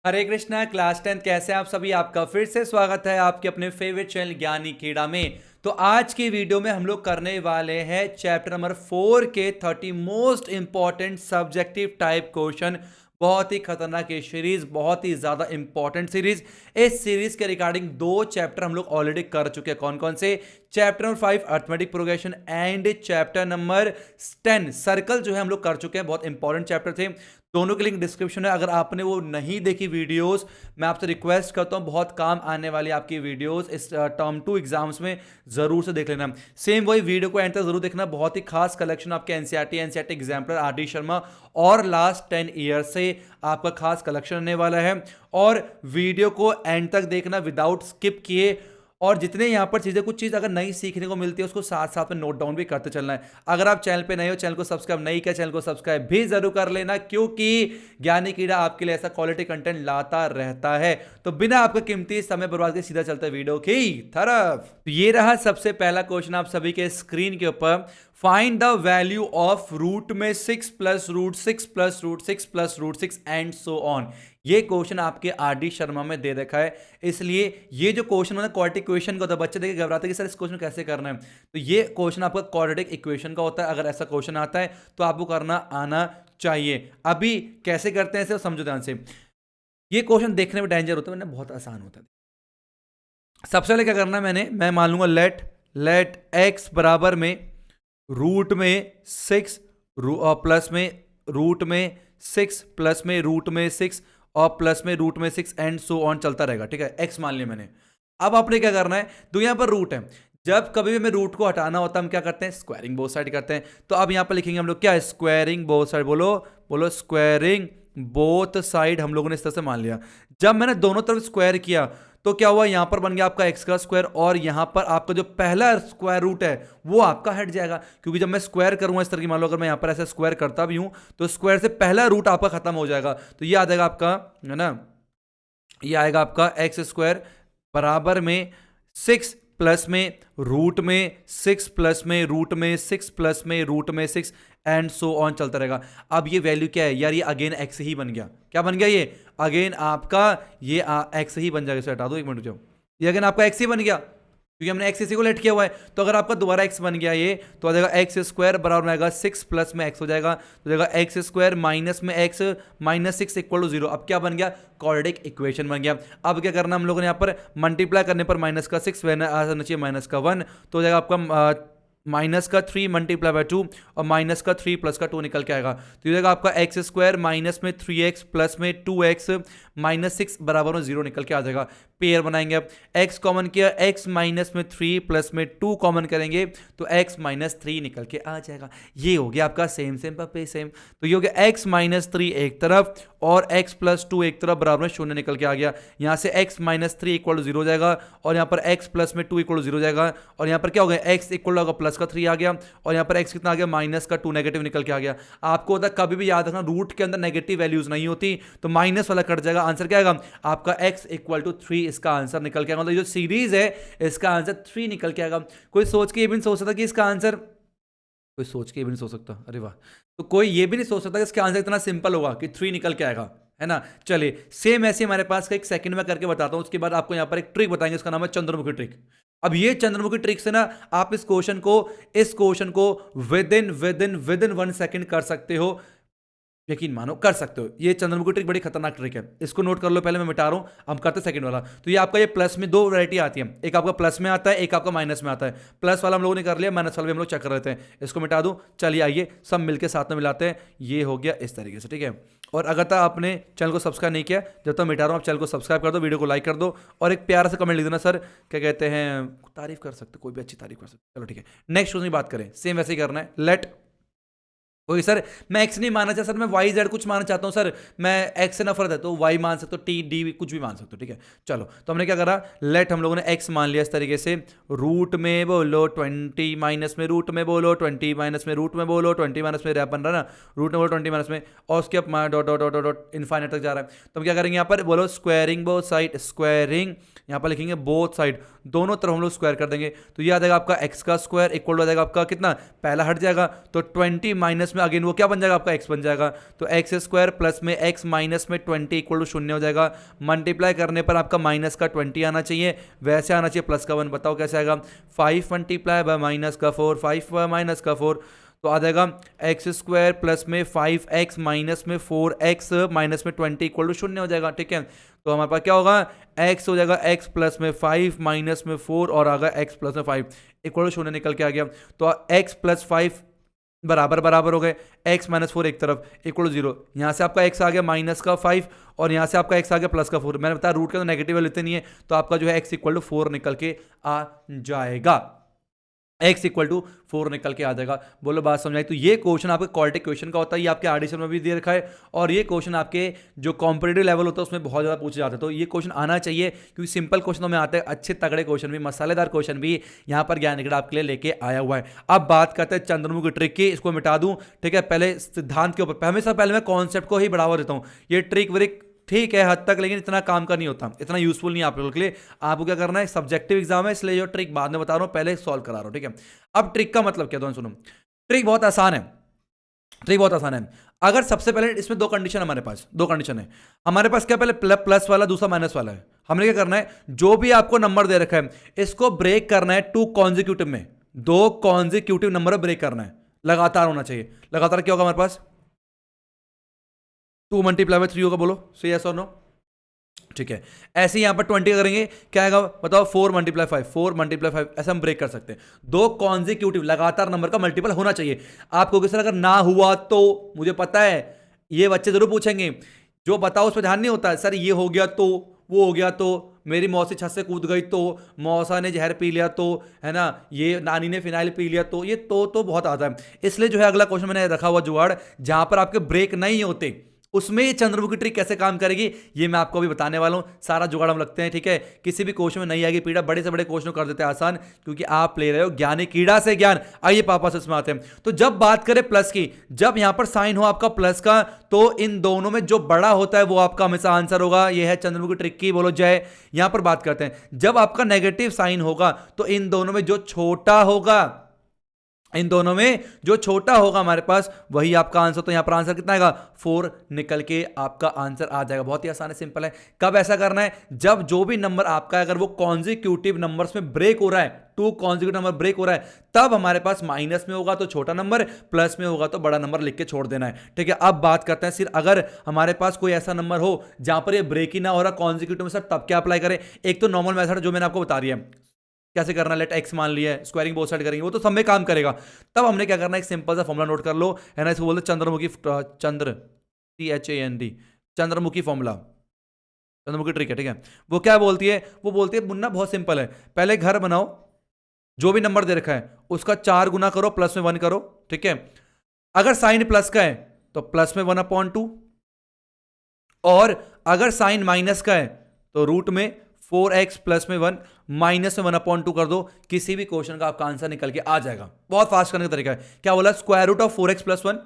हरे Krishna. Class 10 कैसे हैं आप सभी। आपका फिर से स्वागत है आपके अपने फेवरेट चैनल ज्ञानी कीड़ा में। तो आज की वीडियो में हम लोग करने वाले हैं चैप्टर नंबर 4 के 30 most important subjective type question. बहुत ही खतरनाक ये सीरीज, बहुत ही ज्यादा इंपॉर्टेंट सीरीज। इस सीरीज के रिगार्डिंग 2 चैप्टर हम लोग ऑलरेडी कर चुके हैं। कौन कौन से? Chapter number 5 arithmetic progression and chapter number 10 circle जो है हम लोग कर चुके हैं। बहुत इंपॉर्टेंट चैप्टर थे, दोनों के लिंक डिस्क्रिप्शन है। अगर आपने वो नहीं देखी वीडियोस, मैं आपसे रिक्वेस्ट करता हूं, बहुत काम आने वाली आपकी वीडियोस इस टर्म 2 एग्जाम्स में जरूर से देख लेना। सेम वही वीडियो को एंड तक जरूर देखना। बहुत ही खास कलेक्शन आपके NCERT exemplar are D Sharma और लास्ट 10 ईयर से आपका खास कलेक्शन रहने वाला है। और वीडियो को एंड तक देखना विदाउट स्किप किए। और जितने यहां पर चीजें, कुछ चीज अगर नई सीखने को मिलती है उसको साथ साथ में नोट डाउन भी करते चलना है। अगर आप चैनल पे नए हो, चैनल को सब्सक्राइब नहीं किया, चैनल को सब्सक्राइब भी जरूर कर लेना, क्योंकि ज्ञानी कीड़ा आपके लिए ऐसा क्वालिटी कंटेंट लाता रहता है। तो बिना आपका कीमती समय बर्बाद के सीधा चलता है वीडियो की तरफ। तो ये रहा सबसे पहला क्वेश्चन आप सभी के स्क्रीन के ऊपर। Find the value of root में 6 plus root 6 plus root 6 plus root 6 and so on. ये क्वेश्चन आपके आर डी शर्मा में दे रखा है, इसलिए ये जो क्वेश्चन है क्वाड्रेटिक इक्वेशन का होता है। बच्चे देखे घबराते हैं कि सर इस क्वेश्चन कैसे करना है। तो ये क्वेश्चन आपका क्वाड्रेटिक इक्वेशन का होता है। अगर ऐसा क्वेश्चन आता है तो आपको करना आना चाहिए। अभी कैसे करते हैं इसे समझो ध्यान से। ये क्वेश्चन देखने में डेंजर होता है, मैंने बहुत आसान होता है। सबसे पहले क्या करना है, मैं मान लूंगा लेट एक्स बराबर में रूट में 6 प्लस में रूट में 6 प्लस में रूट में 6 और प्लस में रूट में 6 एंड सो ऑन चलता रहेगा। ठीक है, एक्स मान लिया मैंने। अब आपने क्या करना है, तो यहां पर रूट है। जब कभी भी हमें रूट को हटाना होता है हम क्या करते हैं, स्क्वायरिंग बोथ साइड करते हैं। तो अब यहां पर लिखेंगे हम लोग क्या, स्क्वायरिंग बोथ साइड। बोलो स्क्वायरिंग बोथ साइड हम लोगों ने इस तरह से मान लिया। जब मैंने दोनों तरफ स्क्वायर किया तो क्या हुआ, यहां पर बन गया आपका एक्स का स्क्वायर, और यहां पर आपका जो पहला स्क्वायर रूट है वो आपका हट जाएगा। क्योंकि जब मैं स्क्वायर करूंगा इस तरह की, मान लो अगर मैं यहां पर ऐसा स्क्वायर करता भी हूं तो स्क्वायर से पहला रूट आपका खत्म हो जाएगा। तो ये आ जाएगा आपका, है ना, ये आएगा आपका एक्स स्क्वायर बराबर में 6 प्लस में रूट में 6 प्लस में रूट में 6 प्लस में रूट में 6 एंड सो ऑन चलता रहेगा। अब ये वैल्यू क्या है यार, ये अगेन एक्स ही बन गया। क्या बन गया, ये अगेन आपका ये एक्स ही बन जाएगा। इसे हटा दो, एक मिनट जाओ, ये अगेन आपका एक्स ही बन गया क्योंकि हमने एक्स इसी को लेट किया हुआ है। तो अगर आपका दोबारा एक्स बन गया ये, तो आ जाएगा एक्स स्क्वायर बराबर आएगा 6 प्लस में एक्स हो जाएगा, तो जाएगा एक्स स्क्वायर माइनस में एक्स माइनस 6 इक्वल टू 0। अब क्या बन गया, क्वाड्रेटिक इक्वेशन बन गया। अब क्या करना हम लोगों ने यहाँ पर, मल्टीप्लाई करने पर माइनस का 6 आना चाहिए माइनस का 1, तो हो जाएगा आपका माइनस का 3 मल्टीप्लाई बाय 2 और माइनस का 3 प्लस का 2 निकल के आएगा। तो ये जाएगा आपका एक्स स्क्वायर माइनस में 3x प्लस में 2x माइनस 6 बराबर में 0 निकल के आ जाएगा। पेयर बनाएंगे, अब x कॉमन किया, x माइनस में 3 प्लस में 2 कॉमन करेंगे तो x माइनस 3 निकल के आ जाएगा। ये हो गया आपका सेम पे सेम। तो ये हो गया x माइनस 3 एक तरफ और x प्लस 2 एक तरफ बराबर में 0 निकल के आ गया। यहाँ से x माइनस 3 इक्वल टू 0 हो जाएगा और यहाँ पर x प्लस में 2 इक्वल टू 0 हो जाएगा। और यहाँ पर क्या हो गया, x इक्वल होगा प्लस का 3 आ गया और यहाँ पर x कितना आ गया, माइनस का 2 नेगेटिव निकल के आ गया। आपको होता कभी भी याद रखना, रूट के अंदर नेगेटिव वैल्यूज नहीं होती, तो माइनस वाला कट जाएगा। आंसर क्या आएगा आपका x इक्वल टू 3, इसका आंसर निकल के आएगा। मतलब जो सीरीज है इसका आंसर 3 निकल के आएगा। कोई सोच के ये भी नहीं सोच सकता कि इसका आंसर, कोई सोच के ये भी नहीं सोच सकता, अरे वाह, तो कोई ये भी नहीं सोच सकता कि इसका आंसर इतना सिंपल होगा कि 3 निकल के आएगा, है ना। चलिए सेम ऐसे हमारे पास का एक सेकंड में करके बताता हूं, उसके बाद आपको यहां पर एक ट्रिक बताएंगे, उसका नाम है चंद्रमुखी ट्रिक। अब ये चंद्रमुखी ट्रिक से ना आप इस क्वेश्चन को विद इन 1 सेकंड कर सकते हो। यकीन मानो कर सकते हो। ये चंद्रमुखी ट्रिक बड़ी खतरनाक ट्रिक है, इसको नोट कर लो। पहले मैं मिटा रहा हूं, हम करते सेकंड वाला। तो ये आपका, ये प्लस में 2 वैरायटी आती है, एक आपका प्लस में आता है, एक आपका माइनस में आता है। प्लस वाला हम लोगों ने कर लिया, माइनस वाला भी हम लोग चेक कर लेते हैं। इसको मिटा दूं, चलिए आइए सब मिलकर साथ में मिलाते हैं। ये हो गया इस तरीके से, ठीक है। और अगर तक आपने चैनल को सब्सक्राइब नहीं किया, जब तक मिटा रहा हूं आप चैनल को सब्सक्राइब कर दो, वीडियो को लाइक कर दो और एक प्यारा सा कमेंट लिख देना, सर क्या कहते हैं, तारीफ कर सकते, कोई भी अच्छी तारीफ कर सकते। चलो ठीक है, नेक्स्ट क्वेश्चन की बात करें, सेम वैसे ही करना है। लेट ओके सर, मैं एक्स नहीं मानना चाहता सर, मैं वाई जेड कुछ मानना चाहता हूँ सर, मैं एक्स से नफरत है तो वाई मान सकते हो, टी डी कुछ भी मान सकते हो, ठीक है। चलो तो हमने क्या करा, लेट हम लोगों ने एक्स मान लिया इस तरीके से। रूट में बोलो 20 माइनस में रूट में बोलो 20 माइनस में रूट में बोलो 20 माइनस में रैप बन रहा है ना, रूट में बोलो 20 माइनस में, और उसके अब dot dot dot dot infinite तक जा रहा है। तो हम क्या करेंगे यहाँ पर, बोलो स्क्वायरिंग बोथ साइड, स्क्वायरिंग यहाँ पर लिखेंगे बोथ साइड, दोनों तरफ हम लोग स्क्वायर कर देंगे। तो ये आ जाएगा आपका एक्स का स्क्वायर इक्वल हो जाएगा आपका कितना, पहला हट जाएगा तो 20 माइनस में अगेन वो क्या बन जाएगा आपका x बन जाएगा, तो एक्स स्क्वायर प्लस में x माइनस में 20 इक्वल टू 0 हो जाएगा। मल्टीप्लाई करने पर आपका माइनस का 20 आना चाहिए, वैसे आना चाहिए प्लस का 1। बताओ कैसे आएगा, 5 मल्टीप्लाई बाय माइनस का 4, 5 बाय माइनस का 4, तो आ जाएगा एक्स स्क्वायर प्लस में 5x माइनस में 4x माइनस में 20 इक्वल टू 0 हो जाएगा। ठीक है, तो हमारे पास क्या होगा, x हो जाएगा x प्लस में 5 माइनस में 4 और आगा x प्लस में 5 इक्वल टू 0 निकल के आ गया। तो x प्लस 5 बराबर बराबर हो गए, x माइनस 4 एक तरफ इक्वल टू 0। यहाँ से आपका x आ गया माइनस का 5 और यहाँ से आपका x आ गया प्लस का 4। मैंने बताया रूट का तो नेगेटिव वैल्यू इतनी नहीं है, तो आपका जो है x इक्वल टू 4 निकल के आ जाएगा, x इक्वल टू 4 निकल के आ जाएगा। बोलो बात समझाई। तो ये क्वेश्चन आपके क्वालिटी क्वेश्चन का होता है, ये आपके आरडीएसएल में भी दे रखा है और ये क्वेश्चन आपके जो कॉम्पिटेटिव लेवल होता है उसमें बहुत ज़्यादा पूछे जाते हैं। तो ये क्वेश्चन आना चाहिए क्योंकि सिंपल क्वेश्चनों में आते हैं, अच्छे तगड़े क्वेश्चन भी, मसालेदार क्वेश्चन भी यहाँ पर ज्ञान निकट आपके लिए लेके आया हुआ है। अब बात करते हैं चंद्रमुखी की ट्रिक की, इसको मिटा दूं। ठीक है, पहले सिद्धांत के ऊपर, हमेशा पहले मैं कॉन्सेप्ट को ही बढ़ावा देता हूँ। ये ट्रिक व्रिक ठीक है हद तक, लेकिन इतना काम का नहीं होता, इतना यूजफुल नहीं आप लोगों के लिए। आपको क्या करना है, सब्जेक्टिव एग्जाम है इसलिए जो ट्रिक बाद में बता रहा हूं पहले सॉल्व करा रहा हूं। ठीक है, अब ट्रिक का मतलब क्या, दोनों सुनो। ट्रिक बहुत आसान है, ट्रिक बहुत आसान है। अगर सबसे पहले इसमें दो कंडीशन, हमारे पास दो कंडीशन है। हमारे पास क्या, पहले प्लस वाला, दूसरा माइनस वाला है। हमने क्या करना है, जो भी आपको नंबर दे रखा है इसको ब्रेक करना है 2 कॉन्जिक्यूटिव में, 2 कॉन्जिक्यूटिव नंबर ब्रेक करना है, लगातार होना चाहिए। लगातार क्या होगा हमारे पास, 2 मल्टीप्लाई बाय 3 होगा, बोलो सही यस और नो। ठीक है, ऐसे ही यहां पर 20 करेंगे, क्या आएगा बताओ, 4 मल्टीप्लाई 5, 4 मल्टीप्लाई 5, ऐसा हम ब्रेक कर सकते हैं। 2 कॉन्जिक्यूटिव लगातार नंबर का मल्टीपल होना चाहिए। आपको किसी अगर ना हुआ तो, मुझे पता है ये बच्चे जरूर पूछेंगे, जो बताओ उस पर ध्यान नहीं होता है। सर ये हो गया तो, वो हो गया तो, मेरी मौसी छत से कूद गई तो, मौसा ने जहर पी लिया तो, है ना, ये नानी ने फिनाइल पी लिया तो, ये तो बहुत आता है। इसलिए जो है अगला क्वेश्चन मैंने रखा हुआ जुगाड़, जहां पर आपके ब्रेक नहीं होते, उसमें ये चंद्रमुखी ट्रिक कैसे काम करेगी ये मैं आपको अभी बताने वाला हूं। सारा जुगाड़ हम लगते हैं। ठीक है, किसी भी क्वेश्चन में नहीं आएगी पीड़ा, बड़े से बड़े क्वेश्चन कर देते हैं आसान, क्योंकि आप ले रहे हो ज्ञानी कीड़ा से ज्ञान। आइए पापा से इसमें आते हैं। तो जब बात करें प्लस की, जब यहां पर साइन हो आपका प्लस का, तो इन दोनों में जो बड़ा होता है वो आपका हमेशा आंसर होगा। यह है चंद्रमुखी ट्रिक की, बोलो जय। यहां पर बात करते हैं, जब आपका नेगेटिव साइन होगा तो इन दोनों में जो छोटा होगा, इन दोनों में जो छोटा होगा हमारे पास वही आपका आंसर। तो यहां पर आंसर कितना आएगा, 4 निकल के आपका आंसर आ जाएगा। बहुत ही आसान है, सिंपल है। कब ऐसा करना है, जब जो भी नंबर आपका अगर वो कॉन्जिक्यूटिव नंबर्स में ब्रेक हो रहा है, 2 कॉन्जिक्यूटिव नंबर ब्रेक हो रहा है, तब हमारे पास माइनस में होगा तो छोटा नंबर, प्लस में होगा तो बड़ा नंबर लिख के छोड़ देना है। ठीक है, अब बात करते हैं सिर्फ अगर हमारे पास कोई ऐसा नंबर हो जहां पर ये ब्रेक ही ना हो रहा कॉन्जिक्यूटिव में, सर तब क्या अप्लाई करें। एक तो नॉर्मल मेथड जो मैंने आपको बता दिया है कैसे करना, लेट एक्स मान लिया है, स्क्वायरिंग बोथ साइड करेंगे, वो तो सब में काम करेगा। तब हमने क्या करना है, एक सिंपल सा फॉर्मुला नोट कर लो, है ना, इसको बोलते Chandramukhi, CHAND, Chandramukhi formula, Chandramukhi trick है। ठीक है, वो क्या बोलती है, वो बोलती है मुन्ना बहुत सिंपल है, पहले घर बनाओ, जो भी नंबर दे रखा है उसका 4 गुना करो, प्लस में 1 करो। ठीक है, अगर साइन प्लस का है तो प्लस में 1/2, और अगर साइन माइनस का है तो रूट में 4x प्लस में 1 माइनस में 1/2 कर दो, किसी भी क्वेश्चन का आपका आंसर निकल के आ जाएगा। बहुत फास्ट करने का तरीका है। क्या बोला, square root of 4x plus 1,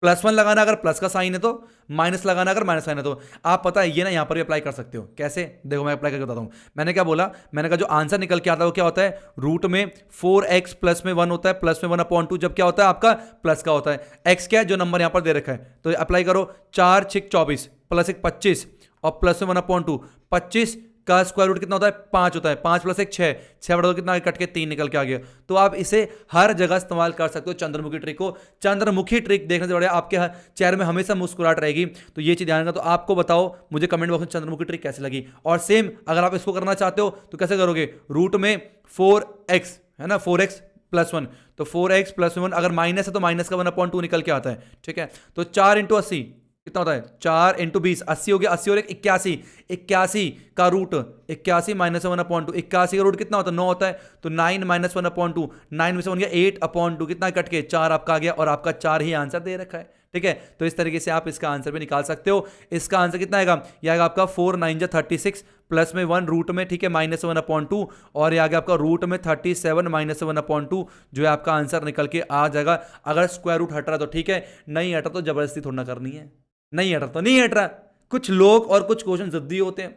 plus 1 लगाना अगर प्लस का साइन है तो, माइनस लगाना अगर माइनस साइन है तो। आप पता है ये ना यहां पर भी अप्लाई कर सकते हो। कैसे, देखो मैं अप्लाई करके बताता हूं। मैंने क्या बोला, मैंने कहा जो आंसर निकल के आता है वो क्या होता है, रूट में 4x प्लस में 1 होता है, प्लस में 1/2 जब क्या होता है आपका प्लस का होता है। x क्या है, जो नंबर यहां पर दे रखा है, तो अप्लाई करो, 4 6 24 प्लस 1 25 और प्लस में 1/2, 25 का स्क्वायर रूट कितना होता है, 5 होता है, 5 प्लस 1 6, 6 बड़ा कितना कट के 3 निकल के आ गया। तो आप इसे हर जगह इस्तेमाल कर सकते हो चंद्रमुखी ट्रिक को। चंद्रमुखी ट्रिक देखने से बड़े आपके चेहरे में हमेशा मुस्कुराहट रहेगी। तो ये चीज ध्यान रखना। तो आपको बताओ मुझे कमेंट बॉक्स में चंद्रमुखी ट्रिक कैसे लगी, और सेम अगर आप इसको करना चाहते हो तो कैसे करोगे, रूट में 4x है ना, 4x प्लस 1, तो 4x प्लस 1 अगर माइनस है तो माइनस का 1/2 निकल के आता है। ठीक है, तो 4 इंटू 80 कितना होता है, 4 इंटू 20 80 हो गया, 80 और 81, 81 का रूट 81 माइनस 1/2, 81 का रूट कितना होता है, 9 होता है, तो 9 माइनस 1/2, 9 में से बन गया 8/2, कितना कट के 4 आपका आ गया, और आपका 4 ही आंसर दे रखा है। ठीक है, तो इस तरीके से आप इसका आंसर भी निकाल सकते हो। इसका आंसर कितना आएगा, यह आएगा आपका 4 9 36 प्लस में 1 रूट में, ठीक है, माइनस 1/2, और ये आ गया आपका रूट में 37 माइनस 1/2, जो है आपका आंसर निकल के आ जाएगा। अगर स्क्वायर रूट हट रहा है तो ठीक है, नहीं हटा तो जबरदस्ती थोड़ा ना करनी है, नहीं हट रहा तो नहीं हट रहा। कुछ लोग और कुछ क्वेश्चन जिद्दी होते हैं,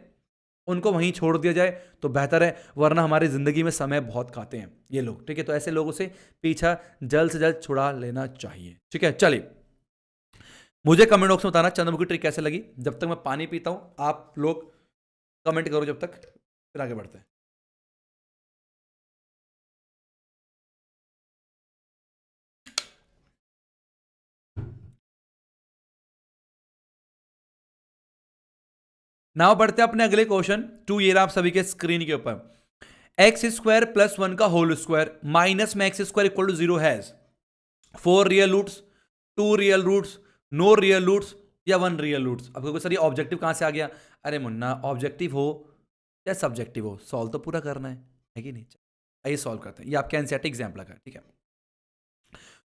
उनको वहीं छोड़ दिया जाए तो बेहतर है, वरना हमारी ज़िंदगी में समय बहुत खाते हैं ये लोग, ठीक है। तो ऐसे लोगों से पीछा जल्द से जल्द छुड़ा लेना चाहिए, ठीक है। चलिए, मुझे कमेंट बॉक्स में बताना चंद्रमुखी ट्रिक कैसे लगी। जब तक मैं पानी पीता हूँ आप लोग कमेंट करो जब तक, फिर आगे बढ़ते हैं। नाउ बढ़ते हैं अपने अगले क्वेश्चन टू, ये रहा आप सभी के स्क्रीन के ऊपर। एक्स स्क्वायर प्लस 1 का होल स्क्वायर माइनस में x square equal to 0 has 4 real roots, 2 real roots, no real roots या 1 रियल रूट्स। अब क्योंकि सर ये ऑब्जेक्टिव कहां से आ गया? अरे मुन्ना, ऑब्जेक्टिव हो या सब्जेक्टिव हो, सॉल्व तो पूरा करना है कि नहीं? आइए सॉल्व करते हैं। ये आपका एनसीईआरटी एग्जाम्पल है, ठीक है।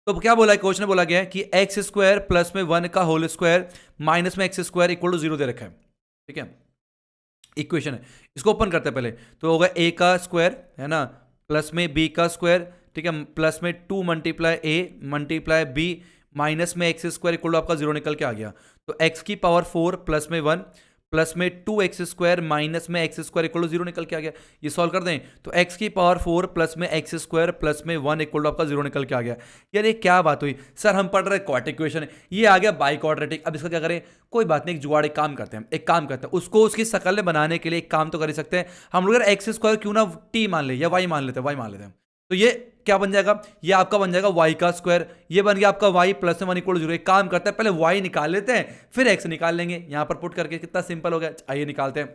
तो क्या बोला है क्वेश्चन में, बोला गया है कि एक्स स्क्वायर प्लस में 1 का होल स्क्वायर माइनस में एक्स स्क्वायर इक्वल टू 0 दे रखा है, ठीक है। इक्वेशन है, इसको ओपन करते हैं पहले। तो होगा ए का स्क्वायर है ना, प्लस में बी का स्क्वायर, ठीक है, प्लस में 2 multiply A multiply B minus में एक्स स्क्वायर इक्वल टू आपका 0 निकल के आ गया। तो एक्स की पावर 4 प्लस में 1 प्लस में 2x स्क्वायर माइनस में एक्स स्क्वायर इक्वल टू 0 निकल के आ गया। ये सॉल्व कर दें तो x की पावर 4 प्लस में एक्स स्क्वायर प्लस में 1 इक्वल टू आपका 0 निकल के आ गया। यार ये क्या बात हुई सर, हम पढ़ रहे क्वाड्रेटिक इक्वेशन, ये आ गया बाई क्वाड्रेटिक। अब इसका क्या करें? कोई बात नहीं, एक जुगाड़, एक काम करते हैं, उसको उसकी शकल में बनाने के लिए एक काम तो कर ही सकते हैं हम लोग। यार एक्स स्क्वायर क्यों ना टी मान ले या वाई मान लेते हैं, तो ये क्या बन जाएगा? ये आपका बन जाएगा y का स्क्वायर, ये बन गया आपका y प्लस में 1 इक्वल 0। एक काम करते हैं, पहले y निकाल लेते हैं फिर x निकाल लेंगे, यहां पर पुट करके। कितना सिंपल हो गया, आइए निकालते हैं।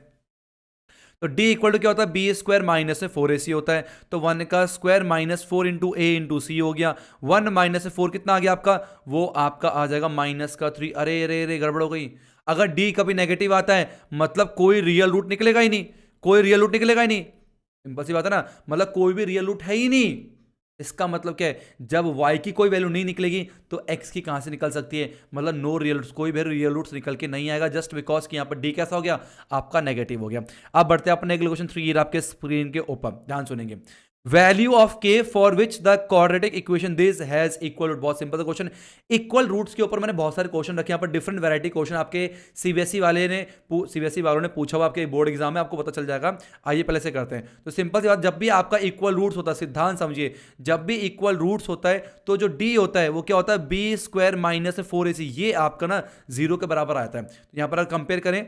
तो d इक्वल टू क्या होता है? बी स्क्वायर माइनस में 4ac होता है। तो 1 का square minus 4 into a into सी हो गया। 1 माइनस 4 कितना आ गया आपका? वो आपका आ जाएगा माइनस का 3। अरे अरे अरे गड़बड़ हो गई। अगर d कभी नेगेटिव आता है मतलब कोई रियल रूट निकलेगा ही नहीं, सिंपल सी बात है ना, मतलब कोई भी रियल रूट है ही नहीं। इसका मतलब क्या है? जब y की कोई वैल्यू नहीं निकलेगी तो x की कहां से निकल सकती है? मतलब नो रियल रूट्स, कोई भी रियल रूट्स निकल के नहीं आएगा, जस्ट बिकॉज कि यहां पर d कैसा हो गया? आपका नेगेटिव हो गया। अब बढ़ते हैं अपने अगले क्वेश्चन 3, आपके स्क्रीन के ऊपर ध्यान सुनेंगे। Value of k for which the quadratic equation this has equal root. बहुत सिंपल क्वेश्चन, इक्वल रूट्स के ऊपर मैंने बहुत सारे क्वेश्चन रखे, यहाँ पर डिफरेंट वैरायटी क्वेश्चन आपके सीबीएसई वालों ने पूछा हुआ, आपके बोर्ड एग्जाम में आपको पता चल जाएगा। आइए पहले से करते हैं। तो सिंपल सी बात, जब भी आपका इक्वल रूट्स होता है, सिद्धांत समझिए, जब भी इक्वल रूट्स होता है तो जो d होता है वो क्या होता है? बी स्क्वायर माइनस 4ac, ये आपका ना 0 के बराबर आता है। तो यहां पर कंपेयर करें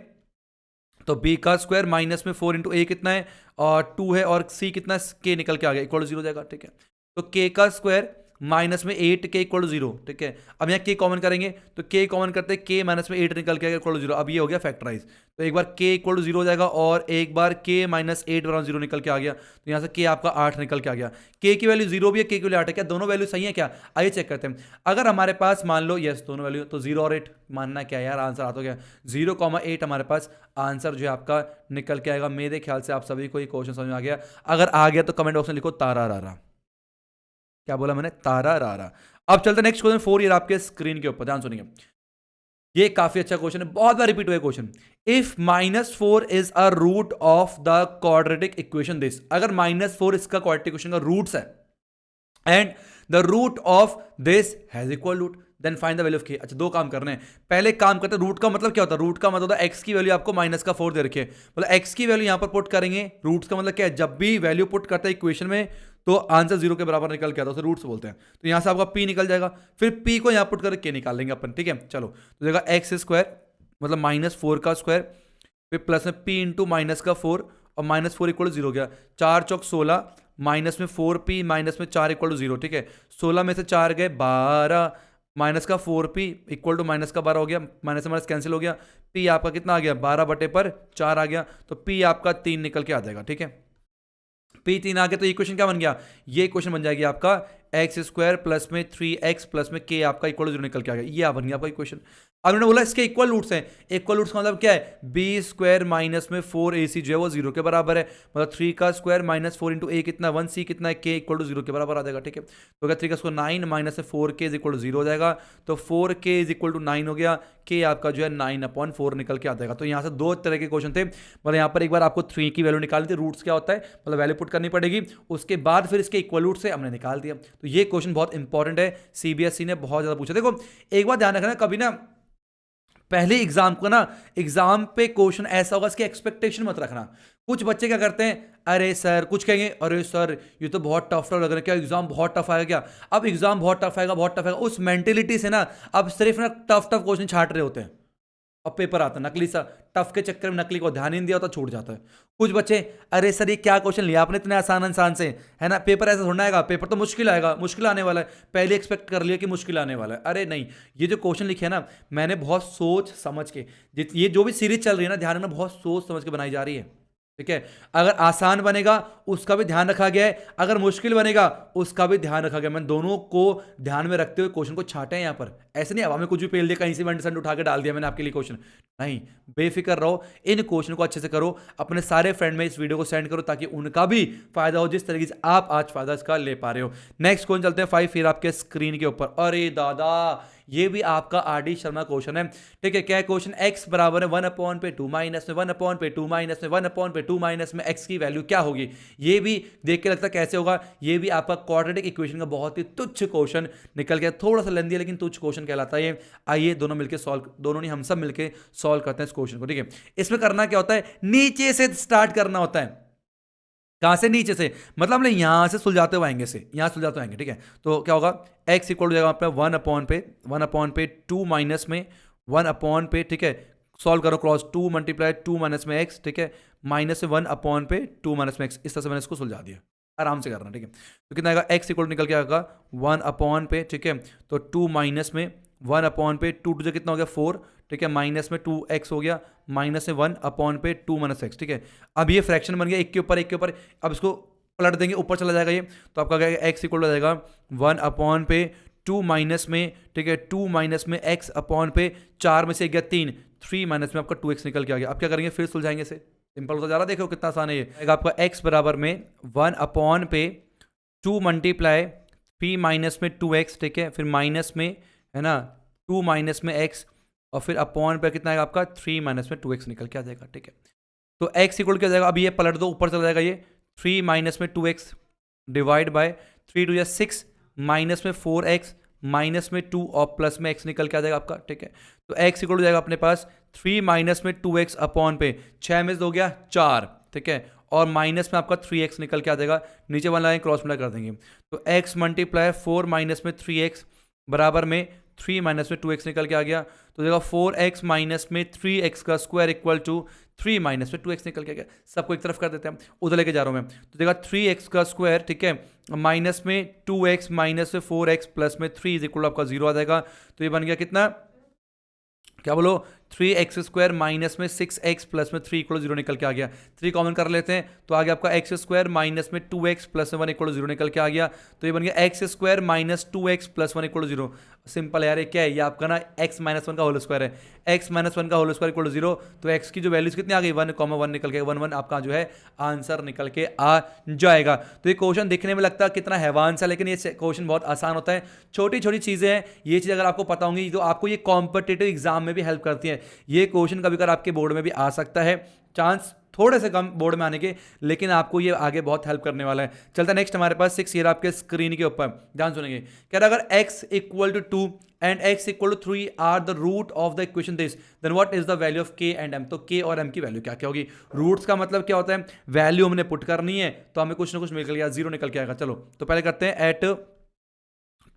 तो b का स्क्वायर माइनस में 4 इंटू ए कितना है और 2 है, और c कितना है? k निकल के आ गया, इक्वल टू 0 हो जाएगा, ठीक है। तो k का स्क्वायर माइनस में 8k इक्वल टू 0, ठीक है। अब यहाँ k कॉमन करेंगे तो k कॉमन करते हैं, k माइनस में 8 निकल के आ गया इक्वल टू 0। अब ये हो गया फैक्टराइज, तो एक बार k इक्वल टू 0 हो जाएगा और एक बार k माइनस 8 बराबर 0 निकल के आ गया। तो यहाँ से k आपका 8 निकल के आ गया। k की वैल्यू 0 भी है, k की वैल्यू 8 है, क्या दोनों वैल्यू सही है क्या? आइए चेक करते हैं। अगर हमारे पास मान लो यस दोनों वैल्यू, तो 0 और 8 मानना क्या यार, आंसर आता हो गया 0,8 हमारे पास आंसर जो है आपका निकल के आएगा। मेरे ख्याल से आप सभी को ये क्वेश्चन समझ में आ गया। अगर आ गया तो कमेंट बॉक्स में लिखो तारा रारा। क्या बोला मैंने? तारा रारा। अब चलते नेक्स्ट क्वेश्चन 4, ये आपके स्क्रीन के ऊपर ध्यान सुनिए। ये काफी अच्छा क्वेश्चन है, बहुत बार रिपीट हुआ question. If -4 is a root of the quadratic equation this, अगर -4 इसका क्वाड्रेटिक इक्वेशन का रूट्स है and the root of this has equal root, then find the value of k। अच्छा दो काम करने हैं, पहले काम करते हैं, रूट का मतलब क्या होता है? रूट का मतलब होता है x की वैल्यू आपको माइनस का 4 दे रखी है, मतलब x की वैल्यू यहां पर पुट करेंगे। रूट्स का मतलब क्या है? जब भी वैल्यू पुट करते हैं इक्वेशन में तो आंसर 0 के बराबर निकल के आता है, उसे रूट्स बोलते हैं। तो यहां से आपका p निकल जाएगा, फिर p को यहां पुट करके k निकाल लेंगे अपन, ठीक है। चलो तो देखा एक्स स्क्वायर मतलब -4 का स्क्वायर, फिर प्लस में p इंटू माइनस का 4 और -4 इक्वल 0 हो गया। 4 चौक 16 माइनस में 4p माइनस में 4 इक्वल टू 0, ठीक है। 16 में से 4 गए 12, माइनस का 4p इक्वल टू माइनस का 12 हो गया, माइनस से माइनस कैंसिल हो गया। p आपका कितना आ गया? 12/4 आ गया, तो p आपका 3 निकल के आ जाएगा, ठीक है। p 3 आ गया तो इक्वेशन क्या बन गया? ये इक्वेशन बन जाएगी आपका एक्स स्क्वायर प्लस में 3x प्लस में k आपका इक्वल टू 0 निकल के आ गया। ये बन गया आपका इक्वेशन। अब उन्होंने बोला इसके इक्वल रूट्स हैं, इक्वल रूट्स का मतलब क्या है? बी स्क्वायर माइनस में 4ac जो है वो 0 के बराबर है, मतलब 3 का स्क्वायर माइनस 4 इंटू ए कितना 1c कितना है k इक्वल टू 0 के बराबर आ जाएगा, ठीक है। तो अगर 3 का स्क्वायर 9 माइनस से 4k इज इक्वल टू 0 हो जाएगा, तो 4k इज इक्वल टू 9 हो गया, k आपका जो है 9/4 निकल के आ जाएगा। तो यहाँ से दो तरह के क्वेश्चन थे, मतलब यहाँ पर एक बार आपको 3 की वैल्यू निकालनी थी, रूट्स क्या होता है मतलब वैल्यू पुट करनी पड़ेगी, उसके बाद फिर इसके इक्वल रूट से हमने निकाल दिया। तो ये क्वेश्चन बहुत इंपॉर्टेंट है, सीबीएसई ने बहुत ज्यादा पूछा। देखो एक बात ध्यान रखना, कभी ना पहले एग्जाम पे क्वेश्चन ऐसा होगा, इसकी एक्सपेक्टेशन मत रखना। कुछ बच्चे क्या करते हैं, अरे सर कुछ कहेंगे, अरे सर ये तो बहुत टफ लग रहा है, क्या एग्जाम बहुत टफ आएगा क्या? अब एग्जाम बहुत टफ आएगा, बहुत टफ आएगा, उस मेंटेलिटी से ना अब सिर्फ ना टफ क्वेश्चन छाट रहे होते हैं। अब पेपर आता है नकली सा, टफ के चक्कर में नकली को ध्यान ही नहीं दिया होता, छूट जाता है। कुछ बच्चे, अरे सर ये क्या क्वेश्चन लिया आपने इतने आसान से, है ना, पेपर ऐसा थोड़ा आएगा, पेपर तो मुश्किल आएगा, मुश्किल आने वाला है, पहले एक्सपेक्ट कर लिया कि मुश्किल आने वाला है। अरे नहीं, ये जो क्वेश्चन लिखे है ना, मैंने बहुत सोच समझ के, ये जो भी सीरीज चल रही है ना, ध्यान रखना, बहुत सोच समझ के बनाई जा रही है, ठीक है। अगर आसान बनेगा उसका भी ध्यान रखा गया है, अगर मुश्किल बनेगा उसका भी ध्यान रखा गया। मैंने दोनों को ध्यान में रखते हुए क्वेश्चन को छाटे हैं यहाँ पर। ऐसे नहीं हवा में कुछ भी पेल दिया, कहीं से वेंट उठा के डाल दिया मैंने आपके लिए क्वेश्चन, नहीं, बेफिक्र रहो, इन क्वेश्चन को अच्छे से करो, अपने सारे फ्रेंड में इस वीडियो को सेंड करो ताकि उनका भी फायदा हो जिस तरीके से आप आज फायदा इसका ले पा रहे हो। नेक्स्ट क्वेश्चन चलते हैं 5, फिर आपके स्क्रीन के ऊपर। अरे दादा, ये भी आपका आरडी शर्मा क्वेश्चन है, ठीक है। क्या क्वेश्चन, x बराबर है 1/2 माइनस में 1/2 माइनस में 1/2 माइनस में x की वैल्यू क्या होगी। ये भी देख के लगता है कैसे होगा, ये भी आपका क्वाड्रेटिक इक्वेशन का बहुत ही तुच्छ क्वेश्चन निकल गया, थोड़ा सा लेंदी है लेकिन तुच्छ क्वेश्चन कहलाता है ये। आइए दोनों मिलकर सॉल्व, दोनों नहीं हम सब मिलकर सॉल्व करते हैं इस क्वेश्चन को, ठीक है। इसमें करना क्या होता है, नीचे से स्टार्ट करना होता है। कहां से, नीचे से, मतलब हमने यहां से सुलझाते हुए आएंगे, से यहां सुलझाते हुए आएंगे, ठीक है। तो क्या होगा, x इक्वल हो जाएगा आपका 1/2 2 माइनस में 1/, ठीक है। सॉल्व करो, क्रॉस 2 मल्टीप्लाई 2 माइनस में x, ठीक है, माइनस में 1/2 माइनस में x। इस तरह से मैंने इसको सुलझा दिया, आराम से करना, ठीक है। तो कितना आएगा, x इक्वल निकल के आएगा 1/, ठीक है। तो 2 माइनस में 1/2 टू से कितना हो गया 4, ठीक है, माइनस में 2x हो गया, माइनस में 1/2 माइनस x, ठीक है। अब ये फ्रैक्शन बन गया एक के ऊपर, अब इसको पलट देंगे, ऊपर चला जाएगा ये, तो आपका क्या x इक्वल हो जाएगा 1/2 माइनस में, ठीक है, 2 माइनस में x अपॉन पे 4 में से गया 3 माइनस में आपका 2x निकल के आ गया। अब क्या करेंगे, फिर सुलझाएंगे से, सिंपल होता जा रहा, देखो कितना आसान है ये। आपका x बराबर में 1/2 मल्टीप्लाई 3 माइनस में 2x, ठीक है, फिर माइनस में, है ना, 2 माइनस में x, और फिर अपॉन पे कितना आएगा आपका 3 माइनस में 2x निकल के आ जाएगा, ठीक है। तो x इक्वल क्या हो जाएगा, अब ये पलट दो, ऊपर चला जाएगा ये 3 माइनस में 2x डिवाइड बाय 3 2 6 माइनस में 4x माइनस में 2 और प्लस में x निकल के आ जाएगा आपका, ठीक है। तो x इक्वल हो जाएगा अपने पास 3 माइनस में 2x अपॉन पे 6 में हो गया 4, ठीक है, और माइनस में आपका 3x निकल के आ जाएगा, नीचे वाला लाइन क्रॉस मल्टीप्लाई कर देंगे, तो x मल्टीप्लाई 4 माइनस में 3x बराबर में 3 माइनस में 2x निकल के आ गया। तो देखा 4x माइनस में 3x का स्क्वायर इक्वल टू 3 माइनस में 2x निकल के आ गया। सबको एक तरफ कर देते हैं, उधर लेके जा रहा हूं मैं, तो देखा 3x का स्क्वायर, ठीक है, माइनस में 2x माइनस में 4x प्लस में 3 इज इक्वल आपका 0 आ जाएगा। तो ये बन गया कितना, क्या बोलो, 3x स्क्वायर माइनस में 6x प्लस में 3 इक्वल 0 निकल के आ गया। 3 कॉमन कर लेते हैं, तो आ गया आपका x स्क्वायर माइनस में 2x प्लस में 1 इक्वल 0 निकल के आ गया। तो ये बन गया x square minus 2x plus 1 equal 0। Simple यार, ये क्या है, ये आपका ना x माइनस 1 का होल स्क्वायर है, x माइनस 1 का होल स्क्वायर इक्वल 0। तो x की जो वैल्यूज कितनी आ गई, 1,1 निकल के 1 1 आपका जो है आंसर निकल के आ जाएगा। तो ये क्वेश्चन दिखने में लगता है कितना हैवान सा, लेकिन ये क्वेश्चन बहुत आसान होता है, छोटी छोटी चीजें हैं, ये चीज अगर आपको पता होंगी तो आपको ये कॉम्पिटिटिव एग्जाम में भी हेल्प करती है। ये क्वेश्चन कभी कभी आपके बोर्ड में भी आ सकता है, चांस थोड़े से कम बोर्ड में आने के, लेकिन आपको ये आगे बहुत हेल्प करने वाला है। चलता नेक्स्ट हमारे पास 6 ईयर आपके स्क्रीन के ऊपर, ध्यान सुनेंगे। कह रहा अगर x equal to 2 and x equal to 3 are the root of the equation this, then what is the value of k and m। तो k और m की वैल्यू क्या क्या होगी। रूट्स का मतलब क्या होता है, वैल्यू हमने पुट करनी है, तो हमें कुछ ना कुछ निकल गया, 0 निकल के आएगा। चलो तो पहले करते हैं एट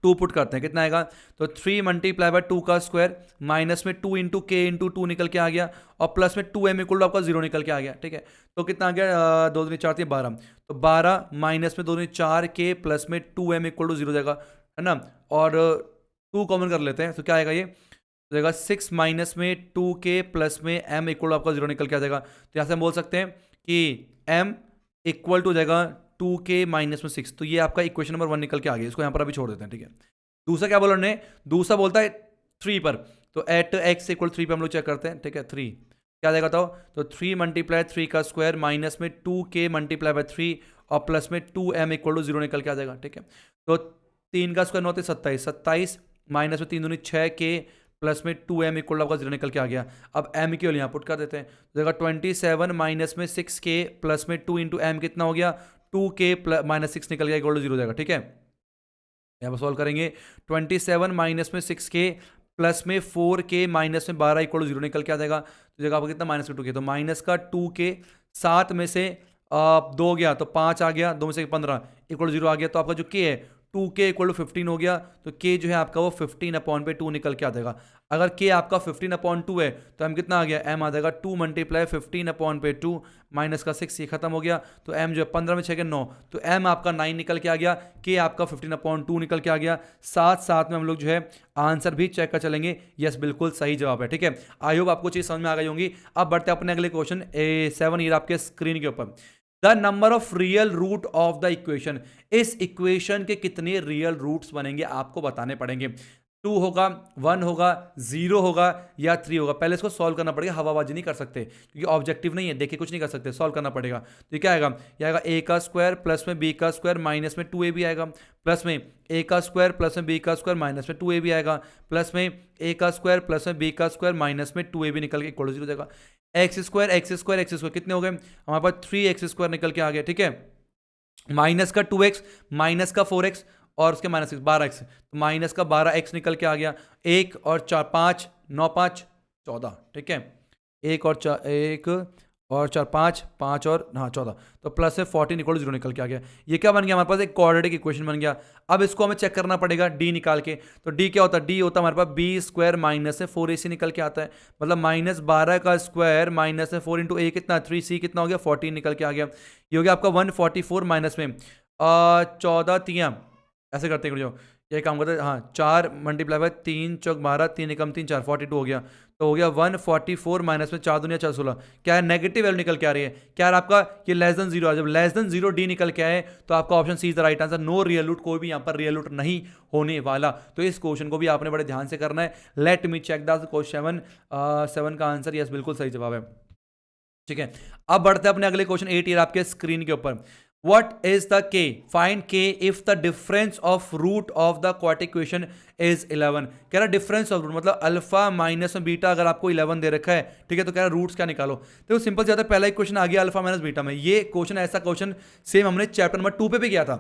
2 पुट करते हैं, कितना आएगा, तो 3 मल्टीप्लाई बाय 2 का स्क्वायर माइनस में 2 इंटू के इंटू 2 निकल के आ गया, और प्लस में 2m इक्वल टू आपका 0 निकल के आ गया, ठीक है। तो कितना आ गया, 2 दूनी 4 12, तो 12 माइनस में 2 दूनी 4 के प्लस में 2m इक्वल टू 0 जाएगा, है ना, और 2 कॉमन कर लेते हैं, तो क्या आएगा ये, तो जाएगा 6 माइनस में 2k प्लस में m इक्वल आपका 0 निकल के आ जाएगा। तो यहाँ से हम बोल सकते हैं कि m इक्वल टू जाएगा 2k माइनस में 6। तो ये आपका इक्वेशन नंबर 1 निकल के आ गया, इसको यहाँ पर अभी छोड़ देते हैं, ठीक है। दूसरा क्या बोला उन्होंने, दूसरा बोलता है 3 पर, तो एट x इक्वल 3 पर हम लोग चेक करते हैं, ठीक है। 3 क्या आ जाएगा, तो 3 मल्टीप्लाई 3 का स्क्वायर माइनस में 2k मल्टीप्लाई बाय 3 और प्लस में 2m इक्वल टू 0 निकल के आ जाएगा, ठीक है। तो 3 का स्क्वायर होते 27, 27 माइनस में 3 दूनी 6k प्लस में 2m इक्वल आपका 0 निकल के आ गया। अब m की वैल्यू यहाँ पुट कर देते हैं, तो 27 माइनस में 6k प्लस में 2 इंटू m कितना हो गया, 2k माइनस 6 निकल गया इक्वल टू 0 जाएगा, ठीक है। यहाँ पर सॉल्व करेंगे, 27 माइनस में 6k प्लस में 4k माइनस में 12 इक्वल टू 0 निकल के आ जाएगा। तो जगह पर कितना माइनस का 2k, तो माइनस का 2k, 7 में से 2 गया तो 5 आ गया, 2 में से 15 इक्वल टू 0 आ गया। तो आपका जो k है 2k इक्वल टू 15 हो गया। तो k जो है आपका वो 15/2 निकल के आ जाएगा। अगर k आपका 15/2 है तो m कितना आ गया, m आ जाएगा 2 मल्टीप्लाई 15/2 माइनस का 6, ये खत्म हो गया। तो m जो है 15 में 6 के 9, तो m आपका 9 निकल के आ गया, k आपका 15/2 निकल के आ गया। साथ साथ में हम लोग जो है आंसर भी चेक कर चलेंगे। यस, बिल्कुल सही जवाब है। ठीक है, आई होप आपको चीज समझ में आ गई होंगी। अब बढ़ते हैं अपने अगले क्वेश्चन 7 ईयर आपके स्क्रीन के ऊपर। The number of real root of the equation, इस इक्वेशन के कितने रियल रूट्स बनेंगे आपको बताने पड़ेंगे। 2 होगा, 1 होगा, 0 होगा या 3 होगा। पहले इसको सॉल्व करना पड़ेगा, हवाबाजी नहीं कर सकते क्योंकि ऑब्जेक्टिव नहीं है, देखिए कुछ नहीं कर सकते, सॉल्व करना पड़ेगा। तो क्या आएगा, ये आएगा a का स्क्वायर प्लस में b का स्क्वायर माइनस में 2ab आएगा, प्लस में a का स्क्वायर प्लस में b का स्क्वायर माइनस में 2ab आएगा, प्लस में a का स्क्वायर प्लस में b का स्क्वायर माइनस में 2ab निकल के इक्वल टू 0 हो जाएगा। X square x square x square कितने हो गए हमारे पास, 3x स्क्वायर निकल के आ गया। ठीक है, माइनस का 2x माइनस का 4x और उसके माइनस 12x, तो माइनस का 12x निकल के आ गया। 1 और 4 5 9 5 14। ठीक है, 1 और 4 5 5 और 14, तो प्लस से 14 इक्वल 0 निकल के आ गया। ये क्या बन गया हमारे पास, एक क्वाड्रेटिक इक्वेशन बन गया। अब इसको हमें चेक करना पड़ेगा d निकाल के। तो d क्या होता है, d होता है हमारे पास b स्क्वायर माइनस से 4ac निकल के आता है, मतलब माइनस 12 का स्क्वायर माइनस से 4 इंटू a कितना 3c कितना हो गया 14 निकल के आ गया। ये हो गया आपका 144 माइनस में 14 3, ऐसे करते हैं जो ये काम करते हैं, हाँ 4 मल्टीप्लाई बाय 3 चौक 12, 3 एकम 3 4 42 हो गया। तो हो गया 144 माइनस में 4 दुनिया 4 16, क्या है नेगेटिव वैल्यू निकल के आ रही है। क्या है आपका, ये लेस देन 0 है। जब लेस देन 0 डी निकल के आए तो आपका option C is the right answer. No real root, कोई भी यहाँ पर रियल रूट नहीं होने वाला। तो इस क्वेश्चन को भी आपने बड़े ध्यान से करना है। Let me check the question 7 का आंसर। यस, बिल्कुल सही जवाब है। ठीक है, अब बढ़ते हैं अपने अगले क्वेश्चन 8 ईयर आपके स्क्रीन के ऊपर। What is the k? Find k if the difference of root of the quadratic equation is 11। कह रहा डिफरेंस ऑफ रूट मतलब अल्फा माइनस में बीटा अगर आपको 11 दे रखा है, ठीक है, तो कह रहा रूट्स क्या निकालो। तो सिंपल से आता है, पहला इक्वेशन आ गया अल्फा माइनस बीटा में। ये क्वेश्चन ऐसा क्वेश्चन सेम हमने चैप्टर नंबर 2 पे भी किया था।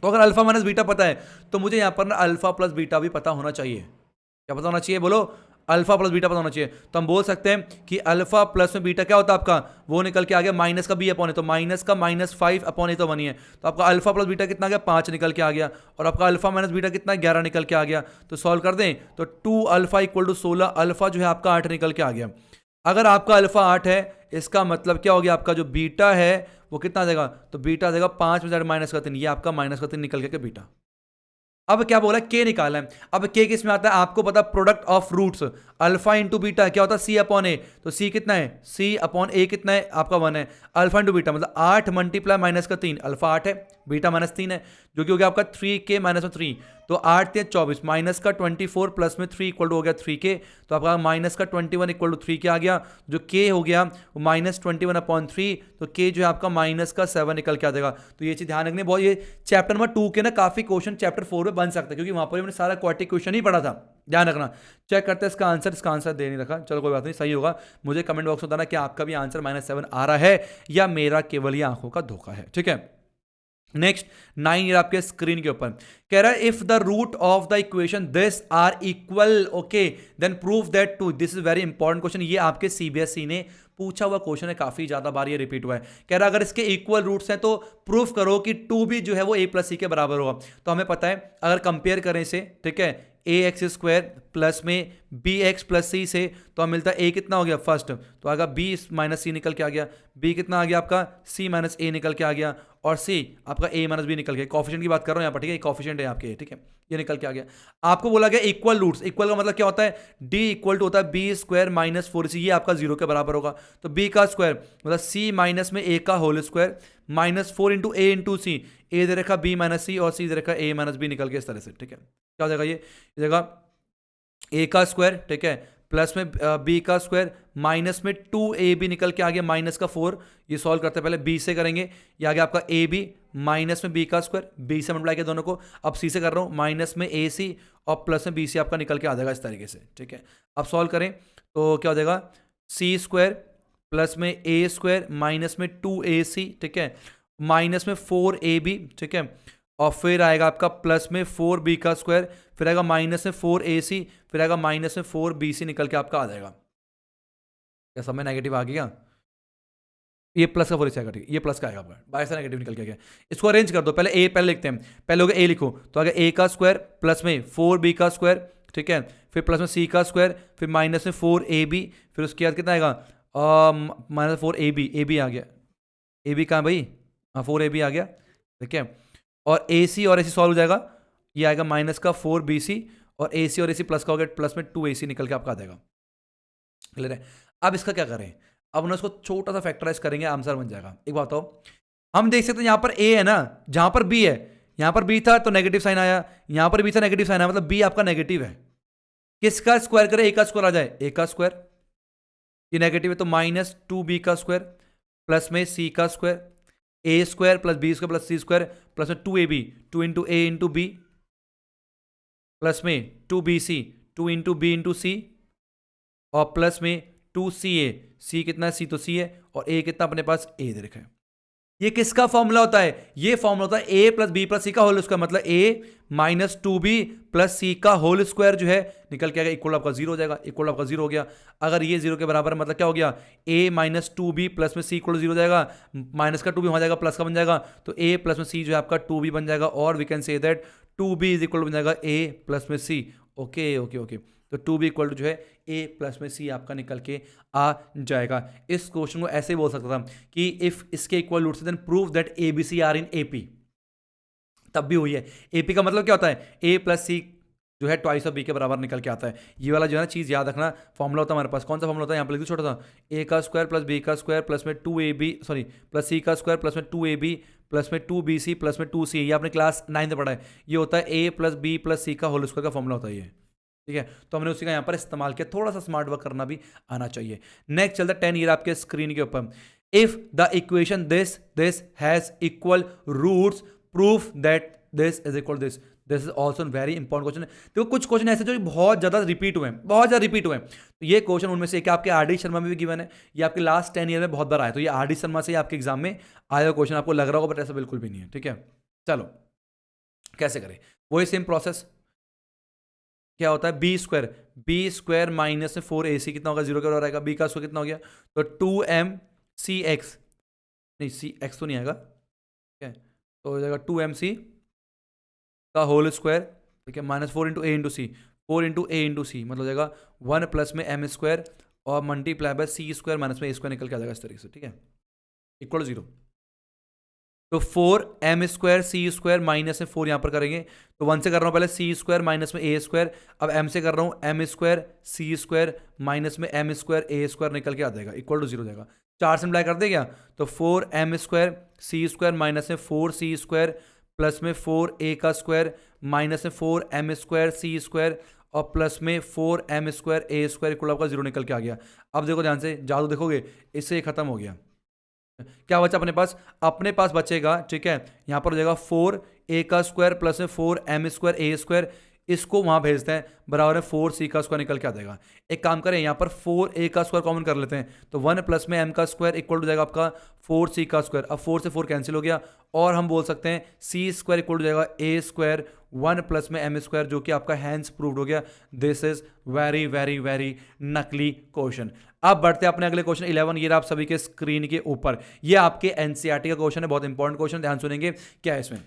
तो अगर अल्फा माइनस बीटा पता है तो मुझे यहाँ पर ना अल्फा प्लस बीटा भी पता होना चाहिए। क्या पता होना चाहिए, बोलो, अल्फा प्लस बीटा पता होना चाहिए। तो हम बोल सकते हैं कि अल्फा प्लस में बीटा क्या होता है आपका, वो निकल के आ गया माइनस का b अपॉन ए, तो माइनस का -5 अपॉन ए तो बनी है। तो आपका अल्फा प्लस बीटा कितना आ गया 5 निकल के आ गया, और आपका अल्फा माइनस बीटा कितना 11 निकल के आ गया। तो सॉल्व कर दें तो 2 अल्फा इक्वल टू 16, अल्फा जो है आपका 8 निकल के आ गया। अगर आपका अल्फा 8 है इसका मतलब क्या हो गया, आपका जो बीटा है वो कितना आ जाएगा, तो बीटा आ जाएगा 5 में माइनस का 3, ये आपका माइनस का 3 निकल के बीटा। अब क्या बोला, के निकाला है। अब के किस में आता है आपको पता, product of roots alpha into beta क्या होता है सी अपॉन ए। तो सी कितना है, सी अपॉन ए कितना है आपका 1 है। अल्फा इंटू बीटा मतलब 8 मल्टीप्लाई माइनस का 3, अल्फा 8 है बीटा -3 है, जो कि हो गया आपका 3k माइनस में 3, तो 8 3 24 माइनस का 24 प्लस में 3 इक्वल टू हो गया 3k, तो आपका माइनस का 21 इक्वल टू 3k आ गया। जो k हो गया वो -21/3, तो k जो है आपका माइनस का 7 निकल के आ जाएगा। तो ये चीज ध्यान रखनी बहुत, ये चैप्टर नंबर 2 के ना काफी क्वेश्चन चैप्टर 4 में बन सकता है, क्योंकि वहां पर हमने सारा क्वाड्रेटिक क्वेश्चन ही पढ़ा था। ध्यान रखना, चेक करते हैं इसका आंसर दे नहीं रखा, चलो कोई बात नहीं, सही होगा। मुझे कमेंट बॉक्स में बताना कि आपका भी आंसर -7 आ रहा है या मेरा केवल ये आंखों का धोखा है। ठीक है, नेक्स्ट 9 ये आपके स्क्रीन के ऊपर कह रहा है, if the root of the equation this are equal, okay, then prove that 2। This is very important question, ये आपके सीबीएसई ने पूछा हुआ क्वेश्चन है, काफी ज्यादा बार ये रिपीट हुआ है। कह रहा है अगर इसके इक्वल रूट्स हैं तो प्रूफ करो कि 2 भी जो है वो a प्लस सी के बराबर होगा। तो हमें पता है अगर कंपेयर करें इसे, ठीक है, ax स्क्वायर प्लस में bx प्लस सी से, तो हमें मिलता है a कितना हो गया फर्स्ट, तो आगा b माइनस सी निकल के आ गया, b कितना आ गया आपका c माइनस a निकल के आ गया, और c आपका a माइनस b निकल गया। कॉफिशिएंट की बात कर रहा हूँ यहाँ पर, ठीक है, कॉफिशिएंट है आपके, ठीक है, ये निकल के आ गया। आपको बोला गया इक्वल रूट्स, इक्वल का मतलब क्या होता है, d इक्वल टू होता है b स्क्वायर माइनस 4c, ये आपका 0 के बराबर होगा। तो b का स्क्वायर मतलब c माइनस में a का whole square minus 4 into a into C, a दे रखा b माइनस सी और c दे रखा a माइनस b निकल के इस तरह से। ठीक है, क्या हो जाएगा, ये जगह a का स्क्वायर, ठीक है, प्लस में b का स्क्वायर माइनस में 2ab निकल के आ गया माइनस का 4। ये सॉल्व करते हैं, पहले b से करेंगे, ये आ गया आपका ab माइनस में b का स्क्वायर, b से मल्टीप्लाई किया दोनों को, अब c से कर रहा हूँ, माइनस में ac और प्लस में bc आपका निकल के आ जाएगा इस तरीके से। ठीक है, अब सॉल्व करें तो क्या हो जाएगा, c स्क्वायर प्लस में a स्क्वायर माइनस में 2ac, ठीक है, माइनस में 4ab, ठीक है, और फिर आएगा आपका प्लस में 4b का स्क्वायर, फिर आएगा माइनस में 4ac, फिर आएगा माइनस में 4bc निकल के आपका आ जाएगा। क्या सब में नेगेटिव आ गया? ये प्लस का 4ac आएगा, ठीक है, ये प्लस का आएगा आपका, बाय से नेगेटिव निकल के गया। इसको अरेंज कर दो, पहले ए पहले लिखते हैं, पहले हो गया ए लिखो, तो आगे a का स्क्वायर प्लस में 4b का स्क्वायर, ठीक है, फिर प्लस में c का स्क्वायर, फिर माइनस में 4ab, फिर उसके बाद कितना आएगा माइनस 4ab, ab आ गया, ab कहाँ भाई, हाँ 4ab आ गया, ठीक है, और ac और ac सॉल्व हो जाएगा, ये आएगा माइनस का 4bc, और ac और ac प्लस का हो गया, प्लस में 2ac निकल के आपका आ जाएगा। क्लियर है? अब इसका क्या करें, अब ना इसको छोटा सा फैक्टराइज करेंगे, आंसर बन जाएगा। एक बात बताओ, हम देख सकते हैं यहां पर a है ना, जहां पर b है, यहां पर b था तो नेगेटिव साइन आया, यहां पर b था नेगेटिव साइन आया, मतलब b आपका नेगेटिव है। किसका स्क्वायर करे, a का स्क्वायर आ जाए, a का स्क्वायर, ये नेगेटिव है तो माइनस 2b का स्क्वायर प्लस में c का square, a square plus b square plus c square plus में 2ab, 2 into a into b, plus में 2bc, 2 into b into c, और प्लस में 2ca, c कितना है, c तो c है, और a कितना अपने पास a दे रखा है। ये किसका फॉर्मूला होता है, ये फॉर्मूला होता है a प्लस बी प्लस सी का होल स्क्वायर, मतलब a माइनस 2b प्लस सी का होल स्क्वायर जो है निकल के आएगा, इक्वल आपका 0 हो जाएगा, इक्वल आपका 0 हो गया। अगर ये 0 के बराबर है मतलब क्या हो गया, a माइनस 2b प्लस में c इक्वल 0 हो जाएगा, माइनस का 2b हो जाएगा, प्लस का बन जाएगा, तो a प्लस में c जो है आपका 2b बन जाएगा, और we can say that 2b is equal बन जाएगा a प्लस में c। ओके ओके ओके, तो 2b इक्वल टू जो है a प्लस में c आपका निकल के आ जाएगा। इस क्वेश्चन को ऐसे बोल सकता था कि इफ इसके equal roots then prove that A B C are in AP, तब भी हुई है। AP का मतलब क्या होता है, a प्लस सी जो है ट्वाइस ऑफ b के बराबर निकल के आता है। ये वाला जो है ना चीज़ याद रखना, फॉर्मूला होता है हमारे पास, कौन सा फॉर्मूला होता है, यहाँ पर लिख दो छोटा सा, a का स्क्वायर प्लस b का स्क्वायर प्लस में 2ab सॉरी प्लस c का स्क्वायर प्लस में 2ab प्लस में 2bc प्लस में 2c, ये आपने क्लास 9 में पढ़ा है। ये होता है a plus b plus c का होल स्क्वायर का फॉर्मूला होता है ये, ठीक है। तो हमने उसी का यहाँ पर इस्तेमाल किया, थोड़ा सा स्मार्ट वर्क करना भी आना चाहिए। नेक्स्ट चलता है 10 ईयर आपके स्क्रीन के ऊपर, if the equation this this has equal roots proof that this is equal this is also very important question. देखो कुछ क्वेश्चन ऐसे जो बहुत ज्यादा रिपीट हुए हैं, बहुत ज्यादा रिपीट हुए हैं, तो ये क्वेश्चन उनमें से एक आपके RD शर्मा में भी गिवन है, ये आपके लास्ट 10 ईयर में बहुत बार आया, तो ये RD शर्मा से आपके एग्जाम में आया क्वेश्चन, आपको लग रहा होगा बट ऐसा बिल्कुल भी नहीं है, ठीक है। चलो कैसे करें, वही सेम प्रोसेस, क्या होता है बी स्क्वायर माइनस में 4ac कितना होगा, 0 के बराबर आएगा, b का स्क्वायर कितना हो गया, तो 2mcx, नहीं cx तो नहीं आएगा, ठीक है, तो हो जाएगा 2mc का होल स्क्वायर, ठीक है, minus 4 into a into c, 4 into a into c मतलब हो जाएगा 1 प्लस में m स्क्वायर और multiply by c square minus में a स्क्वायर निकल के आ जाएगा इस तरीके से, ठीक है, इक्वल 0। तो 4m square c square minus में 4 यहाँ पर करेंगे, तो 1 से कर रहा हूँ पहले सी स्क्वायर माइनस में ए स्क्वायर, अब m से कर रहा हूँ m square c square minus में m स्क्वायर ए स्क्वायर निकल के आ जाएगा, इक्वल टू 0 हो जाएगा। 4 से मिलाए कर दे क्या, तो 4m square c square minus में 4c स्क्वायर प्लस में 4a का स्क्वायर माइनस में 4m स्क्वायर सी स्क्वायर और प्लस में 4m स्क्वायर ए स्क्वायर इक्वल आपका 0 निकल के आ गया। अब देखो ध्यान से, जादू देखोगे, इससे खत्म हो गया, क्या बचा अपने पास बचेगा, ठीक है, यहां पर हो जाएगा 4a का स्क्वायर प्लस में 4m स्क्वायर ए स्क्वायर, इसको वहां भेजते हैं, बराबर है 4c का स्क्वायर निकल के आ जाएगा। एक काम करें, यहां पर 4a का स्क्वायर कॉमन कर लेते हैं, तो 1 प्लस में m का स्क्वायर इक्वल हो जाएगा आपका 4c का स्क्वायर, अब 4 से 4 कैंसिल हो गया, और हम बोल सकते हैं c स्क्वायर इक्वल हो जाएगा a स्क्वायर 1 प्लस में m स्क्वायर, जो कि आपका हैंस प्रूव्ड हो गया। This is very very very नकली क्वेश्चन। अब बढ़ते हैं अपने अगले क्वेश्चन 11, ये आप सभी के स्क्रीन के ऊपर, ये आपके एनसीईआरटी का क्वेश्चन है, बहुत इंपॉर्टेंट क्वेश्चन, ध्यान सुनेंगे। क्या है इसमें,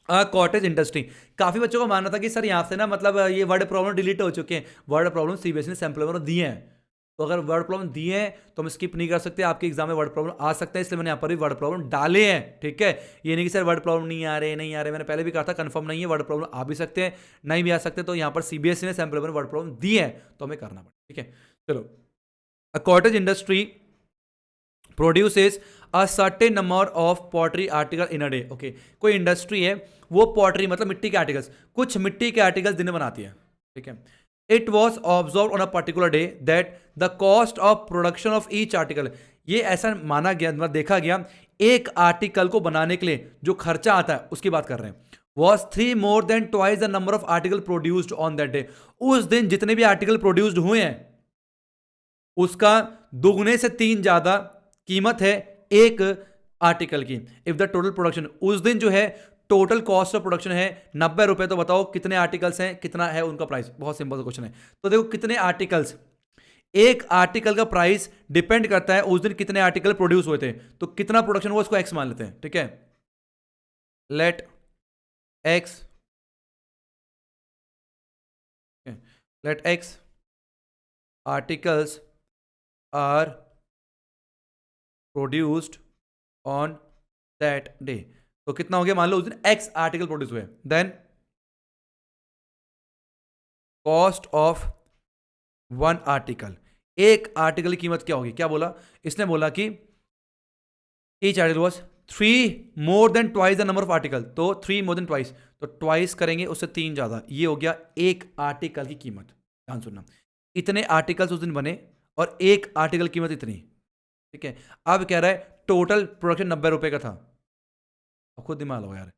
कॉटेज इंडस्ट्री, काफी बच्चों को मानना था कि सर यहाँ से ना मतलब ये वर्ड प्रॉब्लम डिलीट हो चुके हैं, वर्ड प्रॉब्लम सीबीएसई ने सैंपल में दिए हैं, तो अगर वर्ड प्रॉब्लम दिए हैं तो हम स्किप नहीं कर सकते, आपके एग्जाम में वर्ड प्रॉब्लम आ सकता है, इसलिए मैंने यहाँ पर भी वर्ड प्रॉब्लम डाले हैं, ठीक है। ये नहीं कि सर वर्ड प्रॉब्लम नहीं आ रहे, मैंने पहले भी कहा था कंफर्म नहीं है, वर्ड प्रॉब्लम आ भी सकते हैं, नहीं भी आ सकते, तो यहाँ पर सीबीएसई ने सैंपल में वर्ड प्रॉब्लम दी है तो हमें करना पड़ेगा, ठीक है। चलो, a cottage industry produces a certain number of pottery article in a day, okay, कोई इंडस्ट्री है, वो पॉटरी मतलब मिट्टी के आर्टिकल्स, कुछ मिट्टी के आर्टिकल्स दिन में बनाती है, ठीक है। It was observe on a particular day that the cost of production of each article, ये ऐसा माना गया, मतलब देखा गया, एक आर्टिकल को बनाने के लिए जो खर्चा आता है उसकी बात कर रहे हैं, was 3 more than twice the number of article produced on that day, उस दिन जितने भी आर्टिकल प्रोड्यूस्ड हुए हैं उसका दुगने से 3 ज्यादा कीमत है एक आर्टिकल की। इफ द टोटल प्रोडक्शन, उस दिन जो है टोटल कॉस्ट ऑफ प्रोडक्शन है 90 रुपए, तो बताओ कितने आर्टिकल्स हैं, कितना है उनका प्राइस। बहुत सिंपल क्वेश्चन है। तो देखो कितने आर्टिकल्स, एक आर्टिकल का प्राइस डिपेंड करता है उस दिन कितने आर्टिकल प्रोड्यूस हुए थे, तो कितना प्रोडक्शन हुआ उसको एक्स मान लेते हैं, ठीक है। Let x, let x articles are produced on that day. तो कितना हो गया, मान लो उस दिन एक्स आर्टिकल प्रोड्यूस हुए। Then cost of one article, एक आर्टिकल की कीमत क्या होगी, क्या बोला इसने, बोला कि each article was 3 more than twice the number of article, तो 3 मोर देन ट्वाइस, तो ट्वाइस करेंगे उससे 3 ज्यादा, ये हो गया एक आर्टिकल की कीमत। ध्यान सुनना, इतने आर्टिकल्स उस दिन बने और एक आर्टिकल कीमत इतनी, ठीक है। अब कह रहा है टोटल प्रोडक्शन 90 रुपए का था, अब खुद दिमाग लो यार,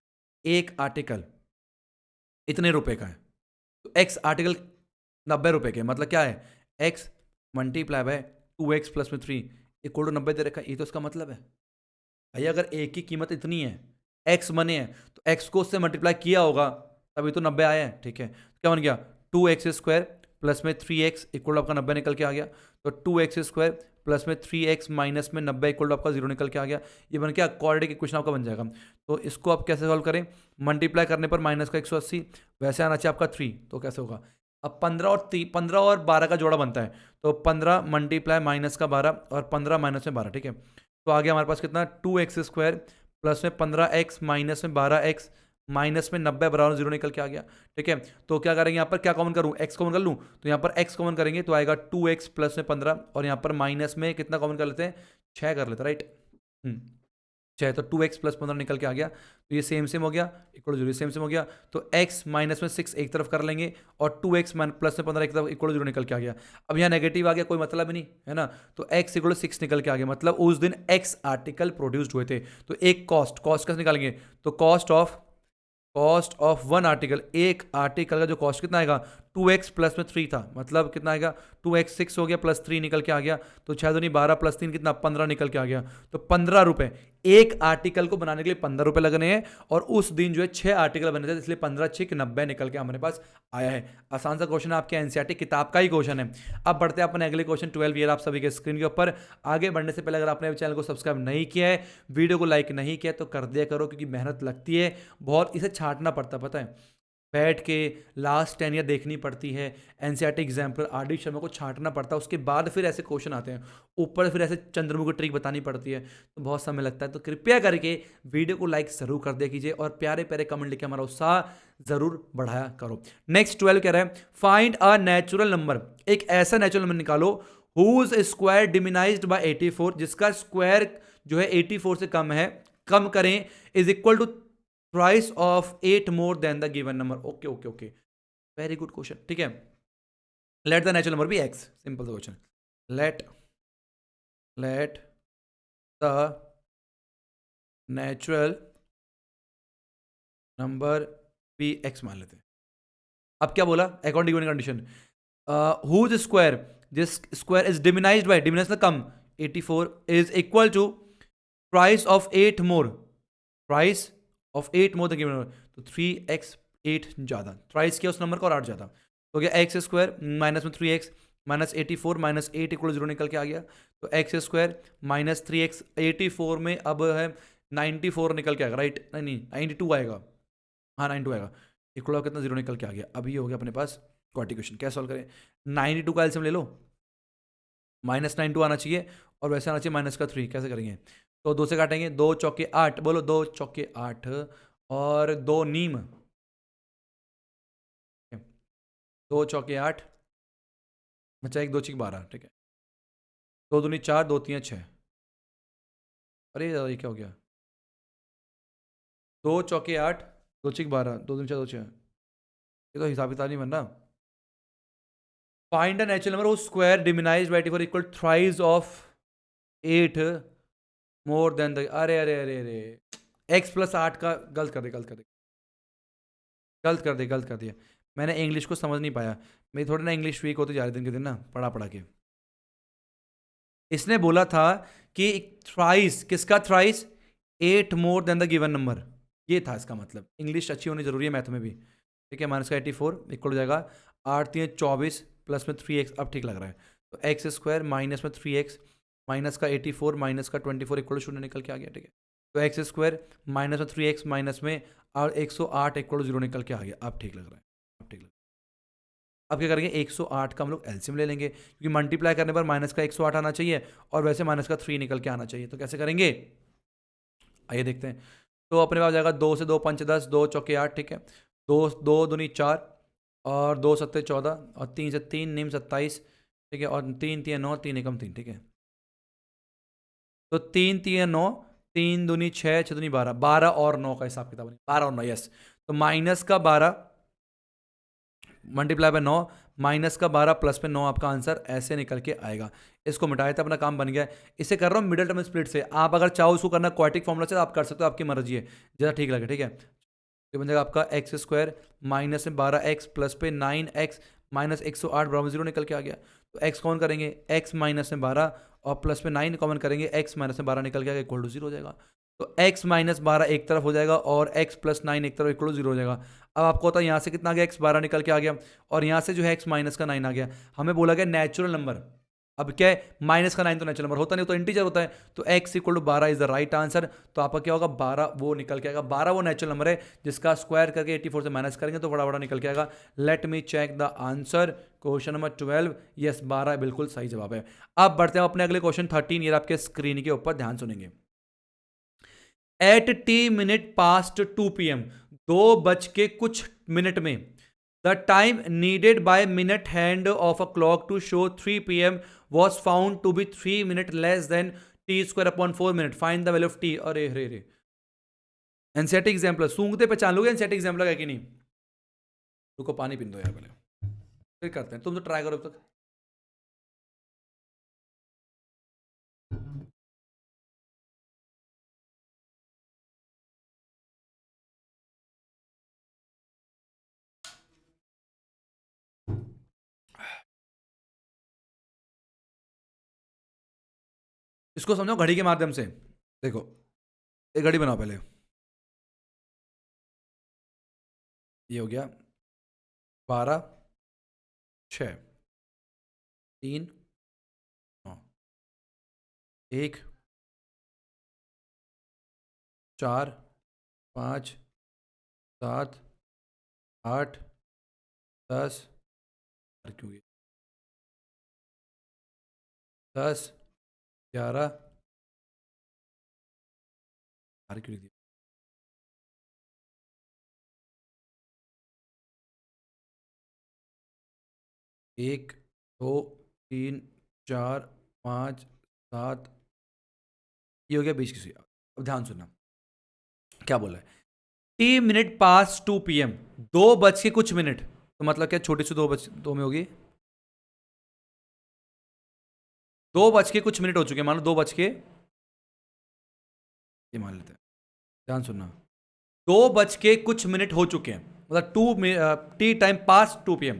एक आर्टिकल इतने रुपए का है, तो एक्स आर्टिकल 90 रुपए के, मतलब क्या है, x multiply by 2x plus में 3 इक्वल टू 90 दे रखा है। ये तो इसका मतलब है भाई, अगर एक की कीमत इतनी है, एक्स बने हैं, तो एक्स को उससे मल्टीप्लाई किया होगा तभी तो 90 आया है, ठीक है। क्या बन गया, 2x² प्लस में 3x इक्वल टू आपका 90 निकल के आ गया। तो 2x² प्लस में 3x माइनस में 90 इक्वल टू आपका 0 निकल के आ गया। ये बन क्या, क्वाड्रेटिक इक्वेशन आपका बन जाएगा। तो इसको आप कैसे सॉल्व करें, मल्टीप्लाई करने पर माइनस का 180, वैसे आना चाहिए आपका 3, तो कैसे होगा, अब 15 और 12 का जोड़ा बनता है, तो 15 मल्टीप्लाई माइनस का 12 और 15 माइनस में 12, ठीक है। तो आ गया हमारे पास कितना, 2x² प्लस में 15x माइनस में 12x माइनस में 90 बराबर 0 निकल के आ गया, ठीक है। तो क्या करेंगे, यहाँ पर क्या कॉमन करूँ, x कॉमन कर लूँ, तो यहाँ पर x कॉमन करेंगे तो आएगा 2x प्लस में 15, और यहाँ पर माइनस में कितना कॉमन कर लेते हैं, 6 कर लेते हैं, राइट। 6, तो 2x प्लस 15 निकल के आ गया, तो ये सेम सेम हो गया, इक्वल टू 0 सेम सेम हो गया। तो x माइनस में 6 एक तरफ कर लेंगे और 2x प्लस में 15 एक तरफ इक्वल टू 0 निकल के आ गया। अब यहाँ नेगेटिव आ गया, कोई मतलब ही नहीं है ना, तो x इक्वल टू 6 निकल के आ गया, मतलब उस दिन x आर्टिकल प्रोड्यूस्ड हुए थे। तो एक कॉस्ट कैसे निकालेंगे, तो कॉस्ट ऑफ वन आर्टिकल, एक आर्टिकल का जो कॉस्ट कितना आएगा, 2x प्लस में 3 था, मतलब कितना आएगा, 2x 6 हो गया प्लस 3 निकल के आ गया, तो 6 दूनी 12 प्लस 3 कितना, 15 निकल के आ गया। तो 15 रुपए, एक आर्टिकल को बनाने के लिए 15 रुपए लगने हैं, और उस दिन जो है 6 आर्टिकल बने थे, इसलिए 15 6 90 निकल के हमारे पास आया है। आसान सा क्वेश्चन है, आपके एनसीईआरटी किताब का ही क्वेश्चन है। अब बढ़ते हैं अपने अगले क्वेश्चन 12 ईयर आप सभी के स्क्रीन के ऊपर। आगे बढ़ने से पहले अगर आपने चैनल को सब्सक्राइब नहीं किया है, वीडियो को लाइक नहीं किया, तो कर दिया करो, क्योंकि मेहनत लगती है बहुत, इसे छांटना पड़ता है, पता है, बैठ के लास्ट 10 ईयर देखनी पड़ती है, NCERT example are D Sharma को छांटना पड़ता है, उसके बाद फिर ऐसे क्वेश्चन आते हैं, ऊपर फिर ऐसे चंद्रमुखी ट्रिक बतानी पड़ती है, तो बहुत समय लगता है। तो कृपया करके वीडियो को लाइक जरूर कर दिया कीजिए, और प्यारे प्यारे कमेंट लिखे हमारा उत्साह जरूर बढ़ाया करो। नेक्स्ट 12 कह रहा है, फाइंड अ नेचुरल नंबर, एक ऐसा नेचुरल नंबर निकालो हुज स्क्वायर डिमिनाइज्ड बाय 84, जिसका स्क्वायर जो है 84 से कम है, कम करें, is equal to thrice of 8 more than the given number. Okay okay okay, very good question, ठीक है। Let the natural number be x, simple सा question, let the natural number be x मान लेते हैं। अब क्या बोला, according given condition, whose square, जिस square is diminished by, diminish कम, 84 is equal to thrice of 8 more, thrice of 8 more the given number, तो 3x 8 ज्यादा, प्राइस किया उस नंबर का और 8 ज्यादा, तो गया एक्स स्क्वायर माइनस में 3x माइनस 84 माइनस 8 इक्वल 0 निकल के आ गया। तो एक्स स्क्वायर माइनस 3x 84 में अब है 94 निकल के आएगा, राइट, नहीं 92 आएगा, हाँ 92 आएगा, इक्वल कितना 0 निकल के आ गया। अभी हो गया अपने पास क्वाड्रेटिक इक्वेशन, क्या सॉल्व करें, 92 का एलसीएम ले लो, माइनस 92 आना चाहिए, और वैसे आना चाहिए माइनस का 3, कैसे करेंगे, तो 2 से काटेंगे, 2 चौके 8, बोलो 2 चौके 8, और 2 नीम, 2 चौके 8, बचा 1 2 6 12, ठीक है, 2 दूनी 4 2 3 6, अरे ये क्या हो गया, 2 चौके 8 2 6 12 2 दूनी 4 2 6, ये तो हिसाब किताब नहीं बन रहा। Find a natural number whose square diminished by 84 equal thrice of 8 more than the, अरे अरे अरे अरे, x प्लस 8 का गलत कर दिया, मैंने इंग्लिश को समझ नहीं पाया, मेरी थोड़ी ना इंग्लिश वीक होती जा रही दिन के दिन ना, पढ़ा के। इसने बोला था कि थ्राइस, किसका thrice, 8 more than the given number, ये था इसका मतलब। इंग्लिश अच्छी होनी जरूरी है मैथ में भी, ठीक है। माइनस का 84 इक्वल हो जाएगा 8×3 = 24 प्लस में 3x, अब ठीक लग रहा है। तो एक्स स्क्वायर माइनस में 3x माइनस का 84 माइनस का 24 इक्वल 0 निकल के आ गया, ठीक है। तो एक्स स्क्वायर माइनस में 3x माइनस में और 108 इक्वल 0 निकल के आ गया, अब ठीक लग रहा है, अब ठीक लग रहा है। अब क्या करेंगे, 108 का हम लोग एलसीएम ले लेंगे, क्योंकि मल्टीप्लाई करने पर माइनस का 108 आना चाहिए और वैसे माइनस का 3 निकल के आना चाहिए। तो कैसे करेंगे, आइए देखते हैं। तो अपने पास जाएगा 2 से 2 5 10, 2 चौके 8, ठीक है। 2 दूनी 4 और 2 सत्ते 14 और 3 से 3 निम 27, ठीक है। और 3 3 9, 3 एकम 3, ठीक है। तो 3 3 9, 3 दूनी 6, 6 दूनी 12, 12 और 9 का हिसाब किताब, 12 और 9, यस। तो माइनस का 12 मल्टीप्लाई बाय 9 माइनस का 12 प्लस में 9, आपका आंसर ऐसे निकल के आएगा। इसको मिटाया था, अपना काम बन गया। इसे कर रहा हूँ मिडिल टर्म स्प्लिट से। आप अगर चाहो उसको करना क्वाड्रेटिक फॉर्मूला से आप कर सकते हो, आपकी मर्जी है, जैसा ठीक लगे, ठीक है। तो बन जाएगा आपका एक्स स्क्वायर माइनस में 12x प्लस पे 9x माइनस 108 बराबर 0 निकल के आ गया। तो x कौन करेंगे, x माइनस में 12 और प्लस में 9 कॉमन करेंगे, x माइनस में 12 निकल के आ गया, इक्वल टू 0 हो जाएगा। तो x माइनस 12 एक तरफ हो जाएगा और x प्लस 9 एक तरफ, इक्वल टू 0 हो जाएगा। अब आपको होता है यहाँ से कितना आ गया, x 12 निकल के आ गया और यहाँ से जो है x माइनस का 9 आ गया। हमें बोला गया नेचुरल नंबर, अब क्या है, माइनस का 9 तो नेचुरल नंबर होता नहीं, तो इंटीजर होता है। तो x equal to 12 is the right answer. तो आपका क्या होगा, 12 वो निकल के आएगा। 12 वो नेचुरल नंबर है जिसका स्क्वायर करके 84 से माइनस करेंगे तो बड़ा बड़ा निकल के आएगा। Let me check the answer, question number 12, yes 12 बिल्कुल सही जवाब है। अब बढ़ते हैं अपने अगले क्वेश्चन 13, ये आपके स्क्रीन के ऊपर, ध्यान सुनेंगे। एट t2 PM, 2:कुछ में, the time needed by minute hand of a clock to show 3 PM was found to be 3 minutes less than t² / 4 minute. Find the value of t. अरे रे रे, एनसीईआरटी एग्जाम्पल सूंघते पहचान लोगे NCERT example है कि नहीं। रुको पानी पीन दो यार पहले, फिर करते हैं, तुम तो ट्राई करो अब तक। इसको समझो घड़ी के माध्यम से। देखो एक घड़ी बनाओ पहले, ये हो गया 12 6 3 9 1 4 5 7 8 10, क्यों 10 11, क्यों दिया, 1 2 3 4 5 7, ये हो गया 20 की सुई। अब ध्यान सुनना क्या बोला है, t2 PM, 2:कुछ, तो मतलब क्या, छोटी सी 2 में होगी, 2:कुछ हो चुके, मान लो 2 ये मान लेते हैं, ध्यान सुनना, 2:कुछ हो चुके हैं, मतलब t time past 2 PM,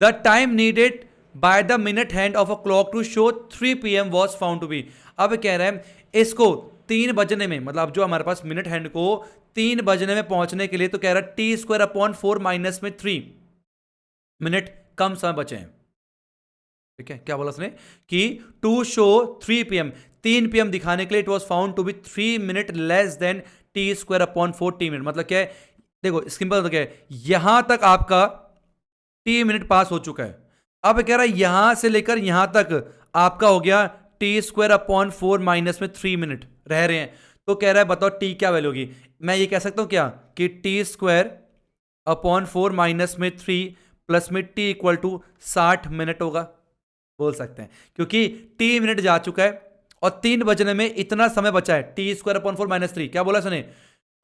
the time needed by the minute hand of a clock to show 3 PM was found to be. अब कह रहा है इसको 3 बजने में, मतलब जो हमारे पास मिनट हैंड को 3 बजने में पहुंचने के लिए, तो कह रहा है t² / 4 माइनस में 3 मिनट कम समय बचे हैं, ठीक है। क्या बोला उसने कि टू शो 3 PM, 3 PM दिखाने के लिए, it was found to be 3 minute less than t² / 4 t minute. मतलब क्या है, देखो सिंपल तो क्या है, यहां तक आपका t मिनट पास हो चुका है। अब कह रहा है यहां से लेकर यहां तक आपका हो गया t² / 4 माइनस में 3 मिनट रह रहे हैं। तो कह रहा है बताओ t क्या वैल्यू होगी। मैं ये कह सकता हूं क्या कि t² / 4 माइनस में 3 प्लस में t इक्वल टू 60 मिनट होगा, बोल सकते हैं, क्योंकि t मिनट जा चुका है और 3 बजने में इतना समय बचा है, t² / 4 माइनस 3। क्या बोला सुने,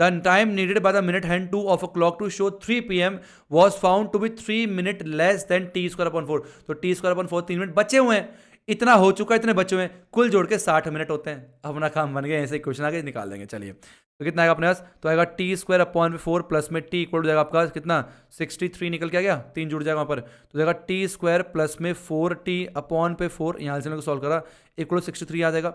the time needed by the minute hand 2 of a clock to show 3 PM was found to be 3 minute less than t² / 4। तो t² / 4 3 मिनट बचे हुए हैं, इतना हो चुका है, इतने बचे हुए हैं, कुल जोड़ के 60 मिनट होते हैं। अपना काम बन गया, ऐसे क्वेश्चन आगे निकाल देंगे। चलिए तो कितना आएगा अपने पास, तो आएगा t² / 4 प्लस में t इक्वल हो जाएगा आपका कितना 63 निकल के आ गया, 3 जुड़ जाएगा वहां पर, तो जाएगा t² प्लस में 4t / 4, यहाँ से सॉल्व करा, इक्वल 63 आ जाएगा।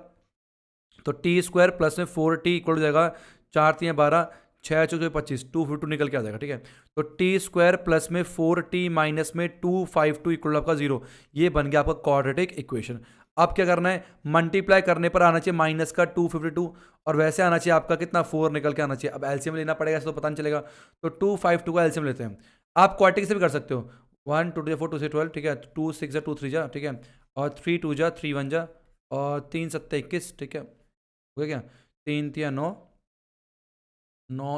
तो t² प्लस में 4t इक्वल हो जाएगा 4 3 12, 6 चौके 25, 252 निकल के आ जाएगा, ठीक है। तो टी स्क्वायर प्लस में 4t माइनस में 252 इक्वल आपका 0, ये बन गया आपका क्वाड्रेटिक इक्वेशन। अब क्या करना है, मल्टीप्लाई करने पर आना चाहिए माइनस का 252 और वैसे आना चाहिए आपका कितना 4 निकल के आना चाहिए। अब एलसीएम लेना पड़ेगा, ऐसे तो पता नहीं चलेगा, तो 252 का एलसीएम लेते हैं। आप क्वाड्रेटिक से भी कर सकते हो, 1 2 4 2 से 12, ठीक है, 2 6 2 3 जा, ठीक है, और 3 2 जा 3 1 जा, और 3 7 21, ठीक है, हो गया क्या, 3 3 9 9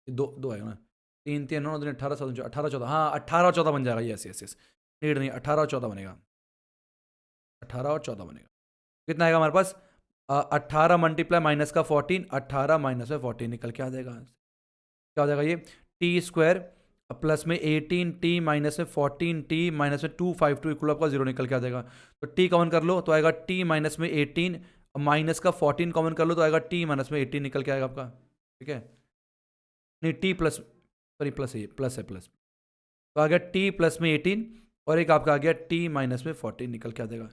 2 आएगा ना, 3 3 9 9 18 7 18 14, हाँ 18 और 14 बन जाएगा, यस यस यस, नीड नहीं, 18 और 14 बनेगा, 18 और 14 बनेगा। कितना आएगा हमारे पास, 18 मल्टीप्लाई माइनस का 14, 18 माइनस में 14 निकल के आ जाएगा। क्या हो जाएगा ये, टी स्क्वायर प्लस में 18t माइनस में 14t माइनस में 252 इक्वल आपका 0 निकल के आ जाएगा। तो t कॉमन कर लो तो आएगा t माइनस में 18, माइनस का 14 कॉमन कर लो तो आएगा t माइनस में 18 निकल के आएगा आपका, ठीक है, नहीं t प्लस, सॉरी प्लस है, प्लस है, प्लस, तो आ गया t प्लस में 18 और एक आपका आ गया t माइनस में 14 निकल के आ जाएगा।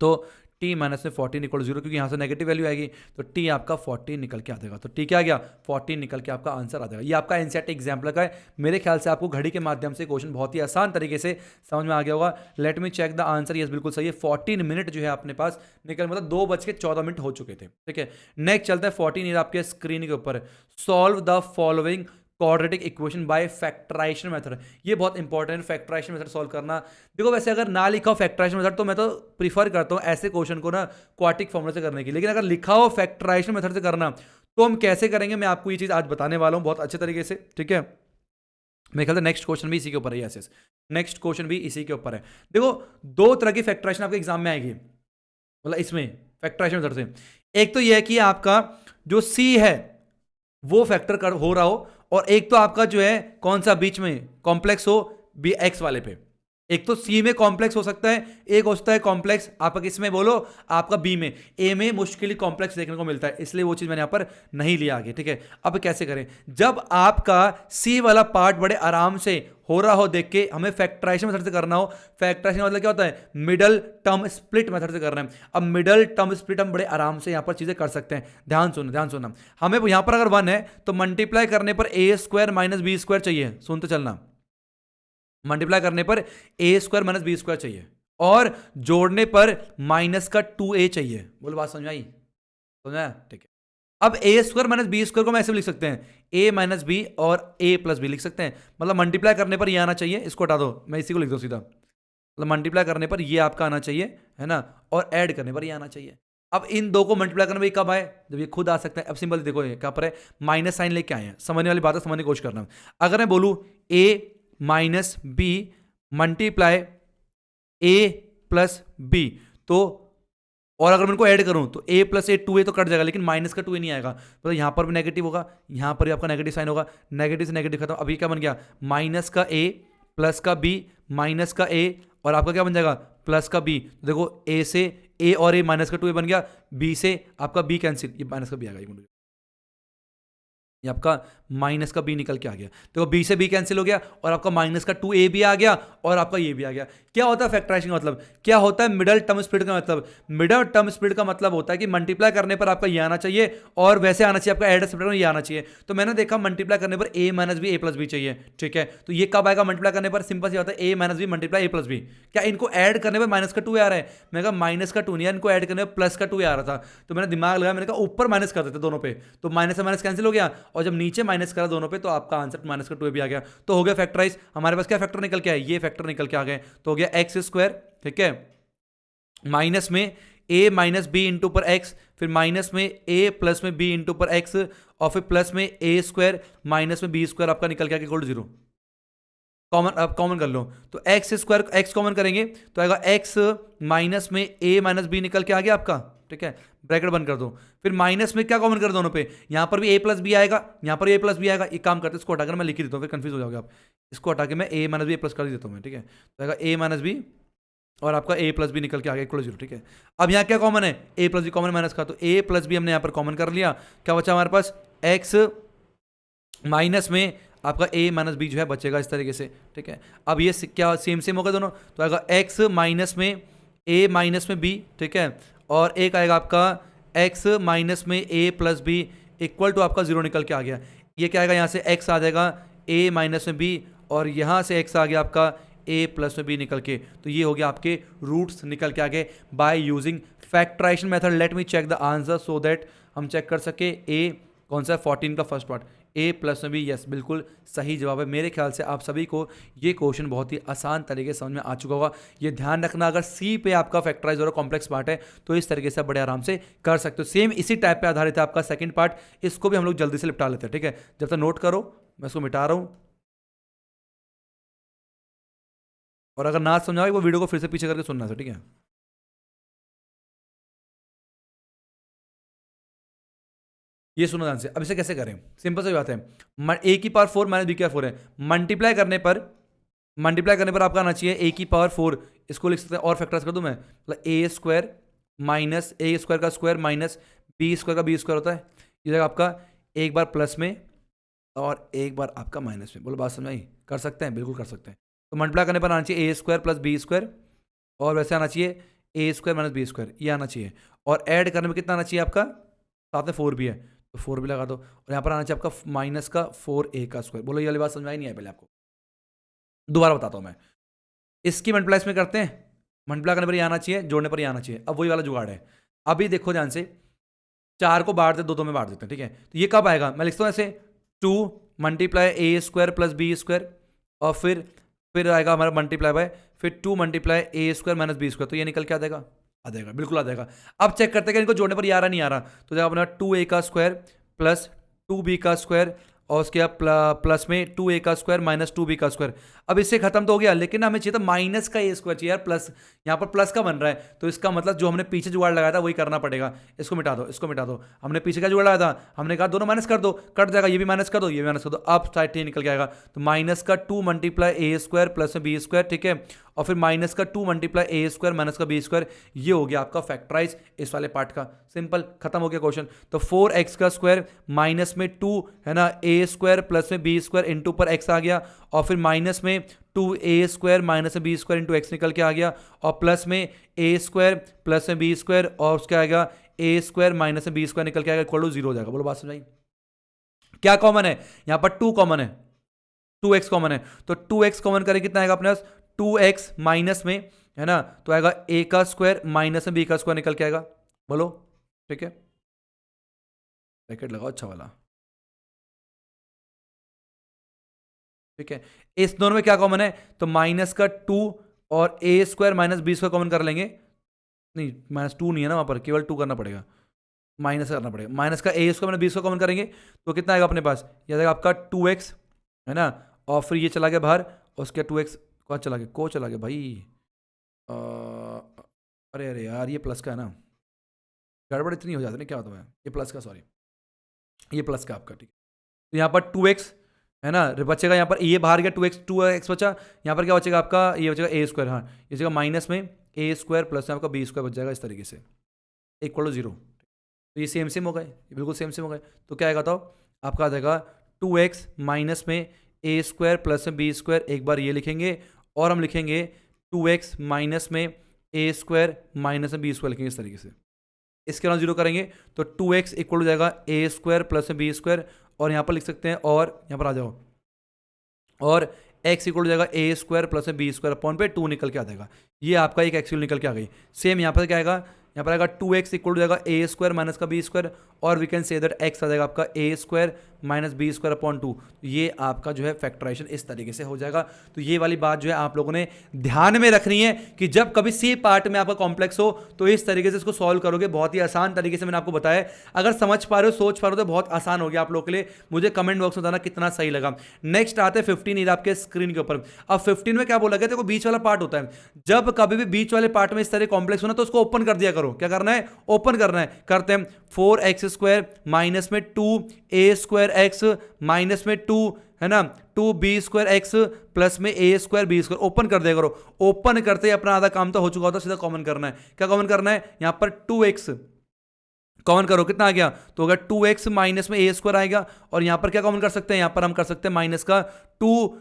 तो t माइनस में 14 इक्वल 0, क्योंकि यहाँ से नेगेटिव वैल्यू आएगी, तो t आपका 14 निकल के आ जाएगा। तो t क्या आ गया, 14 निकल के आपका आंसर आ जाएगा। ये आपका एनसीईआरटी एग्जाम्पल का है। मेरे ख्याल से आपको घड़ी के माध्यम से क्वेश्चन बहुत ही आसान तरीके से समझ में आ गया होगा। Let me check the answer, yes बिल्कुल सही है। 14 मिनट जो है अपने पास निकल, मतलब 2:14 हो चुके थे, ठीक है। नेक्स्ट चलता है 14, ये आपके स्क्रीन के ऊपर है, solve the following quadratic equation by factorization method. ये बहुत इंपॉर्टेंट है, फैक्टराइजेशन मेथड सॉल्व करना। देखो वैसे अगर ना लिखा हो फैक्टराइजेशन मेथड तो मैं तो प्रीफर करता हूँ ऐसे क्वेश्चन को ना क्वाड्रेटिक फॉर्मूला से करने की, लेकिन अगर लिखा हो फैक्टराइजेशन मेथड से करना तो हम कैसे करेंगे, मैं आपको ये चीज़ आज बताने वाला हूँ बहुत अच्छे तरीके से, ठीक है। मेरे ख्याल से नेक्स्ट क्वेश्चन भी इसी के ऊपर है, यस, नेक्स्ट क्वेश्चन भी इसी के ऊपर है। देखो 2 तरह की फैक्टराइजेशन आपके एग्जाम में आएगी, मतलब इसमें फैक्टराइजेशन मेथड से। एक तो यह है कि आपका जो सी है वो फैक्टर कर हो रहा हो, और एक तो आपका जो है कौन सा बीच में कॉम्प्लेक्स हो, बी एक्स वाले पे। एक तो सी में कॉम्प्लेक्स हो सकता है, एक हो सकता है कॉम्प्लेक्स आपका किसमें बोलो, आपका बी में। ए में मुश्किल ही कॉम्प्लेक्स देखने को मिलता है, इसलिए वो चीज मैंने यहां पर नहीं लिया आगे, ठीक है। अब कैसे करें, जब आपका सी वाला पार्ट बड़े आराम से हो रहा हो देख के, हमें फैक्टराइजेशन मेथड से करना हो। फैक्टराइजेशन मतलब क्या होता है, मिडल टर्म स्प्लिट मेथड से करना है। अब मिडल टर्म स्प्लिट हम बड़े आराम से यहां पर चीजें कर सकते हैं। ध्यान सुनना, ध्यान सुनना, हमें यहां पर अगर 1 है तो मल्टीप्लाई करने पर ए स्क्वायर माइनस बी स्क्वायर चाहिए, सुनते चलना, मल्टीप्लाई करने पर ए स्क्वायर माइनस बी स्क्वायर चाहिए, और जोड़ने पर माइनस का 2a चाहिए। बोलो बात समझ आई, समझ, ठीक है। अब ए स्क्वायर माइनस बी स्क्वायर को हम ऐसे भी लिख सकते हैं, ए माइनस बी और ए प्लस बी लिख सकते हैं। मतलब मल्टीप्लाई करने पर ये आना चाहिए, इसको हटा दो, मैं इसी को लिख दूं सीधा, मतलब मल्टीप्लाई करने पर ये आपका आना चाहिए, है ना, और ऐड करने पर ये आना चाहिए। अब इन दो को मल्टीप्लाई करने पर कब आए, जब ये खुद आ सकता है। अब सिंपल देखो ये क्या पर है, माइनस साइन लेके आए हैं, समझने वाली बात है, समझने की कोशिश करना। अगर मैं बोलूं ए minus b multiply a plus B, तो और अगर मैं इनको ऐड करूं तो a प्लस ए 2a तो कट जाएगा, लेकिन माइनस का 2a नहीं आएगा, तो यहां पर भी नेगेटिव होगा, यहां पर भी आपका नेगेटिव साइन होगा, नेगेटिव से नेगेटिव खत्म। अभी क्या बन गया, माइनस का a प्लस का b माइनस का a, और आपका क्या बन जाएगा, प्लस का b। तो देखो a से a और a माइनस का 2a बन गया, b से आपका b कैंसिल, ये माइनस का b आ गया, ये आपका माइनस का b निकल के आ गया। देखो b से b कैंसिल हो गया, और आपका माइनस का 2a भी आ गया, और आपका ये भी आ गया। क्या होता है फैक्टराइजेशन का मतलब, क्या होता है मिडल टर्म स्प्लिट का मतलब। मिडल टर्म स्प्लिट का मतलब होता है कि मल्टीप्लाई करने पर आपका ये आना चाहिए, और वैसे आना चाहिए आपका एड स्प्लिट में ये आना चाहिए। तो मैंने देखा मल्टीप्लाई करने पर a minus b a plus b चाहिए, ठीक है। तो ये कब आएगा, मल्टीप्लाई करने पर सिंपल सी होता है a minus b multiply a plus b. क्या इनको ऐड करने पर माइनस का 2 आ रहा है, मैं कहा माइनस का 2 नहीं, इनको ऐड करने पर प्लस का 2 आ रहा था, तो मैंने दिमाग लगाया, मैंने कहा ऊपर माइनस कर देते दोनों पे, तो माइनस से माइनस कैंसिल हो गया, और जब नीचे माइनस करा दोनों पे तो आपका आंसर माइनस का 2 भी आ गया। तो हो गया फैक्टराइज। हमारे पास क्या फैक्टर निकल के आए, ये फैक्टर निकल के आ गए, तो हो गया एक्स स्क्वायर, ठीक है, माइनस में a माइनस बी इंटू पर एक्स, फिर माइनस में a प्लस में b इंटू पर एक्स, और फिर प्लस में a स्क्वायर माइनस में b स्क्वायर आपका निकल के आएगा इक्वल टू 0। कॉमन, अब कॉमन कर लो, तो एक्स स्क्वायर एक्स कॉमन करेंगे तो आएगा एक्स माइनस में a माइनस बी निकल के आ गया आपका, ठीक है, ब्रैकेट बंद कर दो। फिर माइनस में क्या कॉमन कर दो दोनों पे, यहां पर भी a प्लस बी आएगा, यहां पर a प्लस बी आएगा। एक काम करते हैं, इसको हटाकर मैं लिख ही देता हूं, फिर कंफ्यूज हो जाओगे आप। इसको हटा के मैं a माइनस बी प्लस कर देता हूं मैं, ठीक है, तो आएगा a माइनस बी और आपका a प्लस बी निकल के आ गया इक्वल 0, ठीक है। अब यहाँ क्या कॉमन है, a plus b common minus का, तो a प्लस बी हमने यहाँ पर कॉमन कर लिया। क्या बचा हमारे पास, x माइनस में आपका a माइनस बी जो है बचेगा इस तरीके से, ठीक है। अब ये क्या सेम सेम होगा दोनों, तो आएगा x माइनस में a माइनस में b, ठीक है, और एक आएगा आपका x माइनस में a plus b equal to आपका 0 निकल के आ गया। ये क्या आएगा, यहाँ से x आ जाएगा a माइनस में b, और यहाँ से x आ गया आपका a प्लस में b निकल के। तो ये हो गया आपके रूट्स निकल के आ गए by using factorization method. Let me check the answer so that हम चेक कर सके। a कौन सा है, 14 का फर्स्ट पार्ट, a प्लस में b, यस बिल्कुल सही जवाब है। मेरे ख्याल से आप सभी को ये क्वेश्चन बहुत ही आसान तरीके से समझ में आ चुका होगा। ये ध्यान रखना, अगर c पे आपका फैक्टराइज और कॉम्प्लेक्स पार्ट है तो इस तरीके से आप बड़े आराम से कर सकते हो। सेम इसी टाइप पे आधारित है आपका सेकंड पार्ट, इसको भी हम लोग जल्दी से निपटा लेते हैं, ठीक है। जब तक नोट करो, मैं इसको मिटा रहा हूँ, और अगर ना समझ आए वो वीडियो को फिर से पीछे करके सुनना है, ठीक है। ये सुनो ध्यान से। अब इसे कैसे करें, सिंपल सी बात है। ए की पावर 4 माइनस बी की पावर 4 है, मल्टीप्लाई करने पर आपका आना चाहिए ए की पावर 4। इसको लिख सकते हैं और फैक्टराइज कर दूं मैं, मतलब ए स्क्वायर माइनस ए स्क्वायर का स्क्वायर माइनस बी स्क्वायर का बी स्क्वायर होता है। ये जगह आपका एक बार प्लस में और एक बार आपका माइनस में। बोलो बात समझ आई, कर सकते हैं, बिल्कुल कर सकते हैं। तो मल्टीप्लाई करने पर आना चाहिए ए स्क्वायर प्लस बी स्क्वायर, और वैसे आना चाहिए ए स्क्वायर माइनस बी स्क्वायर, ये आना चाहिए। और ऐड करने में कितना आना चाहिए आपका, साथ में 4 भी है तो 4 भी लगा दो, और यहाँ पर आना चाहिए आपका माइनस का 4a का स्क्वायर। बोलो ये वाली बात समझ आई नहीं है, पहले आपको दोबारा बताता हूँ मैं। इसकी मल्टीप्लाई में करते हैं, मल्टीप्लाई करने पर ये आना चाहिए, जोड़ने पर ये आना चाहिए। अब वही वाला जुगाड़ है। अभी देखो ध्यान से, 4 को बांट दे, दो में बांट देते हैं, ठीक है। तो ये कब आएगा, मैं लिखता हूँ ऐसे 2 मल्टीप्लाई ए स्क्वायर प्लस बी स्क्वायर, और फिर आएगा हमारा मल्टीप्लाई बाय फिर 2 मल्टीप्लाई ए स्क्वायर माइनस बी स्क्वायर। तो ये निकल के आ जाएगा, बिल्कुल आ जाएगा। अब चेक करते हैं कि इनको जोड़ने पर ये आ रहा नहीं आ रहा। तो जब अपना 2a का स्क्वायर प्लस 2b का स्क्वायर, और उसके बाद प्लस में 2a का स्क्वायर माइनस 2b का स्क्वायर। अब इससे खत्म तो हो गया, लेकिन हमें चाहिए था माइनस का ए स्क्वायर चाहिए यार, प्लस यहाँ पर प्लस का बन रहा है, तो इसका मतलब जो हमने पीछे जुगाड़ लगाया था वही करना पड़ेगा। इसको मिटा दो, इसको मिटा दो। हमने पीछे का जुगाड़ लगाया था, हमने कहा दोनों माइनस कर दो, कट जाएगा, ये भी माइनस कर दो, ये भी माइनस कर दो। अब साइड निकल के आएगा, तो माइनस का 2 मल्टीप्लाई ए स्क्वायर प्लस में बी स्क्वायर, ठीक है, और फिर माइनस का 2 मल्टीप्लाई ए स्क्वायर माइनस का बी स्क्वायर। ये हो गया आपका फैक्टराइज इस वाले पार्ट का। सिंपल, खत्म हो गया क्वेश्चन। तो 4x का स्क्वायर माइनस में 2 है ना ए स्क्वायर प्लस में बी स्क्वायर इंटू पर x आ गया, और फिर माइनस में 2a स्क्वायर माइनस में बी स्क्वायर इंटू एक्स निकल के आ गया, और प्लस में a स्क्वायर प्लस में बी स्क्वायर, और उसके आएगा a स्क्वायर माइनस में बी स्क्वायर निकल के आएगा, इक्वल टू 0 हो जाएगा। बोलो बात समझाई। क्या कॉमन है यहाँ पर, 2 कॉमन है, 2x कॉमन है, तो 2x कॉमन करें कितना आएगा अपने पास, 2x माइनस में है ना, तो आएगा a का स्क्वायर माइनस में b का स्क्वायर निकल के आएगा। बोलो ठीक है, ब्रैकेट लगाओ अच्छा वाला, ठीक है। इस दोनों में क्या कॉमन है, तो माइनस का 2 और a square minus b square common कर लेंगे। नहीं माइनस 2 नहीं है ना वहां पर, केवल 2 करना पड़ेगा, माइनस करना पड़ेगा। माइनस का a square minus b square common करेंगे तो कितना आएगा अपने पास, ये आएगा आपका 2x है ना, और फिर ये चला गया बाहर, और उसके 2x कौन चला गया, को चला गया भाई। अरे अरे यार, ये प्लस का है ना, गड़बड़ इतनी हो जाती है, क्या होता है, ये प्लस का, सॉरी ये प्लस का आपका, ठीक है। तो यहाँ पर 2x है ना बचेगा, यहाँ पर ये बाहर गया 2x बचा, यहाँ पर क्या बचेगा आपका, ये बचेगा a स्क्वायर, हाँ ये बचेगा माइनस में a स्क्वायर प्लस में आपका b स्क्वायर बच जाएगा इस तरीके से, इक्वल टू 0। तो ये सेम हो गए, बिल्कुल सेम हो गए। तो क्या आएगा, तो आपका आ जाएगा 2x माइनस में a स्क्वायर प्लस में b स्क्वायर, एक बार ये लिखेंगे, और हम लिखेंगे 2x माइनस में a स्क्वायर माइनस में b स्क्वायर लिखेंगे इस तरीके से। इसके अलावा 0 करेंगे तो 2x इक्वल हो जाएगा a स्क्वायर प्लस में b स्क्वायर, और यहाँ पर लिख सकते हैं, और यहाँ पर आ जाओ, और x इक्वल हो जाएगा a स्क्वायर प्लस में बी स्क्वायर अपॉन पे 2 निकल के आ जाएगा। ये आपका एक एक्स निकल के आ गई। सेम यहाँ पर क्या आएगा, यहाँ पर आएगा 2x इक्वल हो जाएगा a स्क्वायर माइनस का बी स्क्वायर, और we can say that x आ जाएगा आपका a square minus b square upon 2। ये आपका जो है फैक्टराइजेशन इस तरीके से हो जाएगा। तो ये वाली बात जो है आप लोगों ने ध्यान में रखनी है कि जब कभी सी पार्ट में आपका कॉम्प्लेक्स हो तो इस तरीके से इसको सॉल्व करोगे, बहुत ही आसान तरीके से मैंने आपको बताया। अगर समझ पा रहे हो, सोच पा रहे हो, तो बहुत आसान हो गया आप लोग के लिए। मुझे कमेंट बॉक्स में बताना कितना सही लगा। नेक्स्ट आते हैं 15 इधर आपके स्क्रीन के ऊपर। अब 15 में क्या बोला गया, देखो बीच वाला पार्ट होता है, जब कभी भी बीच वाले पार्ट में इस तरह कॉम्प्लेक्स होना तो उसको ओपन कर दिया करो। क्या करना है, ओपन करना है। करते हैं 4x स्क्वायर माइनस में 2a स्क्वायर x माइनस में 2 है ना 2b स्क्वायर x प्लस में a square b square, open कर दिया करो। ओपन करते ही अपना आधा काम तो हो चुका होता, सीधा कॉमन करना है। क्या कॉमन करना है, यहां पर 2x कॉमन करो, कितना आ गया, तो अगर 2x माइनस में a स्क्वायर आएगा, और यहां पर क्या कॉमन कर सकते हैं, यहां पर हम कर सकते हैं माइनस का 2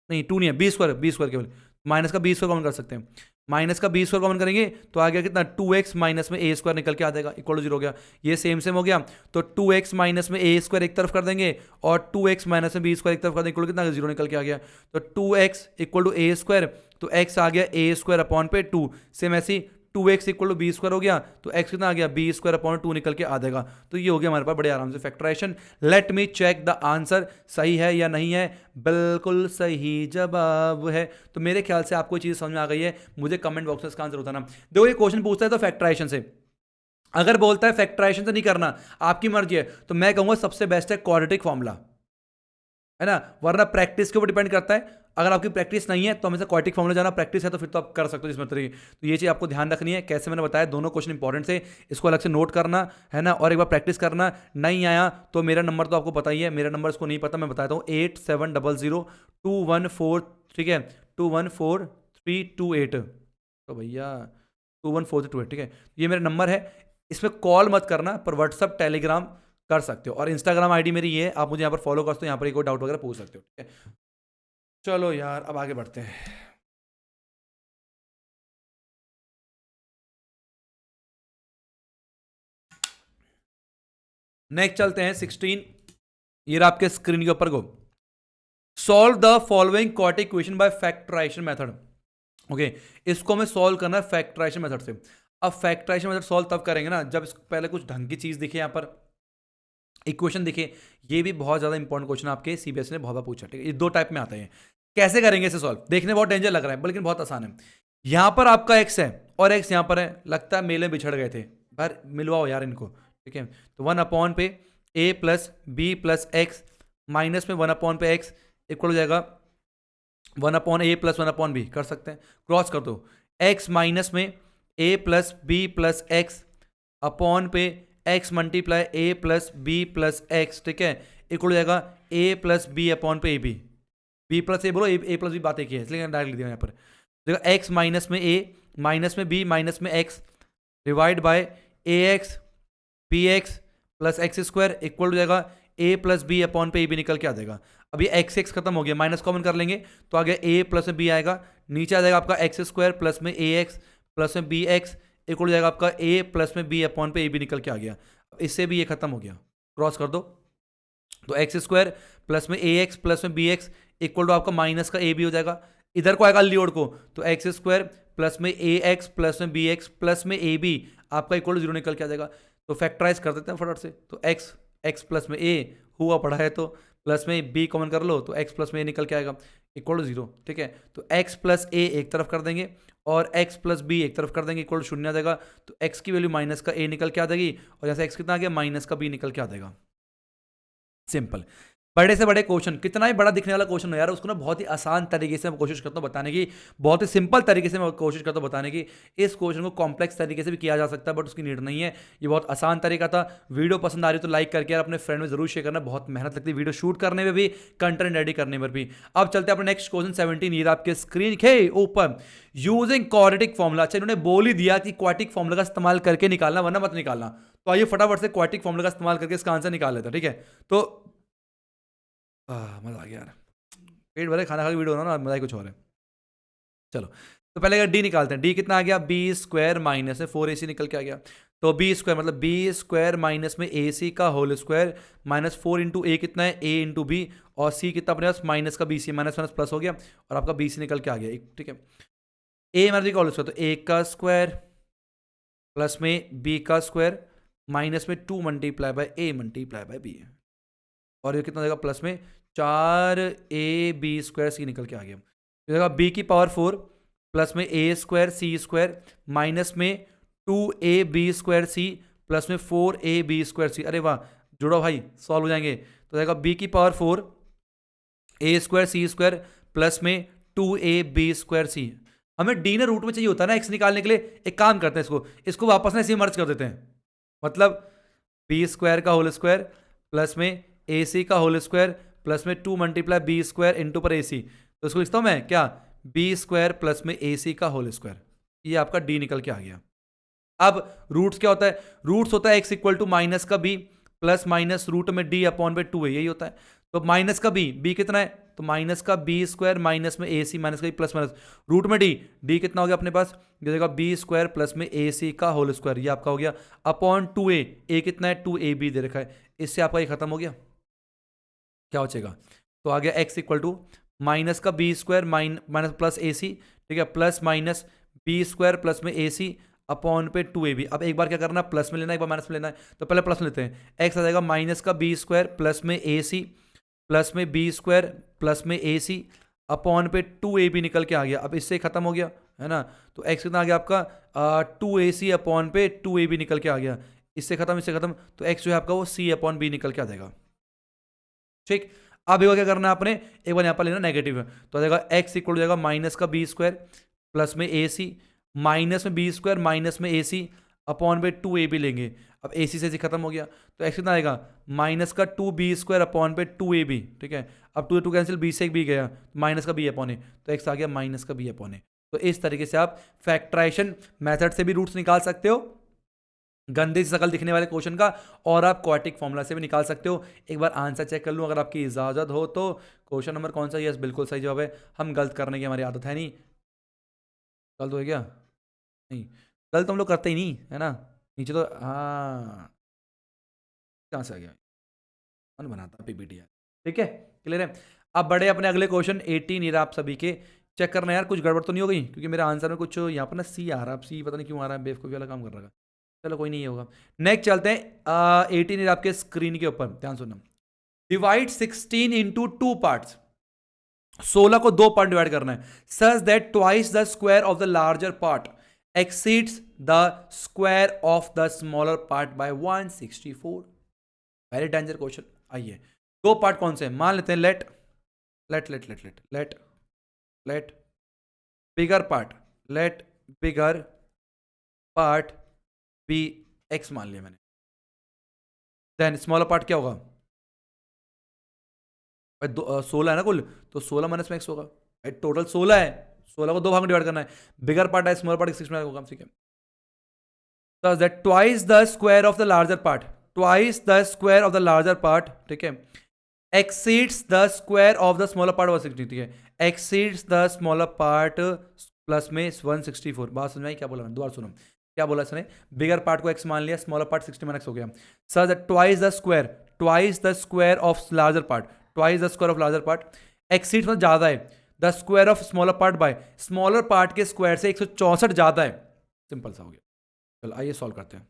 नहीं 2 नहीं है, बी स्क्वायर केवल, माइनस का बी स्क्वायर कॉमन कर सकते हैं। माइनस का बी स्क्वायर कॉमन करेंगे तो आ गया कितना 2x माइनस में ए स्क्वायर निकल के आ जाएगा, इक्वल टू 0 हो गया। ये सेम सेम हो गया, तो 2x माइनस में ए स्क्वायर एक तरफ कर देंगे और 2x माइनस में बी स्क्वायर एक तरफ कर देंगे, इक्वल कितना 0 निकल के आ गया। तो 2x equal to a square, तो x आ गया ए स्क्वायर अपॉन पे 2, सेम ऐसी 2x equal to b square हो गया, तो x कितना आ गया बी स्क्वायर अपॉन 2 निकल के आ जाएगा। तो ये हो गया हमारे पास बड़े आराम से factorization. Let me check the answer, सही है या नहीं है? बिल्कुल सही जवाब है। तो मेरे ख्याल से आपको चीज़ समझ में आ गई है, मुझे कमेंट बॉक्स में इसका आंसर बताना। देखो ये क्वेश्चन पूछता है तो फैक्टराइजेशन से, अगर बोलता है फैक्टराइजेशन से नहीं करना आपकी मर्जी है, तो मैं कहूंगा सबसे बेस्ट है क्वाड्रेटिक फॉर्मूला, है ना, वरना प्रैक्टिस के ऊपर डिपेंड करता है। अगर आपकी प्रैक्टिस नहीं है तो हमेशा क्वाड्रेटिक फॉर्मूला जाना, प्रैक्टिस है तो फिर तो आप कर सकते हो जिसमें तरीके। तो ये चीज़ आपको ध्यान रखनी है, कैसे मैंने बताया दोनों क्वेश्चन इंपॉर्टेंट है, इसको अलग से नोट करना है ना, और एक बार प्रैक्टिस करना। नहीं आया तो मेरा नंबर तो आपको पता ही है, मेरा नंबर इसको नहीं पता मैं बताता हूँ, 87002143, ठीक है 214328, तो भैया 214328, ठीक है, ये मेरा नंबर है। इसमें कॉल मत करना, पर व्हाट्सअप टेलीग्राम कर सकते हो, और इंस्टाग्राम आईडी मेरी ये है, आप मुझे यहाँ पर फॉलो कर सकते हो, यहाँ पर कोई डाउट वगैरह पूछ सकते हो, ठीक है। चलो यार अब आगे बढ़ते हैं। नेक्स्ट चलते हैं 16, ये आपके स्क्रीन के ऊपर को, solve the following quadratic equation by factorization method. Okay, इसको हमें सॉल्व करना है फैक्टराइजेशन मेथड से। अब फैक्टराइजेशन मेथड सॉल्व तब करेंगे ना जब पहले कुछ ढंग की चीज दिखे, यहाँ पर इक्वेशन दिखे। ये भी बहुत ज्यादा इंपॉर्टेंट क्वेश्चन आपके सीबीएसई ने बहुत बार पूछा, ठीक है। ये दो टाइप में आते हैं। कैसे करेंगे इसे सॉल्व, देखने बहुत डेंजर लग रहा है लेकिन बहुत आसान है। यहां पर आपका एक्स है और एक्स यहां पर है, लगता है मेले बिछड़ गए थे, पर मिलवाओ यार इनको, ठीक है। तो 1 अपॉन पे a plus b plus x minus में 1 अपॉन पे एक्स इक्वल हो जाएगा 1 upon a plus 1 upon b, कर सकते हैं, क्रॉस कर दो। एक्स माइनस में a plus b plus x upon पे x multiply a plus b plus x, ठीक है, इक्वल हो जाएगा a प्लस बी अपॉन पे ए बी, बी प्लस ए बोलो, ए प्लस बी बात एक ही है इसलिए डायरेक्ट लिख दिया यहाँ पर। देखो एक्स माइनस में ए माइनस में बी माइनस में x divide by a x b x plus x square equal हो जाएगा ए प्लस बी अपॉन पे ए बी, निकल के आ जाएगा। अब ये एक्स एक्स खत्म हो गया, माइनस कॉमन कर लेंगे तो आ गया ए प्लस में बी आएगा, नीचे आ जाएगा आपका एक्स स्क्वायर प्लस में ए एक्स प्लस में बी एक्स इक्वल हो जाएगा आपका ए प्लस में बी अपॉन पे ए बी, निकल के आ गया। इससे भी ये खत्म हो गया, क्रॉस कर दो, तो एक्स स्क्वायर प्लस में ए एक्स प्लस में बी एक्स इक्वल टू आपका माइनस का ए बी हो जाएगा, इधर को आएगा लीड को, तो एक्स स्क्वायर प्लस में ए एक्स प्लस में बी एक्स प्लस में ए बी आपका इक्वल टू 0 निकल के आ जाएगा। तो फैक्टराइज कर देते हैं फटाफट से, तो एक्स एक्स प्लस में ए हुआ पड़ा है, तो प्लस में बी कॉमन कर लो, तो एक्स प्लस में ए निकल के आएगा इक्वल टू 0, ठीक है। तो एक्स प्लस ए एक तरफ कर देंगे और एक्स प्लस बी एक तरफ कर देंगे, इक्वल टू 0 आ जाएगा। तो एक्स की वैल्यू माइनस का ए निकल के आ जाएगी, और जैसे एक्स कितना आ गया माइनस का बी निकल के आ जाएगा। सिंपल। बड़े से बड़े क्वेश्चन, कितना ही बड़ा दिखने वाला क्वेश्चन हो यार, उसको ना बहुत ही आसान तरीके से मैं कोशिश करता हूँ बताने की, बहुत ही सिंपल तरीके से मैं कोशिश करता हूँ बताने की। इस क्वेश्चन को कॉम्प्लेक्स तरीके से भी किया जा सकता है, बट उसकी नीड नहीं है, ये बहुत आसान तरीका था। वीडियो पसंद आ रही तो लाइक करके यार अपने फ्रेंड में जरूर शेयर करना, बहुत मेहनत लगती है वीडियो शूट करने में भी, कंटेंट रेडी करने में भी। अब चलते हैं अपने नेक्स्ट क्वेश्चन 17, ये आपके स्क्रीन के ऊपर, यूजिंग क्वाड्रेटिक फॉर्मूला। अच्छा इन्होंने बोल ही दिया कि क्वाड्रेटिक फॉर्मूला का इस्तेमाल करके निकालना, वरना मत निकालना। तो आइए फटाफट से क्वाड्रेटिक फॉर्मूला का इस्तेमाल करके इसका आंसर निकाल लेते हैं, ठीक है। तो मजा आ गया यार, पेट भरे खाना खा के वीडियो बनाना, मजा ही कुछ और है। चलो तो पहले अगर डी निकालते हैं, डी कितना आ गया बी स्क्वायर माइनस में 4ac निकल के आ गया, तो बी स्क्वायर मतलब बी स्क्वायर माइनस में ए सी का whole square minus 4 into a कितना है ए इंटू बी, और सी कितना अपने पास माइनस का b c, minus minus plus हो गया और आपका बी सी निकल के आ गया, ठीक है। ए माइनस बी का होल स्क्वायर, तो ए का स्क्वायर प्लस में बी का स्क्वायर माइनस में 2 multiply by a multiply by b, और ये कितना देगा प्लस में 4ab स्क्वायर सी निकल के आ गया। बी की पावर 4 प्लस में ए स्क्वायर सी स्क्वायर माइनस में 2ab स्क्वायर सी प्लस में 4ab स्क्वायर सी, अरे वाह जुड़ो भाई, सॉल्व हो जाएंगे। तो जाएगा बी की पावर 4 ए स्क्वायर सी स्क्वायर प्लस में 2ab स्क्वायर सी। हमें डी ने रूट में चाहिए होता है ना एक्स निकालने के लिए, एक काम करते हैं इसको वापस ना इसी मर्ज कर देते हैं, मतलब बी स्क्वायर का होल स्क्वायर प्लस में ए सी का होल स्क्वायर प्लस में 2 मल्टीप्लाई बी स्क्वायर इंटू पर ए सी, तो इसको लिखता हूं मैं क्या बी स्क्वायर प्लस में ए सी का होल स्क्वायर, ये आपका डी निकल के आ गया। अब रूट्स क्या होता है, रूट्स होता है एक्स इक्वल टू माइनस का बी प्लस माइनस रूट में डी अपॉन पे 2 है, यही होता है। तो माइनस का बी कितना है तो माइनस का बी स्क्वायर माइनस में ए सी माइनस का प्लस माइनस रूट में डी, डी कितना हो गया अपने पास, ये देखा बी स्क्वायर प्लस में ए सी का होल स्क्वायर, ये आपका हो गया अपॉन 2a, ए कितना है 2ab दे रखा है, इससे आपका ये खत्म हो गया, क्या हो जाएगा, तो आ गया x इक्वल टू माइनस का b square minus plus a c, ठीक है, plus minus b square plus में ए सी अपॉन पे 2ab। अब एक बार क्या करना, प्लस में लेना है, एक बार माइनस में लेना है, तो पहले प्लस में लेते हैं, x आ जाएगा माइनस का बी स्क्वायर प्लस में ए सी प्लस में बी स्क्वायर प्लस में ए सी अपॉन पे 2ab निकल के आ गया, अब इससे खत्म हो गया है ना, तो x कितना आ गया आपका 2ac अपॉन पे 2ab निकल के आ गया, इससे खत्म, तो x जो है आपका वो c अपॉन बी निकल के आ जाएगा, ठीक। अब एक बार क्या करना है आपने, एक बार यहाँ पर लेना नेगेटिव है, तो आ जाएगा x इक्वल हो जाएगा माइनस का बी स्क्वायर प्लस में ए सी माइनस में बी स्क्वायर माइनस में ए सी अपॉन पे 2ab लेंगे, अब ए सी से खत्म हो गया, तो x कितना आएगा माइनस का 2b स्क्वायर अपॉन पे 2ab, ठीक है, अब 2 कैंसिल, b से एक b गया, माइनस का b अपॉन ए, तो x आ गया माइनस का b अपॉन ए। तो इस तरीके से आप फैक्टराइजेशन मेथड से भी रूट्स निकाल सकते हो, गंदे से शकल दिखने वाले क्वेश्चन का, और आप क्वाड्रेटिक फॉर्मूला से भी निकाल सकते हो। एक बार आंसर चेक कर लूँ अगर आपकी इजाज़त हो तो, क्वेश्चन नंबर कौन सा, यस बिल्कुल सही जवाब है, हम गलत करने की हमारी आदत है नहीं, गलत हो गया नहीं, गलत हम लोग करते ही नहीं है ना, नीचे तो हाँ कहाँ से आ गया, कौन बनाता पीपीटी, ठीक है क्लियर है। अब बड़े अपने अगले क्वेश्चन 18 ये आप सभी के, चेक करना यार कुछ गड़बड़ तो नहीं हो गई, क्योंकि मेरे आंसर में कुछ यहाँ पर ना सी आ रहा है, अब सी पता नहीं क्यों आ रहा है, बेवकूफ़ी वाला काम कर रहा है, चलो कोई नहीं होगा। नेक्स्ट चलते हैं 18 आपके स्क्रीन के ऊपर, ध्यान सुनना, डिवाइड 16 इंटू 2 पार्ट्स, 16 को 2 पार्ट डिवाइड करना है, such that twice the square of the larger part exceeds the square of the smaller part by 164। Very danger question. आइए, 2 पार्ट कौन से हैं, मान लेते हैं let bigger part b x मान लिया मैंने, देन स्मॉलर पार्ट क्या होगा, 16 है ना कुल, तो 16 माइनस में एक्स होगा, टोटल 16 है, 16 को 2 भाग में डिवाइड करना है, बिगर पार्ट है स्मॉलर पार्ट 6 में होगा, ठीक है, so that twice the square of the larger part, ठीक है, exceeds the square of the smaller part 160, ठीक है, exceeds the smaller part plus में 164, बात समझ में आई क्या बोला मैंने, दोबारा सुनो क्या बोला इसने, बिगर पार्ट को x मान लिया, स्मॉलर पार्ट 60 माइनस x हो गया, so that twice the square of larger part, exceeds मतलब ज्यादा है, the square of smaller part bye smaller part के स्क्वायर से 164 ज्यादा है, सिंपल सा हो गया। चलो आइए सॉल्व करते हैं,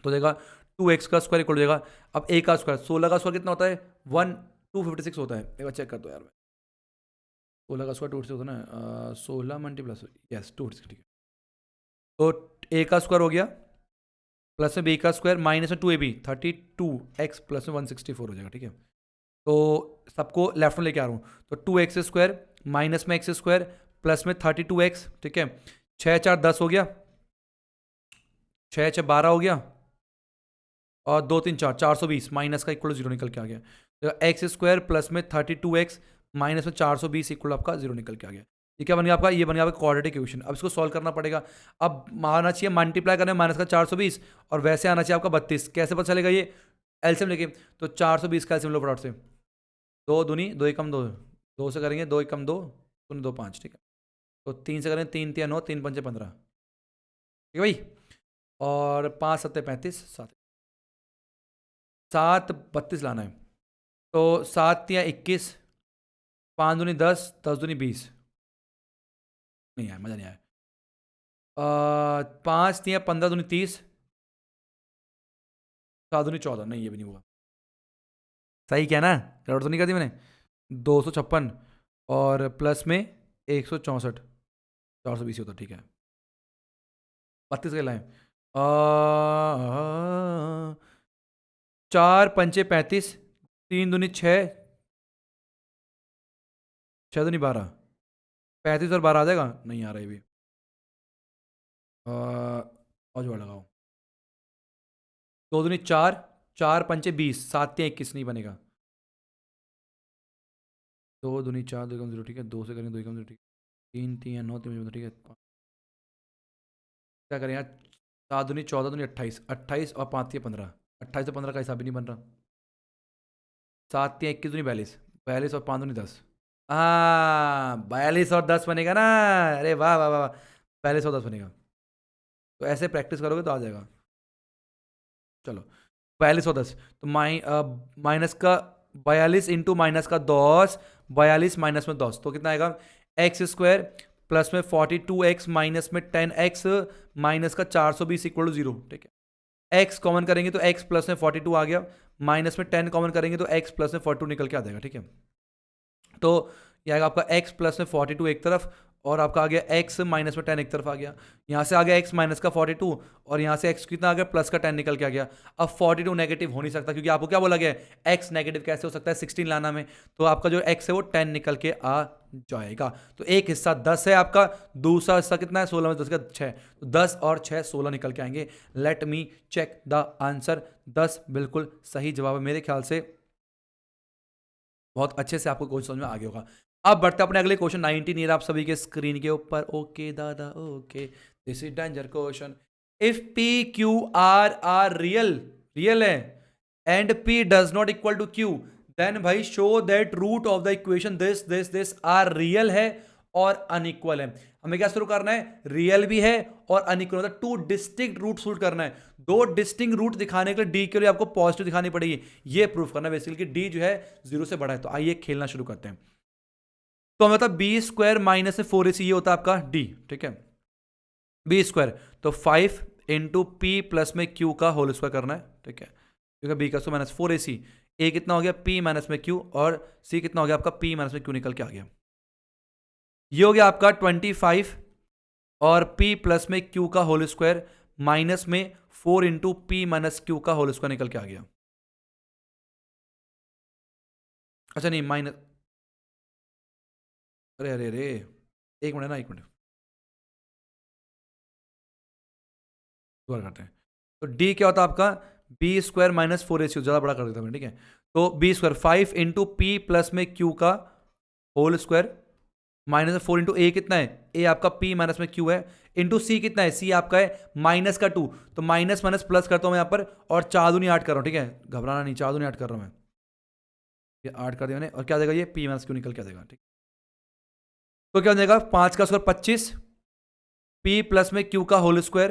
तो देगा 2x का स्क्वायर इक्वल हो जाएगा, अब a का स्क्वायर, 16 का स्क्वायर कितना होता है 256 होता है, एक बार चेक कर दो यार, 16 का स्क्वायर 256 होता है ना, 16 मल्टीप्लस यस 256, ठीक है, तो a का स्क्वायर हो गया प्लस में b का स्क्वायर माइनस में 2ab 32x प्लस में 164 हो जाएगा, ठीक है, तो सबको लेफ्ट में लेके आ रहा हूँ, तो 2x स्क्वायर माइनस में एक्स स्क्वायर प्लस में 32x, ठीक है, 6 4 10 हो गया, 6 6 12 हो गया, और 2 3 4 420 माइनस का इक्वल 0 निकल के आ गया, तो एक्स स्क्वायर प्लस में 32x माइनस में 420 इक्वल आपका 0 निकल के आ गया, ये क्या बन गया आपका, ये बन गया आपका क्वाड्रेटिक इक्वेशन। अब इसको सॉल्व करना पड़ेगा, अब आना चाहिए मल्टीप्लाई करने माइनस का 420, और वैसे आना चाहिए आपका 32, कैसे पता चलेगा ये, एलसीएम लेके, तो 420 का एलसीएम लो फटाफट से, 2 दूनी 2 एकम 2, 2 से करेंगे 2 एकम 2 2 5, ठीक है, तो 3 से करेंगे 3 3 9 3 5 15, ठीक है भाई, और 5 7 35 7 32 लाना है, तो 7 या 21, 5 दूनी 10 10 दूनी 20, नहीं आया, मज़ा नहीं आया, 5 या 15 दूनी 30, 7 दूनी 14, नहीं ये भी नहीं हुआ, सही क्या ना, गड़बड़ तो नहीं कर दी मैंने, 256 और प्लस में 164 420 होता, ठीक है, 32 के लाए, 4 पंचे 35, 3 दूनी 6 6 दूनी 12, 35 और 12 आ जाएगा, नहीं आ रहा है भी, और जोड़ लगाओ, 2 दूनी 4 4 पंचे 20, 7 या 21 नहीं बनेगा, 2 दूनी 4 2 कम 0, ठीक है, 2 से करेंगे 2 कम 0, ठीक है, 3 3 या 9 3, ठीक है, क्या करें यार, 7 दूनी 14 दूनी 28 28 और 5 या 15, 28 से 15 का हिसाब भी नहीं बन रहा, 7 या 21 दूनी 42, 42 और 5 दूनी 10। हाँ 42 और 10 बनेगा ना। अरे वाह वाह वाह, 42 और 10 बनेगा। तो ऐसे प्रैक्टिस करोगे तो आ जाएगा। चलो 42 और 10 तो माइनस का 42 इंटू माइनस का 10, 42 माइनस में 10 तो कितना आएगा, एक्स स्क्वायर प्लस में 42x माइनस में 10x माइनस का 420 इक्वल टू 0। ठीक है, x कॉमन करेंगे तो x प्लस में 42 आ गया, माइनस में 10 कॉमन करेंगे तो x प्लस में 42 निकल के आ जाएगा। ठीक है, तो ये आएगा आपका x प्लस में 42 एक तरफ और आपका आ गया x माइनस में 10 एक तरफ आ गया। यहाँ से आ गया x माइनस का 42 और यहाँ से x कितना आ गया, प्लस का 10 निकल के आ गया। अब 42 नेगेटिव हो नहीं सकता क्योंकि आपको क्या बोला गया है, x नेगेटिव कैसे हो सकता है 16 लाना में, तो आपका जो x है वो 10 निकल के आ जाएगा। तो एक हिस्सा 10 है आपका, दूसरा हिस्सा कितना है 16 में 10 का 6, तो 10 और 6 16 निकल के आएंगे। Let me check the answer. 10 बिल्कुल सही जवाब है मेरे ख्याल से। बहुत अच्छे से आपको क्वेश्चन समझ में आ गया होगा। अब बढ़ते अपने अगले क्वेश्चन 19 ईयर आप सभी के स्क्रीन के ऊपर। ओके दादा okay, this is danger question. If P Q R real है and P does not equal to Q, then भाई show that root of the equation this are real है और अनइक्वल है। हमें क्या शुरू करना है, रियल भी है और अनइक्वल, मतलब टू डिस्टिंक्ट रूट शूट करना है। दो डिस्टिंक्ट रूट दिखाने के लिए डी के लिए आपको पॉजिटिव दिखानी पड़ेगी, ये प्रूफ करना है बेसिकली कि डी जो है 0 से बड़ा है। तो आइए खेलना शुरू करते हैं। तो मतलब बी स्क्वायर माइनस 4ac ये होता है आपका डी। ठीक है, बी स्क्वायर तो 5 इंटू पी प्लस में क्यू का होल स्क्वायर करना है। ठीक है, क्योंकि बी का सो माइनस 4ac, ए कितना हो गया पी माइनस में क्यू और सी कितना हो गया आपका पी माइनस में क्यू निकल के आ गया। ये हो गया आपका 25 और p प्लस में q का होल स्क्वायर माइनस में 4 इंटू पी माइनस क्यू का होल स्क्वायर निकल के आ गया। अच्छा नहीं माइनस, अरे अरे अरे एक मिनट ना, एक मिनट दोबारा करते हैं। तो d क्या होता है आपका बी स्क्वायर माइनस 4ac, ज़्यादा बड़ा कर देता हूँ। ठीक है, तो b square 5 into p plus में क्यू का whole square minus 4 into a कितना है, ए आपका p माइनस में q है, इंटू सी कितना है, सी आपका है माइनस का 2, तो माइनस माइनस प्लस करता हूं मैं यहाँ पर और 4 दूनी 8 कर रहा हूँ। ठीक है, घबराना नहीं, 4 दूनी 8 कर रहा हूँ मैं, ये 8 कर दिया मैंने और क्या देगा ये p माइनस क्यू निकल के आ जाएगा। ठीक, तो क्या हो जाएगा 5 का स्क्वायर 25 p प्लस में q का होल स्क्वायर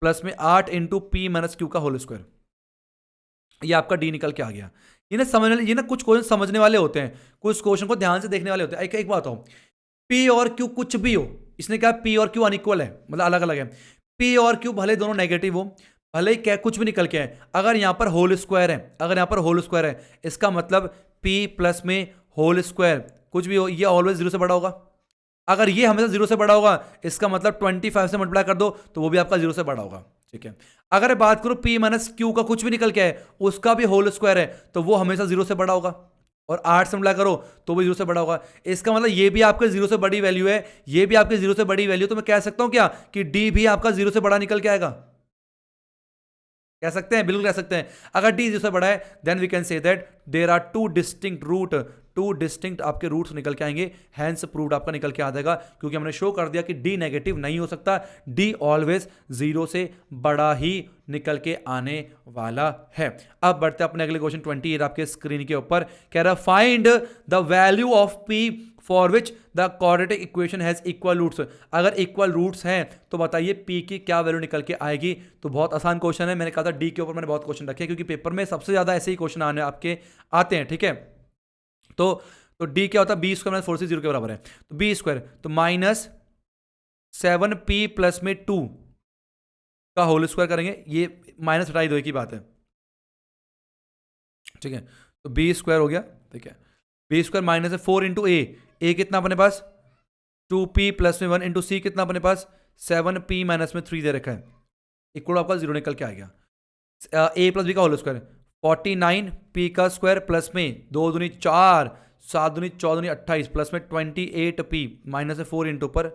प्लस में 8 इंटू पी माइनस क्यू का होल स्क्वायर, ये आपका डी निकल के आ गया। ये ना समझने, ये ना कुछ क्वेश्चन समझने वाले होते हैं, कुछ क्वेश्चन को ध्यान से देखने वाले होते हैं। एक बात हो, P और Q कुछ भी हो, इसने कहा P और Q अनइक्वल है, मतलब अलग अलग है। P और Q भले दोनों नेगेटिव हो, भले ही क्या कुछ भी निकल के आए, अगर यहां पर होल स्क्वायर है, अगर यहां पर होल स्क्वायर है, इसका मतलब P प्लस में होल स्क्वायर कुछ भी हो, ये ऑलवेज 0 से बड़ा होगा। अगर ये हमेशा 0 से बड़ा होगा, इसका मतलब 25 से मल्टीप्लाई कर दो तो वो भी आपका 0 से बड़ा होगा। ठीक है, अगर बात करो P माइनस क्यू का कुछ भी निकल के आए, उसका भी होल स्क्वायर है, तो वो हमेशा 0 से बड़ा होगा और 8 से मल्टीप्लाई करो तो भी 0 से बड़ा होगा। इसका मतलब ये भी आपके 0 से बड़ी वैल्यू है, ये भी आपके 0 से बड़ी वैल्यू, तो मैं कह सकता हूं क्या कि डी भी आपका 0 से बड़ा निकल के आएगा। कह सकते हैं, बिल्कुल कह सकते हैं। अगर डी 0 से बड़ा है then we can say that there are two distinct root, two distinct आपके रूट्स निकल के आएंगे, हैंस प्रूव्ड आपका निकल के आ जाएगा, क्योंकि हमने शो कर दिया कि डी नेगेटिव नहीं हो सकता, डी ऑलवेज 0 से बड़ा ही निकल के आने वाला है। अब बढ़ते हैं अपने अगले क्वेश्चन 20 आपके स्क्रीन के ऊपर। कह रहा find the value of p for which the quadratic equation has equal roots. अगर इक्वल रूट्स हैं तो बताइए पी की क्या वैल्यू निकल के आएगी। तो बहुत आसान क्वेश्चन है, मैंने कहा था डी के ऊपर मैंने बहुत क्वेश्चन रखे क्योंकि पेपर में सबसे ज्यादा ऐसे ही क्वेश्चन आने आपके आते हैं। ठीक है, तो डी क्या होता है, बी स्क्वायर माइनस 4c 0 के बराबर है, तो बी स्क्वायर तो माइनस 7p प्लस में 2 का होल स्क्वायर करेंगे, ये माइनस हटाई दो, एक ही बात है। ठीक है, तो बी स्क्वायर हो गया। ठीक है, बी स्क्वायर माइनस है 4 इंटू ए कितना अपने पास 2p प्लस में 1 इंटू सी कितना अपने पास 7p माइनस में 3 दे रखा है, इक्वल आपका 0 निकल के आ गया। ए प्लस बी का होल स्क्वायर 49 p का स्क्वायर प्लस में 2 दूनी 4 7 दूनी 14 दूनी 28 प्लस में 28p माइनस 4 इंटू पर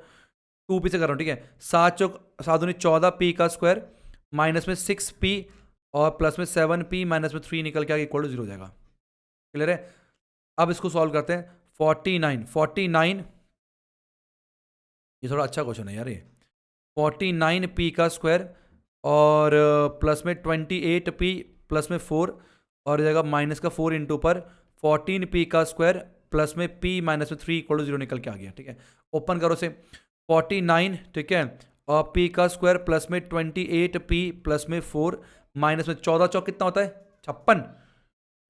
2p से कर रहा हूँ। ठीक है, 7 दूनी 14p का स्क्वायर माइनस में 6p और प्लस में 7p माइनस में 3 निकल के आगे इक्वल टू 0 हो जाएगा। क्लियर है, अब इसको सॉल्व करते हैं। 49 ये थोड़ा अच्छा क्वेश्चन है यार, ये 49p का स्क्वायर और प्लस में 28p प्लस में 4 और जाएगा माइनस का 4 इंटू पर 14p का स्क्वायर प्लस में p माइनस में 3 इक्वल टू 0 निकल के आ गया, ठीक है। ओपन करो से 49, ठीक है, और p का स्क्वायर प्लस में 28p प्लस में 4 माइनस में 14 चौक कितना होता है 56,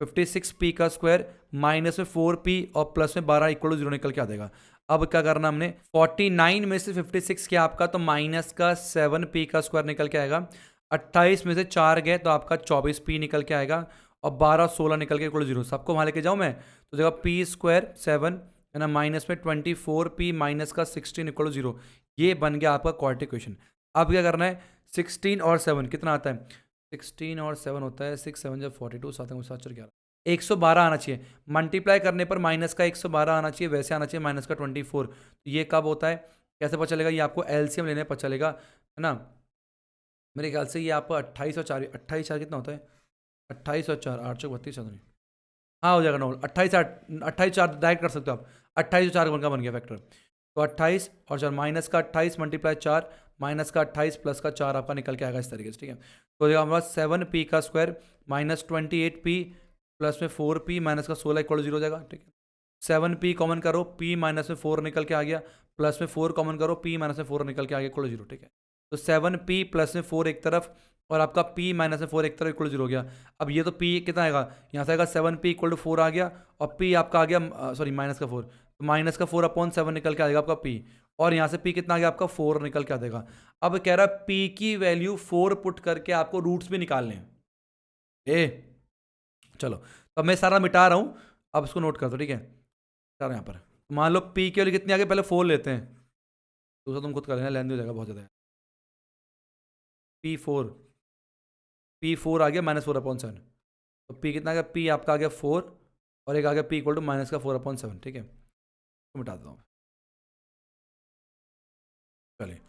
56p का स्क्वायर माइनस में 4p और प्लस में 12 इक्वल टू 0 निकल के आ जाएगा। अब क्या करना हमने, 49 में से 56 किया आपका तो माइनस का 7p का स्क्वायर निकल के आएगा। 28 में से 4 गए तो आपका 24p निकल के आएगा और 12 16 निकल के इक्वल 0। सबको वहाँ लेके जाऊँ मैं तो जगह p स्क्वायर 7 है ना माइनस में 24p माइनस का 16 इक्वल 0। ये बन गया आपका क्वाड्रेटिक इक्वेशन। अब क्या करना है, 16 और 7 कितना आता है, 16 और 7 होता है 6 7 जब 42 7 7 11 112 आना चाहिए। मल्टीप्लाई करने पर माइनस का 112 आना चाहिए, वैसे आना चाहिए माइनस का 24। तो ये कब होता है, कैसे पता चलेगा, ये आपको एलसीएम लेने पता चलेगा, है ना। मेरे ख्याल से ये आपको 28 और 4 कितना होता है, 28 और 4 8 चौक 32 नहीं, हाँ हो जाएगा 9 28 4 डायरेक्ट कर सकते हो आप। 28 और 4 का बन गया फैक्टर। तो 28 और 4 माइनस का 28 मल्टीप्लाई 4 माइनस का 28 प्लस का 4 आपका निकल के आएगा इस तरीके से, ठीक है। तो देखो हमारे पास 7p का स्क्वायर माइनस 28p प्लस में 4p माइनस का 16 इक्वल 0 हो जाएगा, ठीक है। 7p कॉमन करो, p माइनस में 4 निकल के आ गया, प्लस में 4 कॉमन करो, p माइनस में 4 निकल के आ गया इक्वल 0, ठीक है। तो 7p प्लस में 4 एक तरफ और आपका p माइनस में 4 एक तरफ इक्वल 0 हो गया। अब ये तो p कितना आएगा, यहाँ से आएगा 7p इक्वल टू 4 आ गया और p आपका आ गया सॉरी माइनस का 4, तो माइनस का 4 अपॉन 7 निकल के आ जाएगा आपका p, और यहाँ से p कितना आ गया आपका 4 निकल के आ जाएगा। अब कह रहा है p की वैल्यू 4 पुट करके आपको रूट्स भी निकालने हैं। चलो तो अब मैं सारा मिटा रहा हूँ, अब इसको नोट कर दो, ठीक है। सारा यहाँ पर मान लो p की वैल्यू कितनी आ गई, पहले 4 लेते हैं, दूसरा तुम खुद कर लेना, लेंथ हो जाएगा बहुत ज़्यादा। p4 आ गया माइनस 4 अपॉन 7, तो p कितना आ गया, p आपका आ गया 4 और एक आ गया p इक्वल टू माइनस का 4 अपॉन 7, ठीक है। तो मिटा देता हूँ, चलिए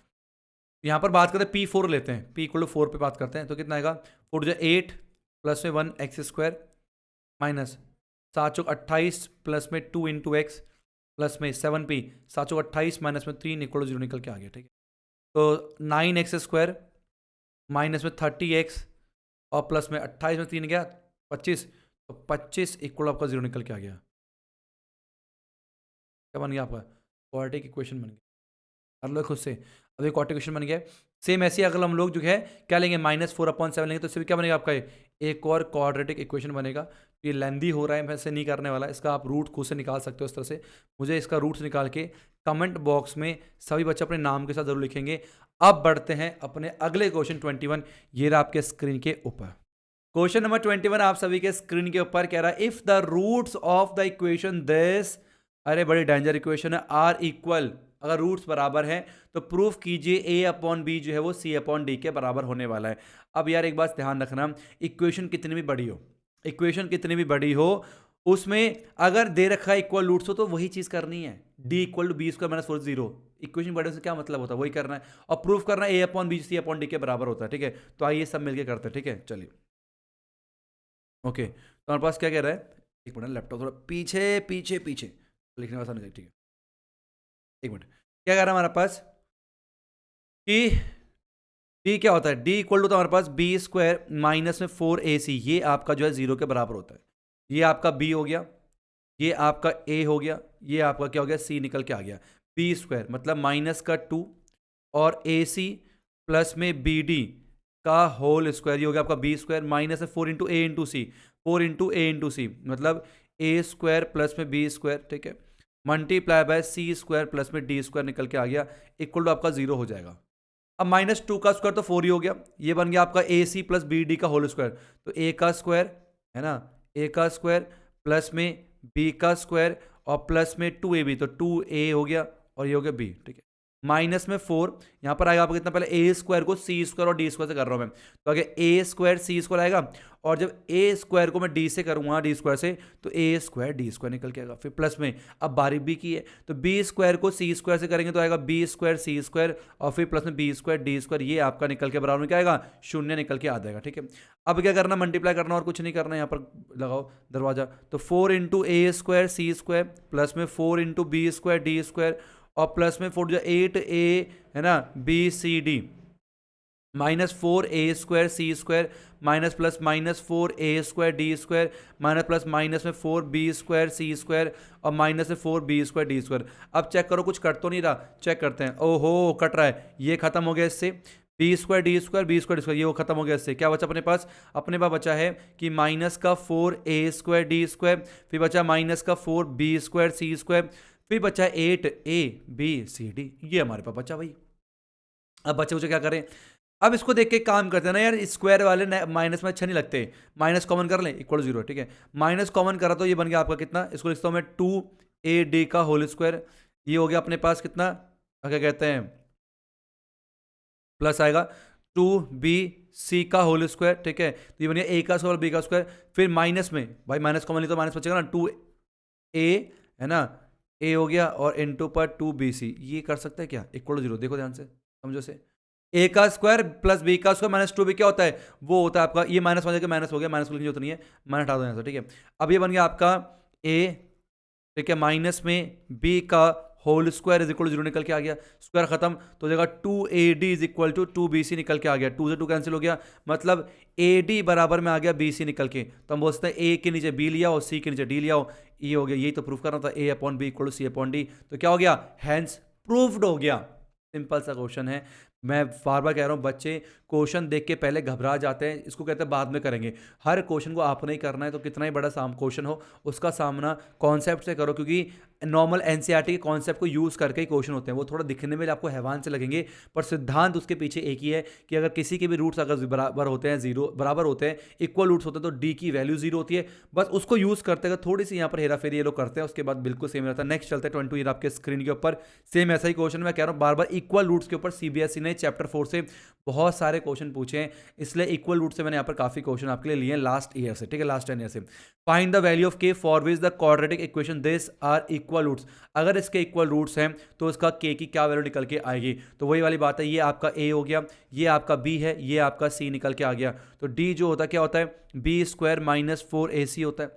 यहाँ पर बात करते हैं p4 लेते हैं, p इक्वल टू 4 पे बात करते हैं, तो कितना आएगा 4 जो 8 प्लस में 1 एक्स स्क्वायर माइनस 7 चौक 28 प्लस में 2 इंटू एक्स प्लस में 7p 7 चौक 28 माइनस में 3 इक्वल टू 0 निकल के आ गया, ठीक है। तो 9x स्क्वायर माइनस में 30x और प्लस में 28 में 3 गया 25, तो 25 इक्वल आपका 0 निकल के आ गया। क्या बन गया आपका, क्वाड्रेटिक इक्वेशन बन गया। कर लो खुद से, अब एक क्वाड्रेटिक इक्वेशन बन गया। सेम ऐसे अगर हम लोग जो है क्या लेंगे -4 अपॉन 7 लेंगे तो इससे भी क्या बनेगा आपका, एक और क्वाड्रेटिक इक्वेशन बनेगा। ये लेंदी हो रहा है, मैं ऐसे नहीं करने वाला, इसका आप रूट खुद से निकाल सकते हो इस तरह से। मुझे इसका रूट्स निकाल के कमेंट बॉक्स में सभी बच्चे अपने नाम के साथ जरूर लिखेंगे। अब बढ़ते हैं अपने अगले क्वेश्चन 21, ये रहा आपके स्क्रीन के ऊपर। क्वेश्चन नंबर 21 आप सभी के स्क्रीन के ऊपर कह रहा है if the roots of the equation this, अरे बड़ी डेंजर इक्वेशन है, आर इक्वल, अगर रूट्स बराबर हैं तो प्रूफ कीजिए a अपॉन बी जो है वो c अपॉन डी के बराबर होने वाला है। अब यार एक बात ध्यान रखना, इक्वेशन कितनी भी बड़ी हो, इक्वेशन कितनी भी बड़ी हो, उसमें अगर दे रखा है इक्वल रूट्स हो तो वही चीज करनी है। d equal to b square minus 4 0, equation बड़े से क्या मतलब होता है, वही करना है और प्रूफ करना है a upon b c upon d के बराबर होता है, ठीक है। तो आइए सब मिलकर करते हैं, ठीक है। चलिए ओके, तो हमारे पास क्या कह रहा है, एक मिनट लैपटॉप थोड़ा पीछे पीछे पीछे लिखने वाला नहीं, ठीक है एक मिनट। क्या कह रहा है हमारे पास कि d क्या होता है, d इक्वल टू तो हमारे पास बी स्क्वायर माइनस में 4ac, ये आपका जो है 0 के बराबर होता है। ये आपका b हो गया, ये आपका a हो गया, ये आपका क्या हो गया c निकल के आ गया। बी स्क्वायर मतलब माइनस का 2 और ac प्लस में bd का होल स्क्वायर, ये हो गया आपका बी स्क्वायर माइनस में 4 into a into c, 4 into a into c मतलब a स्क्वायर प्लस में बी स्क्वायर, ठीक है, multiply by c square plus में डी स्क्वायर निकल के आ गया, इक्वल टू आपका 0 हो जाएगा। अब -2 का स्क्वायर तो 4 ही हो गया, ये बन गया आपका ए सी प्लस बी डी का होल स्क्वायर, तो ए का स्क्वायर है ना, ए का स्क्वायर प्लस में बी का स्क्वायर और प्लस में 2ab, तो 2a हो गया और ये हो गया b, ठीक है। माइनस में 4 यहाँ पर आएगा आपको कितना, पहले ए स्क्वायर को सी स्क्वायर और डी स्क्वायर से कर रहा हूँ मैं, तो आगे ए स्क्वायर सी स्क्वायर आएगा और जब ए स्क्वायर को मैं डी से करूँगा डी स्क्वायर से तो ए स्क्वायर डी स्क्वायर निकल के आएगा, फिर प्लस में अब बारी बी की है तो बी स्क्वायर को सी स्क्वायर से करेंगे तो आएगा बी स्क्वायर सी स्क्वायर और फिर प्लस में बी स्क्वायर डी स्क्वायर, ये आपका निकल के बराबर में क्या आएगा, 0 निकल के आ जाएगा, ठीक है। अब क्या करना, मल्टीप्लाई करना और कुछ नहीं करना, यहाँ पर लगाओ दरवाजा, तो 4 into a square c square plus में 4 into b square d square और प्लस में 4 जो 8a है ना b c d, -4a² C² plus -4a² D² plus minus में 4b² C² और माइनस में 4b² D²। अब चेक करो कुछ कट तो नहीं रहा, चेक करते हैं। ओहो कट रहा है, ये खत्म हो गया इससे, b² D² b² D², ये वो खत्म हो गया इससे। क्या बचा अपने पास बचा है कि माइनस का 4a² D², फिर बचा माइनस का 4b² C², फिर बचा 8abcd, ये हमारे पास बचा भाई। अब बच्चे मुझे क्या करें, अब इसको देख के काम करते हैं ना यार, स्क्वायर वाले माइनस में अच्छा नहीं लगते, माइनस कॉमन कर लें, इक्वल 0, ठीक है। माइनस कॉमन करा तो ये बन गया आपका कितना, इसको लिखता हूं मैं 2ad का होल स्क्वायर, ये हो गया अपने पास कितना, क्या कहते हैं, प्लस आएगा 2bc का होल स्क्वायर, ठीक है। तो ये बन गया a का स्क्वायर b का स्क्वायर, फिर माइनस में भाई माइनस कॉमन ली तो माइनस बचेगा ना, 2a है ना, a हो गया और इनटू पर 2bc, ये कर सकते हैं क्या, इक्वल 0, देखो ध्यान से समझो से, a का स्क्वायर प्लस b का स्क्वायर माइनस 2b क्या होता है, वो होता है आपका, ये माइनस बन जाएगा, माइनस हो गया, माइनस लिखने की जरूरत नहीं है, माइनस हटा दो यहाँ से, ठीक है। अब ये बन गया आपका a, ठीक है, माइनस में b का whole square is equal to 0 निकल के आ गया, स्क्वायर खत्म तो हो जाएगा 2ad is equal to 2bc निकल के आ गया, 2 से 2 कैंसिल हो गया, मतलब ad बराबर में आ गया bc निकल के, तो हम बोलते हैं a के नीचे b लिया और c के नीचे d लिया हो, ये हो गया, यही तो प्रूफ करना था, a upon b equal to c upon d, तो क्या हो गया, हैंस प्रूव्ड हो गया। सिंपल सा क्वेश्चन है, मैं बार बार कह रहा हूँ बच्चे क्वेश्चन देख के पहले घबरा जाते हैं, इसको कहते हैं बाद में करेंगे। हर क्वेश्चन को आपने ही करना है, तो कितना ही बड़ा क्वेश्चन हो उसका सामना कॉन्सेप्ट से करो, क्योंकि नॉर्मल एनसीईआरटी के कॉन्सेप्ट को यूज़ करके ही क्वेश्चन होते हैं, वो थोड़ा दिखने में आपको हैवान से लगेंगे, पर सिद्धांत उसके पीछे एक ही है कि अगर किसी के भी रूट्स अगर बराबर होते हैं, जीरो बराबर होते हैं, इक्वल रूट्स होते हैं, तो डी की वैल्यू 0 होती है, बस उसको यूज़ करते हैं। थोड़ी सी यहाँ पर हेरा फेरी ये लोग करते हैं, उसके बाद बिल्कुल सेम रहता है। नेक्स्ट चलते हैं 22 ईयर आपके स्क्रीन के ऊपर, सेम ऐसा ही क्वेश्चन मैं कह रहा हूँ बार बार, इक्वल रूट्स के ऊपर सीबीएसई ने चैप्टर 4 से बहुत सारे क्वेश्चन पूछे हैं, इसलिए इक्वल रूट से मैंने यहाँ पर काफी क्वेश्चन आपके लिए लिए हैं लास्ट ईयर से, ठीक है, लास्ट 10 ईयर से। Find the value of k for which the quadratic equation this are equal roots, अगर इसके इक्वल रूट्स हैं तो इसका के की क्या वैल्यू निकल के आएगी, तो वही वाली बात है, ये आपका ए हो गया, ये आपका बी है, ये आपका सी निकल के आ गया, तो डी जो होता है क्या होता है, बी स्क्वायर माइनस 4ac होता है,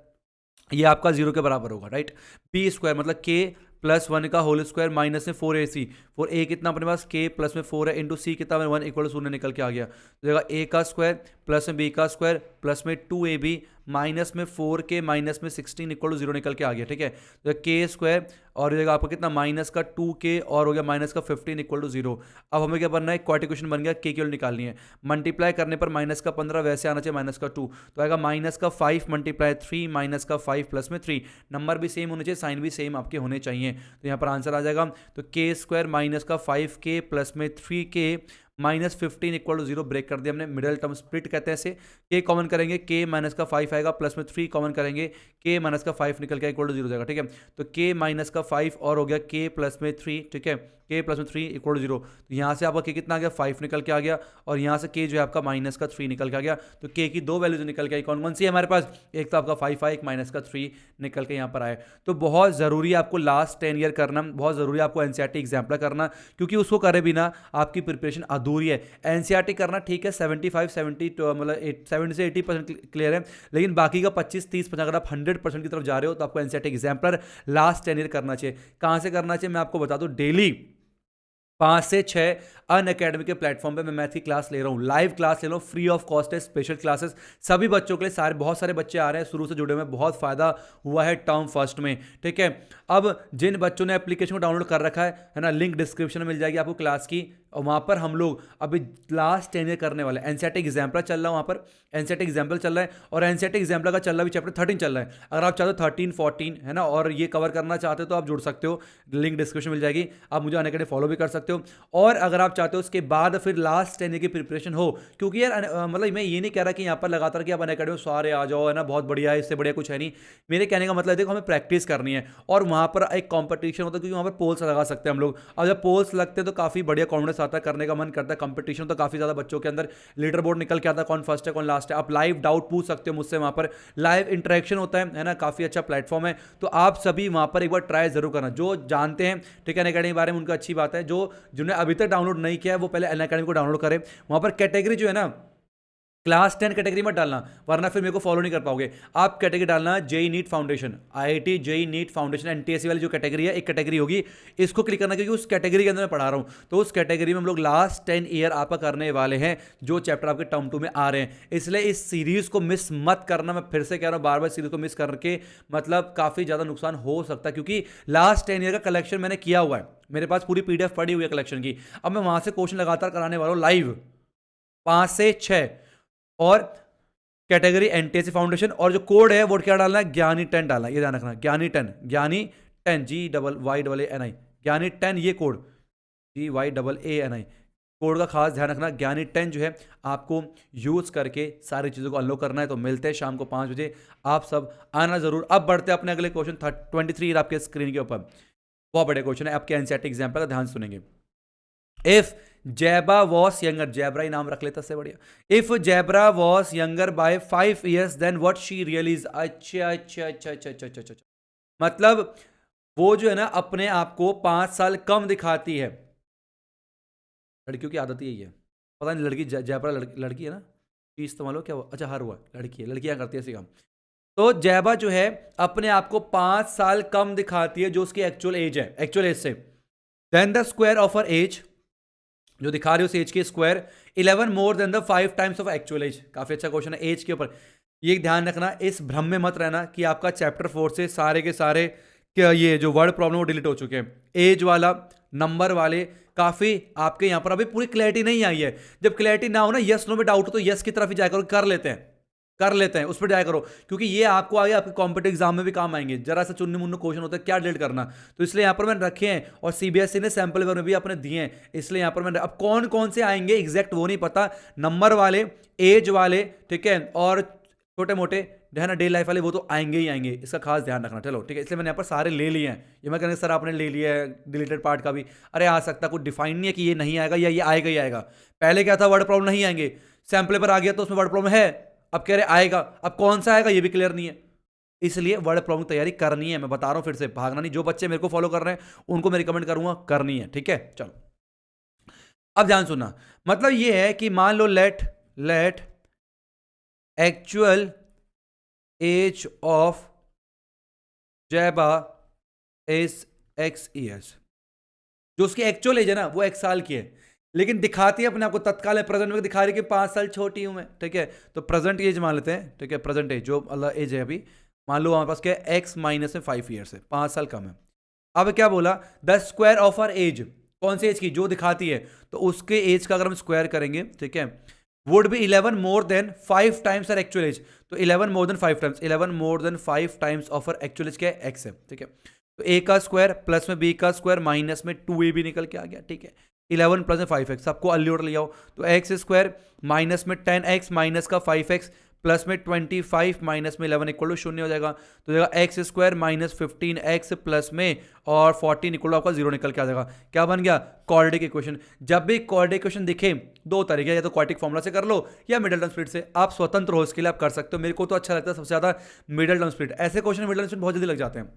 ये आपका 0 के बराबर होगा, राइट। बी स्क्वायर मतलब के प्लस 1 का होल स्क्वायर माइनस में 4ac, 4a कितना अपने पास, के प्लस में 4 है, इंटू सी कितना 1 इक्वल 0 निकल के आ गया, तो देगा a का स्क्वायर प्लस में b का स्क्वायर प्लस में 2ab माइनस में 4k माइनस में 16 इक्वल टू 0 निकल के आ गया, ठीक है। तो के स्क्वायर और ये आपको कितना माइनस का 2k और हो गया माइनस का 15 इक्वल टू 0। अब हमें क्या बनना है, क्वाड्रेटिक इक्वेशन बन गया, के की वैल्यू निकालनी है, मल्टीप्लाई करने पर माइनस का 15 वैसे आना चाहिए माइनस का 2, तो आएगा माइनस का 5 मल्टीप्लाई 3 माइनस का 5 प्लस में 3, नंबर भी सेम होने चाहिए, साइन भी सेम आपके होने चाहिए, तो यहाँ पर आंसर आ जाएगा, तो के स्क्वायर माइनस का 5k प्लस में 3k minus 15 equal to 0, break कर दिया हमने, मिडिल टर्म स्प्लिट कहते हैं इसे, के कॉमन करेंगे, के माइनस का 5 आएगा, प्लस में 3 कॉमन करेंगे, के माइनस का 5 निकल के इक्वल टू 0 जाएगा, ठीक है। तो के माइनस का 5 और हो गया के प्लस में 3, ठीक है, के प्लस में 3 इक्वल टू 0, तो यहाँ से आपका के कितना आ गया, 5 निकल के आ गया, और यहाँ से के जो है आपका माइनस का 3 निकल के आ गया, तो के की दो वैल्यू जो निकल के आई कौन कौन सी है हमारे पास, एक तो आपका 5 आया, एक माइनस का 3 निकल के यहाँ पर आए। तो बहुत ज़रूरी है आपको लास्ट 10 ईयर करना, बहुत ज़रूरी है आपको एनसीईआरटी एग्जाम्पल करना, क्योंकि उसको करे बिना आपकी प्रिपरेशन अधूरी है। एनसीईआरटी करना ठीक है, 75-70 मतलब 70 से 80% क्लियर है, लेकिन बाकी का 25-30% अगर आप 100% की तरफ जा रहे हो तो आपको एनसीईआरटी एग्जाम्पलर लास्ट 10 ईयर करना चाहिए। कहाँ से करना चाहिए मैं आपको बता दूं, डेली 5 से 6 अन अकेडमी के प्लेटफॉर्म पे मैं मैथ की क्लास ले रहा हूँ, लाइव क्लास ले रहा हूँ, फ्री ऑफ कॉस्ट है, स्पेशल क्लासेस सभी बच्चों के लिए, सारे बहुत सारे बच्चे आ रहे हैं शुरू से जुड़े हुए, बहुत फायदा हुआ है टर्म फर्स्ट में, ठीक है। अब जिन बच्चों ने एप्लीकेशन को डाउनलोड कर रखा है ना, लिंक डिस्क्रिप्शन में मिल जाएगी आपको क्लास की, और वहाँ पर हम लोग अभी लास्ट 10 ईयर करने वाले, एनसीईआरटी एग्जाम्पल चल रहा है वहाँ पर, एनसीईआरटी एग्जाम्पल चल रहा है, और एनसीईआरटी एग्जाम्पल का चल रहा है चैप्टर 13 चल रहा है, अगर आप चाहते हो 13, 14 है ना, और ये कवर करना चाहते हो तो आप जुड़ सकते हो, लिंक डिस्क्रिप्शन मिल जाएगी, आप मुझे अनअकैडमी फॉलो भी कर सकते हो, और अगर आप चाहते हो उसके बाद फिर लास्ट 10 ईयर की प्रिपरेशन हो, क्योंकि यार मतलब मैं ये नहीं कह रहा कि यहाँ पर लगातार कि आप अनअकैडमी सारे आ जाओ है ना, बहुत बढ़िया है, इससे बढ़िया कुछ है नहीं, मेरे कहने का मतलब देखो हमें प्रैक्टिस करनी है, और वहाँ पर एक कॉम्पिटिशन होता है, क्योंकि वहाँ पर पोल्स लगा सकते हैं हम लोग, और जब पोल्स लगते हैं तो काफ़ी बढ़िया कॉन्फिडेंस आता है, करने का मन करता है, कंपटीशन तो काफ़ी ज़्यादा बच्चों के अंदर, लीडर बोर्ड निकल के आता है कौन फर्स्ट है कौन लास्ट है, आप लाइव डाउट पूछ सकते हो मुझसे, वहाँ पर लाइव इंटरेक्शन होता है ना, काफ़ी अच्छा प्लेटफॉर्म है, तो आप सभी वहाँ पर एक बार ट्राई जरूर करना, जो जानते हैं ठीक है अनअकैडमी के बारे में उनका अच्छी बात है, जो जिन्होंने अभी तक डाउनलोड नहीं किया है वो पहले अनअकैडमी को डाउनलोड करें, वहाँ पर कैटेगरी जो है ना क्लास 10 कैटेगरी मत डालना, वरना फिर मेरे को फॉलो नहीं कर पाओगे। आप कैटेगरी डालना JEE NEET foundation, IIT JEE NEET foundation NTSC वाली जो कैटेगरी है, एक कैटेगरी होगी, इसको क्लिक करना, क्योंकि उस कैटेगरी के अंदर मैं पढ़ा रहा हूँ। तो उस कैटेगरी में हम लोग लास्ट 10 ईयर आपका करने वाले हैं, जो चैप्टर आपके टर्म 2 में आ रहे हैं। इसलिए इस सीरीज को मिस मत करना। मैं फिर से कह रहा हूँ, बार बार सीरीज को मिस करके मतलब काफी ज्यादा नुकसान हो सकता है, क्योंकि लास्ट 10 ईयर का कलेक्शन मैंने किया हुआ है, मेरे पास पूरी पीडीएफ पड़ी हुई है कलेक्शन की। अब मैं वहां से क्वेश्चन लगातार कराने वाला हूँ लाइव 5 से 6, और कैटेगरी एनटीएससी फाउंडेशन, और जो कोड है वो क्या डालना है, ज्ञानी 10 डालना है, ये ध्यान रखना, ज्ञानी 10, ज्ञानी 10, GYAANI, ज्ञानी 10, ये कोड GYAANI कोड का खास ध्यान रखना। ज्ञानी 10 जो है आपको यूज करके सारी चीजों को अनलॉक करना है। तो मिलते हैं शाम को 5 बजे, आप सब आना जरूर। अब बढ़ते हैं अपने अगले क्वेश्चन 23 आपके स्क्रीन के ऊपर। बहुत बड़े क्वेश्चन है, आपके एनसीईआरटी एग्जाम्पल का ध्यान सुनेंगे। इफ जैबा वॉस यंगर, जैबरा ही नाम रख लेता से बढ़िया। इफ जैबरा was younger by 5 years then what she realise. अच्छा अच्छा अच्छा अच्छा अच्छा अच्छा अच्छा, मतलब वो जो है ना अपने आप को 5 साल कम दिखाती है। लड़कियों की आदत यही है, पता नहीं लड़की जैबरा लड़की है ना, चीज तो मान लो क्या हुआ, अच्छा हर हुआ, लड़की है, लड़कियां करती है ऐसे काम। तो जैबा जो है अपने आप को 5 साल कम दिखाती है, जो उसकी एक्चुअल एज है, एक्चुअल एज से। Then the square of her age, जो दिखा रही हो उस एज के square 11 more than the 5 times of actual age. काफी अच्छा क्वेश्चन है एज के ऊपर। ये ध्यान रखना, इस भ्रम में मत रहना कि आपका चैप्टर 4 से सारे के सारे क्या ये जो वर्ड प्रॉब्लम वो डिलीट हो चुके हैं। एज वाला, नंबर वाले काफी आपके यहां पर अभी पूरी क्लैरिटी नहीं आई है। जब क्लैरिटी ना हो ना, यस नो में डाउट हो, तो यस की तरफ ही जाया करो, कर लेते हैं उस पर जाया करो, क्योंकि ये आपको आगे आपके कॉम्पिटेटिव एग्जाम में भी काम आएंगे। जरा सा चुन्नी मुन्नू क्वेश्चन होता है, क्या डिलीट करना, तो इसलिए यहाँ पर मैंने रखे हैं, और सीबीएसई ने सैंपल पेपर में भी अपने दिए हैं, इसलिए यहाँ पर मैंने, अब कौन कौन से आएंगे एग्जैक्ट वो नहीं पता, नंबर वाले, एज वाले, ठीक है, और छोटे मोटे है ना डे लाइफ वाले, वो तो आएंगे ही आएंगे, इसका खास ध्यान रखना। चलो ठीक है, इसलिए मैंने यहाँ पर सारे ले लिए हैं। ये मैं कहने सर आपने ले लिया है डिलीटेड पार्ट का भी, अरे आ सकता, कुछ डिफाइन नहीं है कि ये नहीं आएगा या ये आएगा ही आएगा। पहले क्या था, वर्ड प्रॉब्लम नहीं आएंगे, सैंपल पेपर आ गया तो उसमें वर्ड प्रॉब्लम है, अब कह रहे आएगा, अब कौन सा आएगा ये भी क्लियर नहीं है, इसलिए वर्ड प्रॉब्लम की तैयारी करनी है। मैं बता रहा हूं फिर से, भागना नहीं। जो बच्चे मेरे को फॉलो कर रहे हैं उनको मैं रिकमेंड करूंगा, करनी है, ठीक है। चलो अब ध्यान सुनना, मतलब ये है कि मान लो लेट एक्चुअल एज ऑफ जैबा इज X years, जो उसकी एक्चुअल एज है ना वो X साल की है, लेकिन दिखाती है अपने आपको तत्काल है, प्रेजेंट में दिखा रही है कि 5 साल छोटी हूं मैं, ठीक है। तो प्रेजेंट एज मान लेते हैं, ठीक है, प्रेजेंट एज जो अल्लाह एज है अभी, मान लो हमारे पास क्या है, X माइनस में 5 years है, 5 साल कम है। अब क्या बोला, the square of our age, कौन सी एज की, जो दिखाती है, तो उसके एज का अगर हम स्क्वायर करेंगे, ठीक है, would be 11 more than 5 times our actual age. तो 11 more than 5 times, 11 more than 5 times of our actual age क्या है, X है, ठीक है। तो A का स्क्वायर प्लस में B का स्क्वायर माइनस में 2A भी निकल के आ गया, ठीक है। 11 प्लस में 5x, सबको अल्ली ऑर्डर ले आओ, तो एक्स स्क्वायर माइनस में 10x माइनस का 5x प्लस में 25 माइनस में 11 इक्वल टू 0 हो जाएगा। तो जाएगा x square minus 15x plus में और 14 इक्वल टू आपका 0 निकल के आ जाएगा। क्या बन गया, क्वाड्रेटिक इक्वेशन। जब भी क्वाड्रेटिक इक्वेशन दिखे, दो तरीके, या तो क्वाड्रेटिक फॉर्मूला से कर लो या मिडिल टर्म स्प्लिट से, आप स्वतंत्र हो, इसके लिए आप कर सकते हो। मेरे को तो अच्छा लगता है सबसे ज्यादा मिडिल टर्म स्प्लिट, ऐसे क्वेश्चन मिडिल टर्म स्प्लिट बहुत जल्दी लग जाते हैं।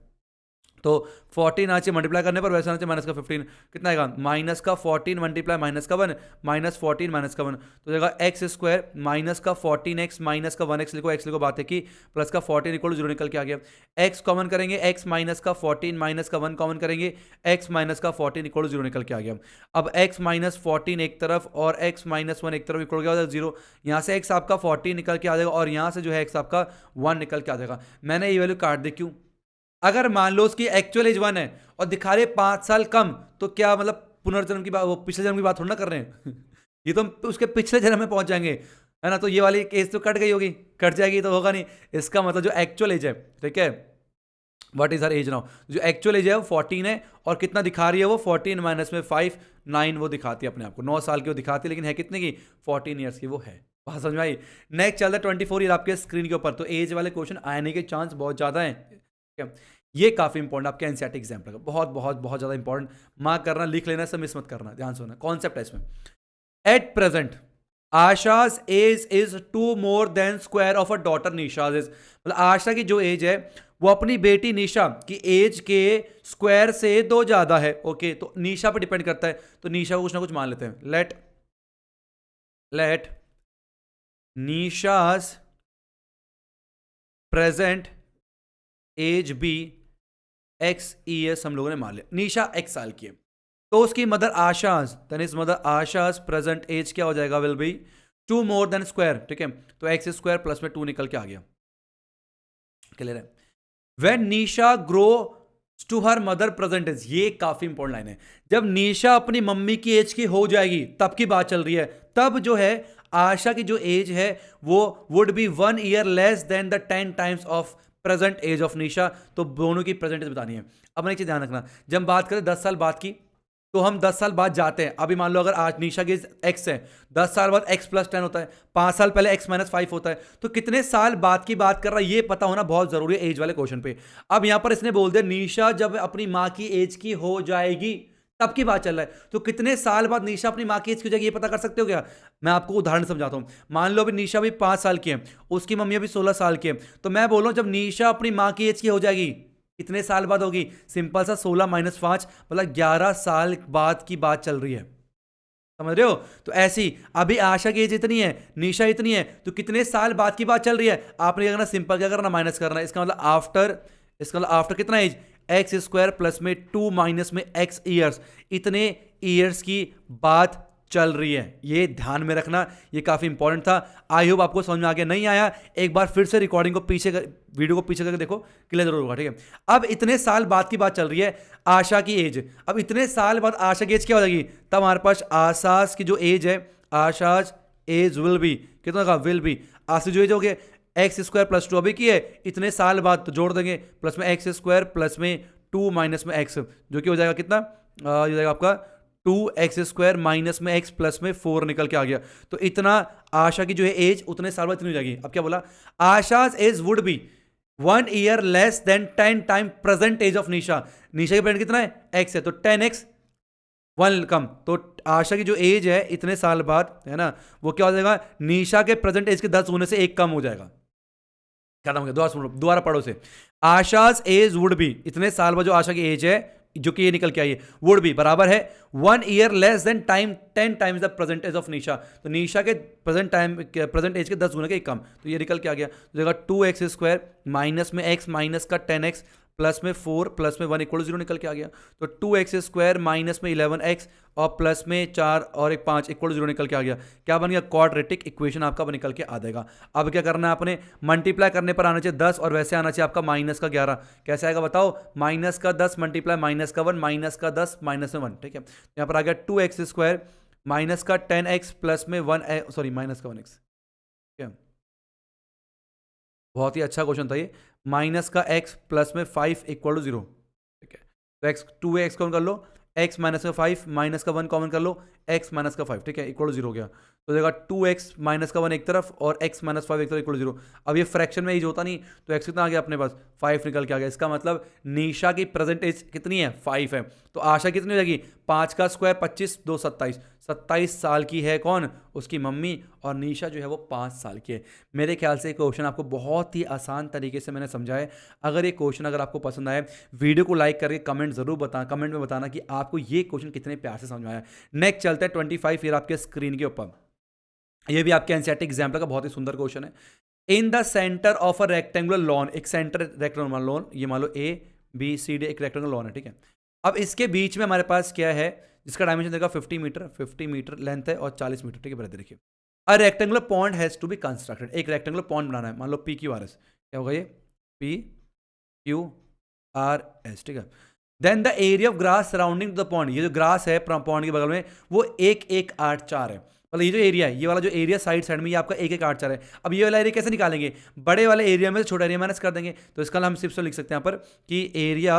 तो 14 आना चाहिए मल्टीप्लाई करने पर, वैसे आना चाहिए माइनस का 15, कितना आएगा, माइनस का 14 मल्टीप्लाई माइनस का 1, माइनस 14 माइनस का 1, तो जाएगा एक्स स्क्वायर माइनस का 14x माइनस का 1x लिखो, एक्स लिखो, बात है कि प्लस का 14 इक्वल टू 0 निकल के आ गया। एक्स कॉमन करेंगे, एक्स माइनस का 14 माइनस का 1 कॉमन करेंगे, एक्स माइनस का 14 इक्वल टू 0 निकल के आ गया। अब एक्स माइनस 14 एक तरफ और एक्स माइनस 1 एक तरफ इक्वल क्या हो जाएगा 0, यहाँ से एक्स आपका 14 निकल के आ जाएगा और यहाँ से जो है एक्स आपका 1 निकल के आ जाएगा। मैंने ये वैल्यू काट दी, क्यों, अगर मान लो उसकी एक्चुअल एज 1 है और दिखा रहे 5 साल कम, तो क्या मतलब पुनर्जन्म की बात, वो पिछले जन्म की बात थोड़ा ना कर रहे हैं ये तो उसके पिछले जन्म में पहुंच जाएंगे, है ना। तो ये वाली एज तो कट गई होगी, कट जाएगी तो होगा नहीं, इसका मतलब जो एक्चुअल एज है, ठीक है, what is her age now, जो एक्चुअल एज है वो 14 है, और कितना दिखा रही है वो 14 माइनस में 5, 9 वो दिखाती है अपने आप को, 9 साल की वो दिखाती है, लेकिन है कितने की, 14 ईयर्स की वो है। बात समझ में आई। नेक्स्ट चल रहा है 24 ईयर आपके स्क्रीन के ऊपर, तो एज वाले क्वेश्चन आने के चांस बहुत ज्यादा है, ये काफी इंपॉर्टेंट आपके एनसीईआरटी एग्जाम का, बहुत बहुत बहुत ज्यादा इंपॉर्टेंट, मार्क करना, लिख लेना, सब मिस मत करना, ध्यान सुनना, कॉन्सेप्ट है इसमें। At present Asha's age is 2 more than square of a daughter Nisha's age, मतलब आशा की जो एज है वो अपनी बेटी निशा की एज के स्क्वायर से 2 ज्यादा है। ओके, तो निशा पर डिपेंड करता है, तो निशा को कुछ ना कुछ मान लेते हैं। Let Nisha's present age be x years हम लोगों ने मान लिया, निशा एक्स साल की है, तो उसकी मदर आशाज, देन इज मदर आशाज प्रेजेंट एज क्या हो जाएगा, will be 2 more than square, ठीक है, तो एक्स स्क्वायर प्लस में 2 निकल के आ गया, क्लियर है। When Nisha grow to her mother present age, ये काफी इंपॉर्टेंट लाइन है, जब निशा अपनी मम्मी की एज की हो जाएगी तब की बात चल रही है, तब जो है आशा की जो एज है वो would be 1 year less than the 10 times of present age of Nisha, तो दोनों की प्रेजेंट एज बतानी है। अब एक चीज ध्यान रखना, जब हम बात करें 10 साल बाद की, तो हम 10 साल बाद जाते हैं, अभी मान लो अगर आज निशा की एक्स है, 10 साल बाद एक्स प्लस 10 होता है, 5 साल पहले एक्स माइनस 5 होता है, तो कितने साल बाद की बात कर रहा है ये पता होना बहुत जरूरी है एज वाले क्वेश्चन पे। अब यहां पर इसने बोल दिया निशा जब अपनी मां की एज की हो जाएगी तब की बात चल रहा है, तो कितने साल बाद निशा अपनी मां की एज की हो जाएगी ये पता कर सकते हो क्या? मैं आपको उदाहरण समझाता हूं, मान लो अभी निशा भी 5 साल की है, उसकी मम्मी अभी 16 साल की है, तो मैं बोल रहा हूं जब निशा अपनी मां की एज की हो जाएगी कितने साल बाद होगी, सिंपल सा 16 माइनस 5 मतलब 11 साल बाद की बात चल रही है, समझ रहे हो? तो ऐसी अभी आशा की एज इतनी है, निशा इतनी है, तो कितने साल बाद की बात चल रही है, आपने क्या करना, सिंपल क्या करना, माइनस करना, इसका मतलब आफ्टर कितना एज, एक्स स्क्वायर प्लस में 2 माइनस में एक्स ईयर्स, इतने ईयर्स की बात चल रही है, ये ध्यान में रखना, ये काफी इंपॉर्टेंट था। आई होप आपको समझ में आ गया, नहीं आया एक बार फिर से रिकॉर्डिंग को वीडियो को पीछे करके देखो, क्लियर जरूर होगा, ठीक है। अब इतने साल बाद की बात चल रही है आशा की एज, अब इतने साल बाद आशा की एज क्या हो जाएगी, तब हमारे पास आशास की जो एज है, आशाज एज विल बी कितना का, विल बी आशा जो एज हो गया एक्स स्क्वायर प्लस 2 अभी की है, इतने साल बाद तो जोड़ देंगे प्लस में एक्स स्क्वायर प्लस में 2 माइनस में एक्स, जो कि हो जाएगा कितना, हो जाएगा आपका 2x स्क्वायर माइनस में x प्लस में 4 निकल के आ गया, तो इतना आशा की जो है एज उतने साल बाद इतनी हो जाएगी। अब क्या बोला, Asha's age would be 1 year less than 10 time present age of Nisha, Nisha की प्रेजेंट कितना है x है, तो 10x 1 कम, तो आशा की जो एज है इतने साल बाद है ना, वो क्या हो जाएगा, निशा के प्रेजेंट एज के 10 होने से 1 कम हो जाएगा, खत्म हो गया। दोबारा पढ़ो से, आशाज एज वुड बी, इतने साल बाद जो आशा की एज है जो कि ये निकल के आई है, वुड बी बराबर है 1 year less than 10 times the present age of Nisha, तो निशा के प्रेजेंट एज के 10 गुना के कम, तो ये निकल के आ गया, तो जगह 2x स्क्वायर माइनस में x माइनस का 10x प्लस में 4 प्लस में 1 इक्वल 0 निकल के आ गया, तो 2x स्क्वायर माइनस में 11x और प्लस में 4 और 1 5 इक्वल 0 निकल के आ गया, क्या बन गया, क्वाड्रेटिक इक्वेशन आपका निकल के आ जाएगा। अब क्या करना है आपने, मल्टीप्लाई करने पर आना चाहिए 10 और वैसे आना चाहिए आपका माइनस का 11, कैसे आएगा बताओ, माइनस का 10 मल्टीप्लाई माइनस का 1 माइनस का 10 माइनस में 1, ठीक है, यहाँ पर आ गया 2x स्क्वायर माइनस का 10x प्लस में 1 सॉरी माइनस का 1x, ठीक है, बहुत ही अच्छा क्वेश्चन था ये, माइनस का x प्लस में 5 इक्वल टू 0, ठीक है, तो x 2x कॉमन कर लो, x माइनस का 5 माइनस का 1 कॉमन कर लो, x माइनस का 5, ठीक है, इक्वल टू 0 हो गया, तो देगा 2x माइनस का 1 एक तरफ और x माइनस 5 एक तरफ इक्वल टू 0। अब ये फ्रैक्शन में एज होता नहीं, तो x कितना आ गया अपने पास, 5 निकल के आ गया, इसका मतलब निशा की प्रेजेंट एज कितनी है, 5 है, तो आशा कितनी हो जाएगी, 5 का स्क्वायर 25 2 27, 27 साल की है कौन, उसकी मम्मी, और निशा जो है वो 5 साल की है। मेरे ख्याल से क्वेश्चन आपको बहुत ही आसान तरीके से मैंने समझाया। अगर ये क्वेश्चन अगर आपको पसंद आए, वीडियो को लाइक करके कमेंट जरूर बताना, कमेंट में बताना कि आपको ये क्वेश्चन कितने प्यार से समझ आया। नेक्स्ट चलता है 25 ईयर आपके स्क्रीन के ऊपर, ये भी आपके एनसीईआरटी एग्जाम्पल का बहुत ही सुंदर क्वेश्चन है। In the centre of a rectangular lawn, एक सेंटर रेक्टेंगुलर लॉन, ये मान लो ABCD एक रेक्टेंगुलर लॉन है, ठीक है, अब इसके बीच में हमारे पास क्या है, जिसका डायमेंशन देगा 50 मीटर लेंथ है और 40 मीटर, ठीक है, ब्रदर देखिए, a rectangular pond has to be constructed, एक रेक्टेंगुलर पॉन्ड बनाना है, मान लो PQRS, क्या होगा ये PQRS, ठीक है, then the area of grass surrounding the pond, ये जो ग्रास है पॉन्ड के बगल में वो 1184 है, मतलब ये जो एरिया है, ये वाला जो एरिया साइड में ये आपका 1184 है। अब ये वाला एरिया कैसे निकालेंगे, बड़े वाले एरिया में से छोटा एरिया माइनस कर देंगे, तो इसका हम सिर्फ लिख सकते हैं यहाँ पर कि एरिया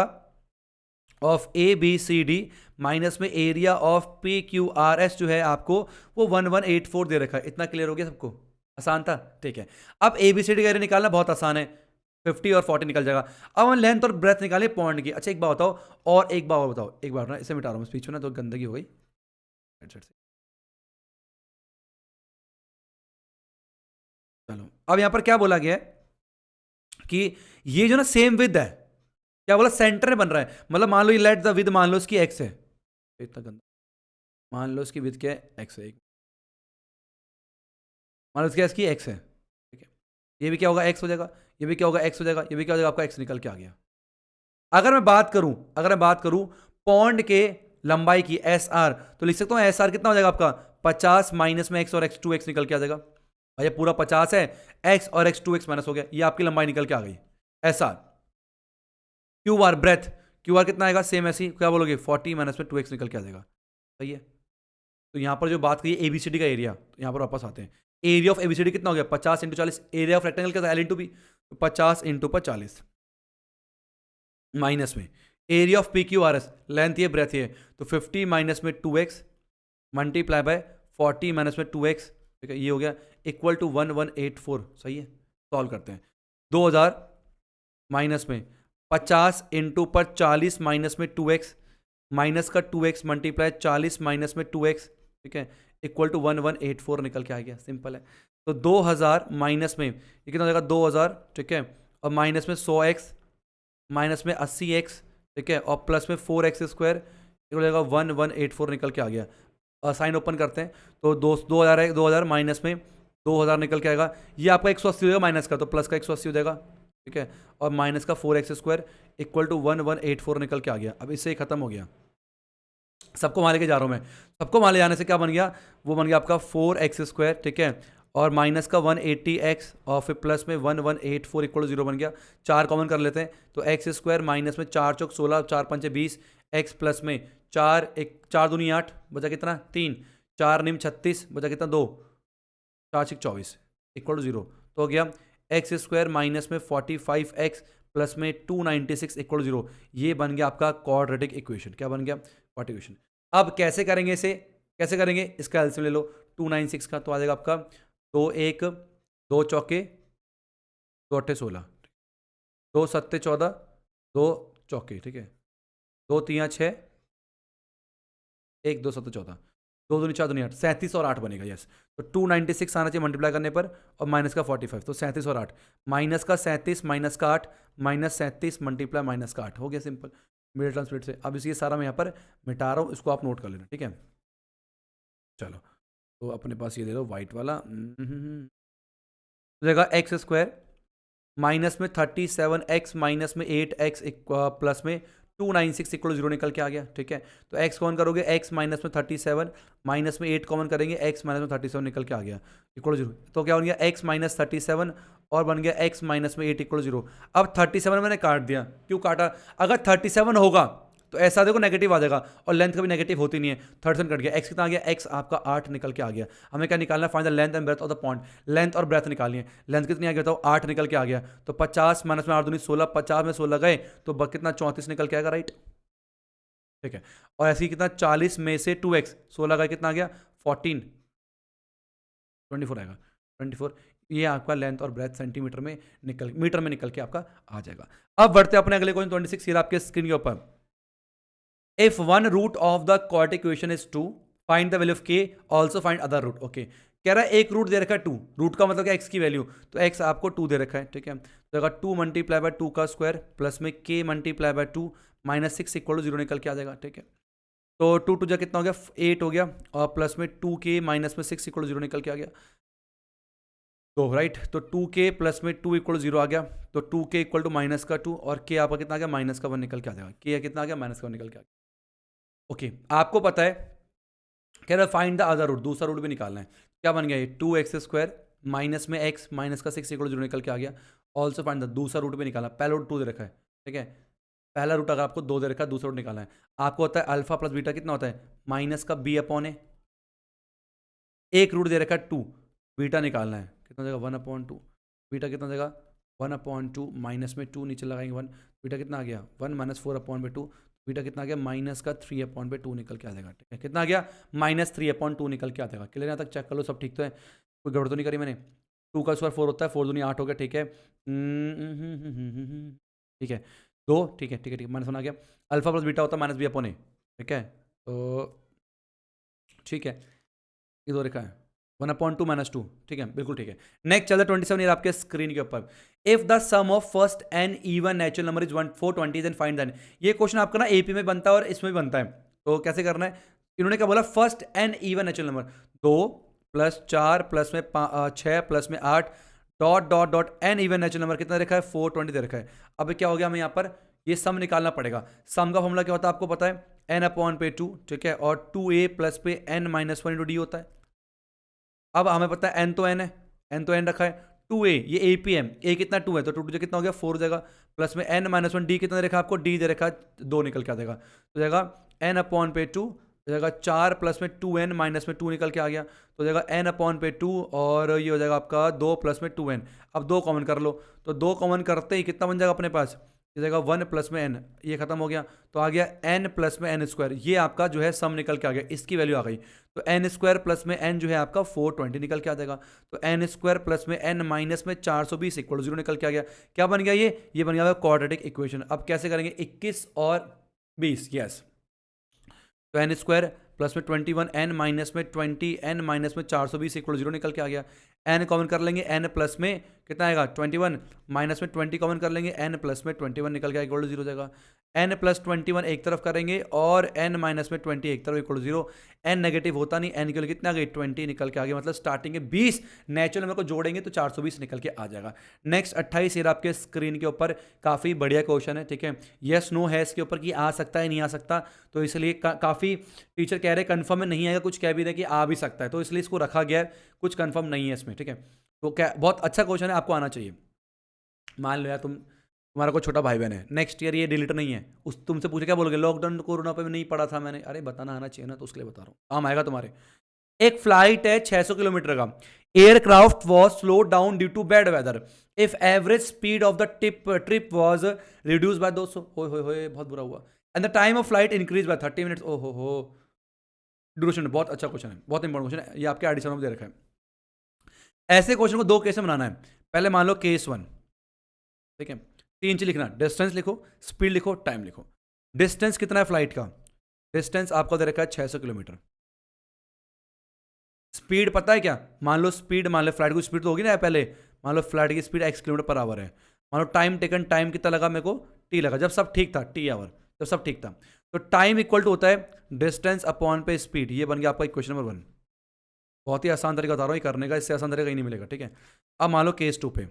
ऑफ ABCD माइनस में एरिया ऑफ PQRS जो है आपको वो 1184 दे रखा है। इतना क्लियर हो गया सबको, आसान था, ठीक है। अब ABCD का एरिया निकालना बहुत आसान है, 50 और 40 निकल जाएगा। अब हम लेंथ और ब्रेथ निकाले पॉइंट की। अच्छा एक बात बताओ, और एक बात और बताओ, एक बार ना इसे मिटा रहा हूँ स्पीच में ना, तो गंदगी हो गई। चलो अब यहां पर क्या बोला गया है कि ये जो ना सेम विद है, क्या बोला, सेंटर में बन रहा है, मतलब मान लो ये लेट द विद मान लो इसकी x है, इतना गंदा, मान लो इसकी विद क्या है x है, मान लो इसकी एस की एक्स है, ठीक है, ये भी क्या होगा एक्स हो जाएगा, ये भी क्या होगा एक्स हो जाएगा, ये भी क्या हो जाएगा आपका एक्स निकल के आ गया। अगर मैं बात करूं पॉन्ड के लंबाई की एस आर, तो लिख सकता हूं एस आर कितना हो जाएगा आपका 50 माइनस में एक्स और एक्स 2x निकल के आ जाएगा। भाई ये पूरा 50 है, एक्स और एक्स 2x माइनस हो गया, ये आपकी लंबाई निकल के आ गई S R. Q R breadth, Q R कितना आएगा सेम ऐसी क्या बोलोगे 40 माइनस में 2x निकल के आ जाएगा, सही है। तो यहां पर जो बात करिए एबीसीडी का एरिया, तो यहां पर वापस आते हैं, एरिया ऑफ एबीसीडी कितना हो गया 50 इंटू 40, एरिया ऑफ रेक्टेंगल का L into B, 50 into 40 minus में area of P Q R S, length ये ब्रेथ ये, तो 50 माइनस में 2x मल्टीप्लाई बाय 40 माइनस में 2x, ठीक है, ये हो गया इक्वल टू 1184, सही है। सॉल्व करते हैं, 2000 माइनस में 50 इंटू पर 40 माइनस में 2x माइनस का 2x मल्टीप्लाई 40 माइनस में 2x, ठीक है, इक्वल टू 1184 निकल के आ गया, सिंपल है। तो 2000 माइनस में ये कितना हो जाएगा 2000, ठीक है, और माइनस में 100x माइनस में 80x, ठीक है, और प्लस में 4x स्क्वायर, हो जाएगा 1184 निकल के आ गया। साइन ओपन करते हैं, तो 2000 है, 2000 माइनस में 2000 निकल के आएगा, ये आपका 180 हो जाएगा माइनस का, तो प्लस का 180 हो जाएगा, ठीक है, और माइनस का 4x स्क्वायर इक्वल टू 1184 निकल के आ गया। अब इससे ही खत्म हो गया, सबको वहाँ लेके जा रहा हूँ मैं, सबको वहाँ ले जाने से क्या बन गया, वो बन गया आपका 4x स्क्वायर, ठीक है, और माइनस का 180x और फिर प्लस में 1184 इक्वल टू 0 बन गया। 4 कॉमन कर लेते हैं, तो एक्स स्क्वायर माइनस में 4 चौक 16, 4 पंचे 20, एक्स प्लस में 4 दूनी 8 बचा कितना 3, 4 निम 36 बचा कितना 2, 4 6 24 इक्वल टू 0, तो हो गया एक्स स्क्वायर माइनस में 45x प्लस में 296 इक्वल टू 0। ये बन गया आपका क्वाड्रेटिक इक्वेशन, क्या बन गया क्वाड्रेटिक इक्वेशन। अब कैसे करेंगे इसे, कैसे करेंगे, इसका एलसीएम ले लो 296 का, तो आ जाएगा आपका 2 1 2 चौके 2 अट्ठे 16, 2 सत्ते 14, 2 चौके, ठीक है, 2 3 6, 1 2 7 14, 2 दूनी 4 दूनी 8, 37 और 8 बनेगा, यस। तो 296 आना चाहिए मल्टीप्लाई करने पर, और माइनस का 45, तो 37 और 8, माइनस का 37 माइनस का 8 माइनस 37 मल्टीप्लाई माइनस का 8, हो गया सिंपल मिडिल टर्म स्प्लिट से। अब इसी सारा मैं यहाँ पर मिटा रहा हूँ, इसको आप नोट कर लेना, ठीक है। चलो, तो अपने पास ये दे दो वाइट वाला, जगह एक्स स्क्वायर माइनस में 37x माइनस में 8x प्लस में 296 इक्वल 0 निकल के आ गया, ठीक है। तो x कॉमन करोगे, x माइनस में 37 माइनस में 8 कॉमन करेंगे, x माइनस में 37 निकल के आ गया इक्वल 0, तो क्या बन गया x माइनस 37 और बन गया x माइनस में 8 इक्वल 0। अब 37 मैंने काट दिया, क्यों काटा, अगर 37 होगा तो ऐसा देखो नेगेटिव आ जाएगा, और लेंथ कभी नेगेटिव होती नहीं है, 37 कट गया, x कितना आ गया, x आपका 8 निकल के आ गया। हमें क्या निकालना है, find the length and breadth of the point, length और ब्रेथ निकालनी है। लेंथ कितनी आ गया था 8 निकल के आ गया, तो 50 माइनस में 8 दूनी 16, 50 में 16 गए तो कितना 34 निकल के आएगा, राइट, ठीक है। और ऐसे ही कितना 40 में से 2x 16 गए कितना आ गया 14, 24 आएगा 24, ये आपका लेंथ और ब्रेथ सेंटीमीटर में मीटर में निकल के आपका आ जाएगा। अब बढ़ते अपने अगले क्वेश्चन 26, ये आपके स्क्रीन के ऊपर, if one root of the quadratic equation is 2 find the value of k also find other root। Okay, कह रहा है एक रूट दे रखा है 2, रूट का मतलब क्या x की वैल्यू, तो x आपको 2 दे रखा है, ठीक है, तो अगर 2 मल्टीप्लाई बाय 2 का स्क्वायर प्लस में k multiply by 2 minus 6 equal to 0 निकल के आ जाएगा, ठीक है। तो 2 2 जा कितना हो गया 8 हो गया, और प्लस में 2k माइनस में 6 इक्वल टू 0 निकल के आ गया, तो राइट, तो 2k प्लस में 2 इक्वल टू 0 आ गया, तो 2k इक्वल टू माइनस का 2 और k आपका कितना आ गया माइनस का 1 निकल के आ जाएगा, k कितना आ गया माइनस का 1 निकल के आ गया। ओके, आपको पता है कह रहा है फाइंड द अदर रूट, दूसरा रूट भी निकालना है, क्या बन गया ये 2x स्क्वायर माइनस में x माइनस का 6 इक्वल 0 निकल के आ गया। ऑल्सो फाइंड द, दूसरा रूट भी निकालना, पहला रूट 2 दे रखा है, ठीक है, पहला रूट अगर आपको 2 दे रखा है, दूसरा रूट निकालना है। आपको होता है अल्फा प्लस बीटा कितना होता है माइनस का b अपॉन ए, एक रूट दे रखा है 2, बीटा निकालना है, कितना देगा 1/2, बीटा कितना देगा 1/2 माइनस में 2 नीचे लगाएंगे 1, बीटा कितना आ गया 1 माइनस 4/2, बीटा कितना आ गया माइनस का 3/2 निकल के आ जाएगा, ठीक है, कितना आ गया माइनस 3/2 निकल के आ जाएगा। क्लियर, यहाँ तक चेक कर लो सब ठीक तो है, कोई गड़बड़ तो नहीं करी मैंने। 2 का स्क्वायर 4 होता है, 4 दूनी 8 हो गया, ठीक है, ठीक है 2, ठीक है ठीक है ठीक है, माइनस 1 आ गया, अल्फा प्लस बीटा होता है माइनस b अपॉन ए, ठीक है, तो ठीक है, ये 2 रेखा है 1/2 माइनस 2, ठीक है बिल्कुल ठीक है। नेक्स्ट चलता 27 ईयर आपके स्क्रीन के ऊपर, if the sum of first n even natural number is 420 then find then. ये क्वेश्चन आपका ना एपी में बनता है और इसमें भी बनता है, तो कैसे करना है, इन्होंने क्या बोला first n even natural number, 2 plus 4 plus में 6 प्लस में 8 dot dot dot n even natural number कितना दे रखा है 420 दे रखा है। अब क्या हो गया हमें यहाँ पर ये सम निकालना पड़ेगा। सम का फॉर्मूला क्या होता है आपको पता है, एन अपॉन पे 2, ठीक है, और 2a प्लस पे n माइनस 1 इंटू डी होता है। अब हमें पता है n तो n है, n तो n रखा है, 2a ये APM, a कितना 2 है तो 2 कितना हो गया 4 हो जाएगा, प्लस में n माइनस 1 डी कितना दे रखा है आपको, डी दे रखा है 2 निकल के आ जाएगा, तो जाएगा n अपॉन पे 2, हो जाएगा 4 प्लस में 2n माइनस में 2 निकल के आ गया, तो हो जाएगा n अपॉन पे 2 और ये हो जाएगा आपका 2 प्लस में 2n। अब 2 कॉमन कर लो, तो 2 कॉमन करते ही कितना बन जाएगा अपने पास, ये जाएगा 1 प्लस में n, ये खत्म हो गया, तो आ गया n प्लस में n स्क्वायर। ये आपका जो है सम निकल के आ गया, इसकी वैल्यू आ गई, तो n स्क्वायर प्लस में n जो है आपका 420 निकल के आ जाएगा, तो n स्क्वायर प्लस में n माइनस में 420 इक्वल 0 निकल के आ गया। क्या बन गया ये बन गया क्वाड्रेटिक इक्वेशन। अब कैसे करेंगे, 21 और 20, यस, तो n स्क्वायर प्लस में 21 n माइनस में 20 n माइनस में 420 इक्वल 0 निकल के आ गया। n कॉमन कर लेंगे, n प्लस में कितना आएगा 21 माइनस में 20 कॉमन कर लेंगे, n प्लस में 21 निकल के इक्वल 0 हो जाएगा। n प्लस 21 एक तरफ करेंगे और n माइनस में 20 एक तरफ इक्वल 0। n नेगेटिव होता नहीं, n के लिए कितना आ गई 20 निकल के आ गया, मतलब स्टार्टिंग के 20 नेचुरल नंबर को जोड़ेंगे तो 420 निकल के आ जाएगा। नेक्स्ट 28 ये आपके स्क्रीन के ऊपर काफ़ी बढ़िया क्वेश्चन है, ठीक है, यस नो है इसके ऊपर कि आ सकता है नहीं आ सकता, तो इसलिए काफ़ी टीचर कह रहे कंफर्म में नहीं आएगा, कुछ कह भी रहे कि आ भी सकता है, तो इसलिए इसको रखा गया है, कुछ कंफर्म नहीं है इसमें, ठीक है। तो क्या बहुत अच्छा क्वेश्चन है, आपको आना चाहिए। मान लो यार तुम्हारा कोई छोटा भाई बहन है, नेक्स्ट ईयर ये डिलीट नहीं है, उस तुमसे पूछे क्या बोलोगे, लॉकडाउन कोरोना पे भी नहीं पढ़ा था मैंने, अरे बताना आना चाहिए ना, तो उसके लिए बता रहा हूँ, काम आएगा तुम्हारे। एक फ्लाइट है 600 किलोमीटर का, aircraft was slow down due to bad weather, if average speed of the trip was reduce by 200, हो बहुत बुरा हुआ, and the time of flight increase by 30 minutes, ओ हो ड्यूरेशन। बहुत अच्छा क्वेश्चन है, बहुत इंपॉर्टेंट क्वेश्चन है, ये आपके एडिशन में दे रखा है। ऐसे क्वेश्चन को 2 केस में बनाना है, पहले मान लो केस 1, ठीक है, 3 चीज लिखना, डिस्टेंस लिखो, स्पीड लिखो, टाइम लिखो। डिस्टेंस कितना है फ्लाइट का, डिस्टेंस आपको दे रखा है 600 किलोमीटर। स्पीड पता है क्या, मान लो स्पीड, मान लो फ्लाइट की स्पीड तो होगी ना पहले, मान लो फ्लाइट की speed x kilometre per hour है, मान लो टाइम टेकन, टाइम कितना लगा मेरे को t लगा, जब सब ठीक था, t आवर जब सब ठीक था, तो टाइम इक्वल टू होता है डिस्टेंस अपॉन पे स्पीड। ये बन गया आपका क्वेश्चन नंबर 1, बहुत ही आसान तरीका बता रहा हूँ ये करने का, इससे आसान तरीका कहीं नहीं मिलेगा, ठीक है। अब मान लो केस 2 पे,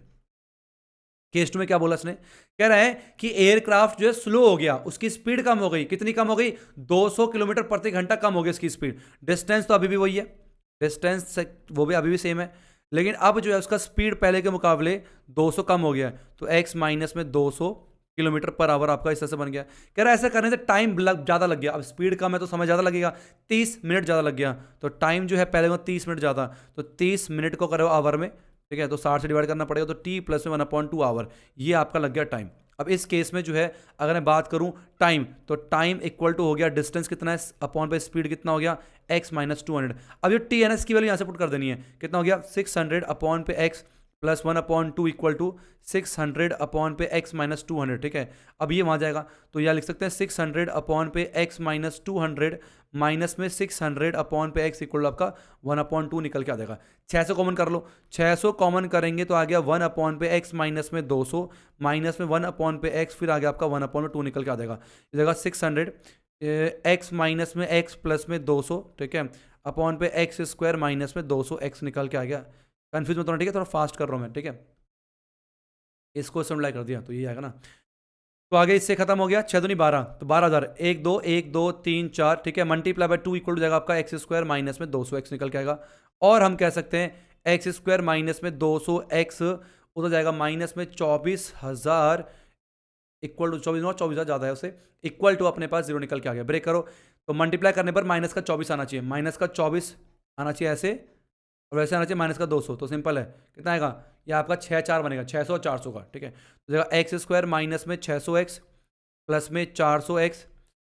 केस 2 में क्या बोला इसने, कह रहा है कि एयरक्राफ्ट जो है स्लो हो गया, उसकी स्पीड कम हो गई, कितनी कम हो गई 200 किलोमीटर प्रति घंटा कम हो गई इसकी स्पीड। डिस्टेंस तो अभी भी वही है, डिस्टेंस वो भी अभी भी सेम है, लेकिन अब जो है उसका स्पीड पहले के मुकाबले 200 कम हो गया है, तो x माइनस में 200 किलोमीटर पर आवर आपका इस तरह से बन गया। कह रहा है ऐसा करने से टाइम ज़्यादा लग गया, अब स्पीड कम है तो समय ज़्यादा लगेगा, 30 मिनट ज़्यादा लग गया, तो टाइम जो है पहले को 30 मिनट ज़्यादा, तो 30 मिनट को करो आवर में, ठीक है, तो 60 से डिवाइड करना पड़ेगा, तो t प्लस में 1/2 आवर, ये आपका लग गया टाइम। अब इस केस में जो है अगर मैं बात करूं टाइम, तो टाइम इक्वल टू हो गया डिस्टेंस कितना है अपॉन पे स्पीड कितना हो गया x माइनस 200। अब ये टी एन एस की वैल्यू यहाँ से पुट कर देनी है, कितना हो गया 600 अपॉन पे x plus 1/2 equal to 600 upon पे x माइनस 200, ठीक है। अब ये वहाँ जाएगा तो यहाँ लिख सकते हैं 600 अपॉन पे x माइनस 200 माइनस में 600 अपॉन पे x इक्वल आपका 1/2 निकल के आ जाएगा। 600 कॉमन कर लो, 600 कॉमन करेंगे तो आ गया 1 अपॉन पे x माइनस में 200 माइनस में 1 अपॉन पे x, फिर आ गया आपका 1/2 निकल के आ जाएगा, ये जगह 600 x माइनस में x प्लस में 200, ठीक है, अपॉन पे x स्क्वायर माइनस में 200 x निकल के आ गया। कन्फ्यूज मत होना, ठीक है, थोड़ा फास्ट कर रहा हूँ मैं, ठीक है, इसको सिम्प्लाई कर दिया तो ये आएगा ना, तो आगे इससे खत्म हो गया, 6 दूनी 12, तो 12,000, 1 2 1 2 3 4, ठीक है, मल्टीप्लाई बाय 2 इक्वल टू जाएगा आपका एक्स स्क्वायर माइनस में 200 एक्स निकल के आएगा। और हम कह सकते हैं एक्स स्क्वायर माइनस में 200 एक्स उधर जाएगा माइनस में 24,000 इक्वल टू 24,000 ज़्यादा है उसे, इक्वल टू अपने पास 0 निकल के आ गया। ब्रेक करो तो मल्टीप्लाई करने पर माइनस का 24 आना चाहिए, माइनस का 24 आना चाहिए ऐसे, और वैसे आना चाहिए माइनस का 200, तो सिंपल है, कितना आएगा ये आपका 6 बनेगा, 600 और 400 का, ठीक है, तो जगह एक्स स्क्वायर माइनस में 600x प्लस में 400x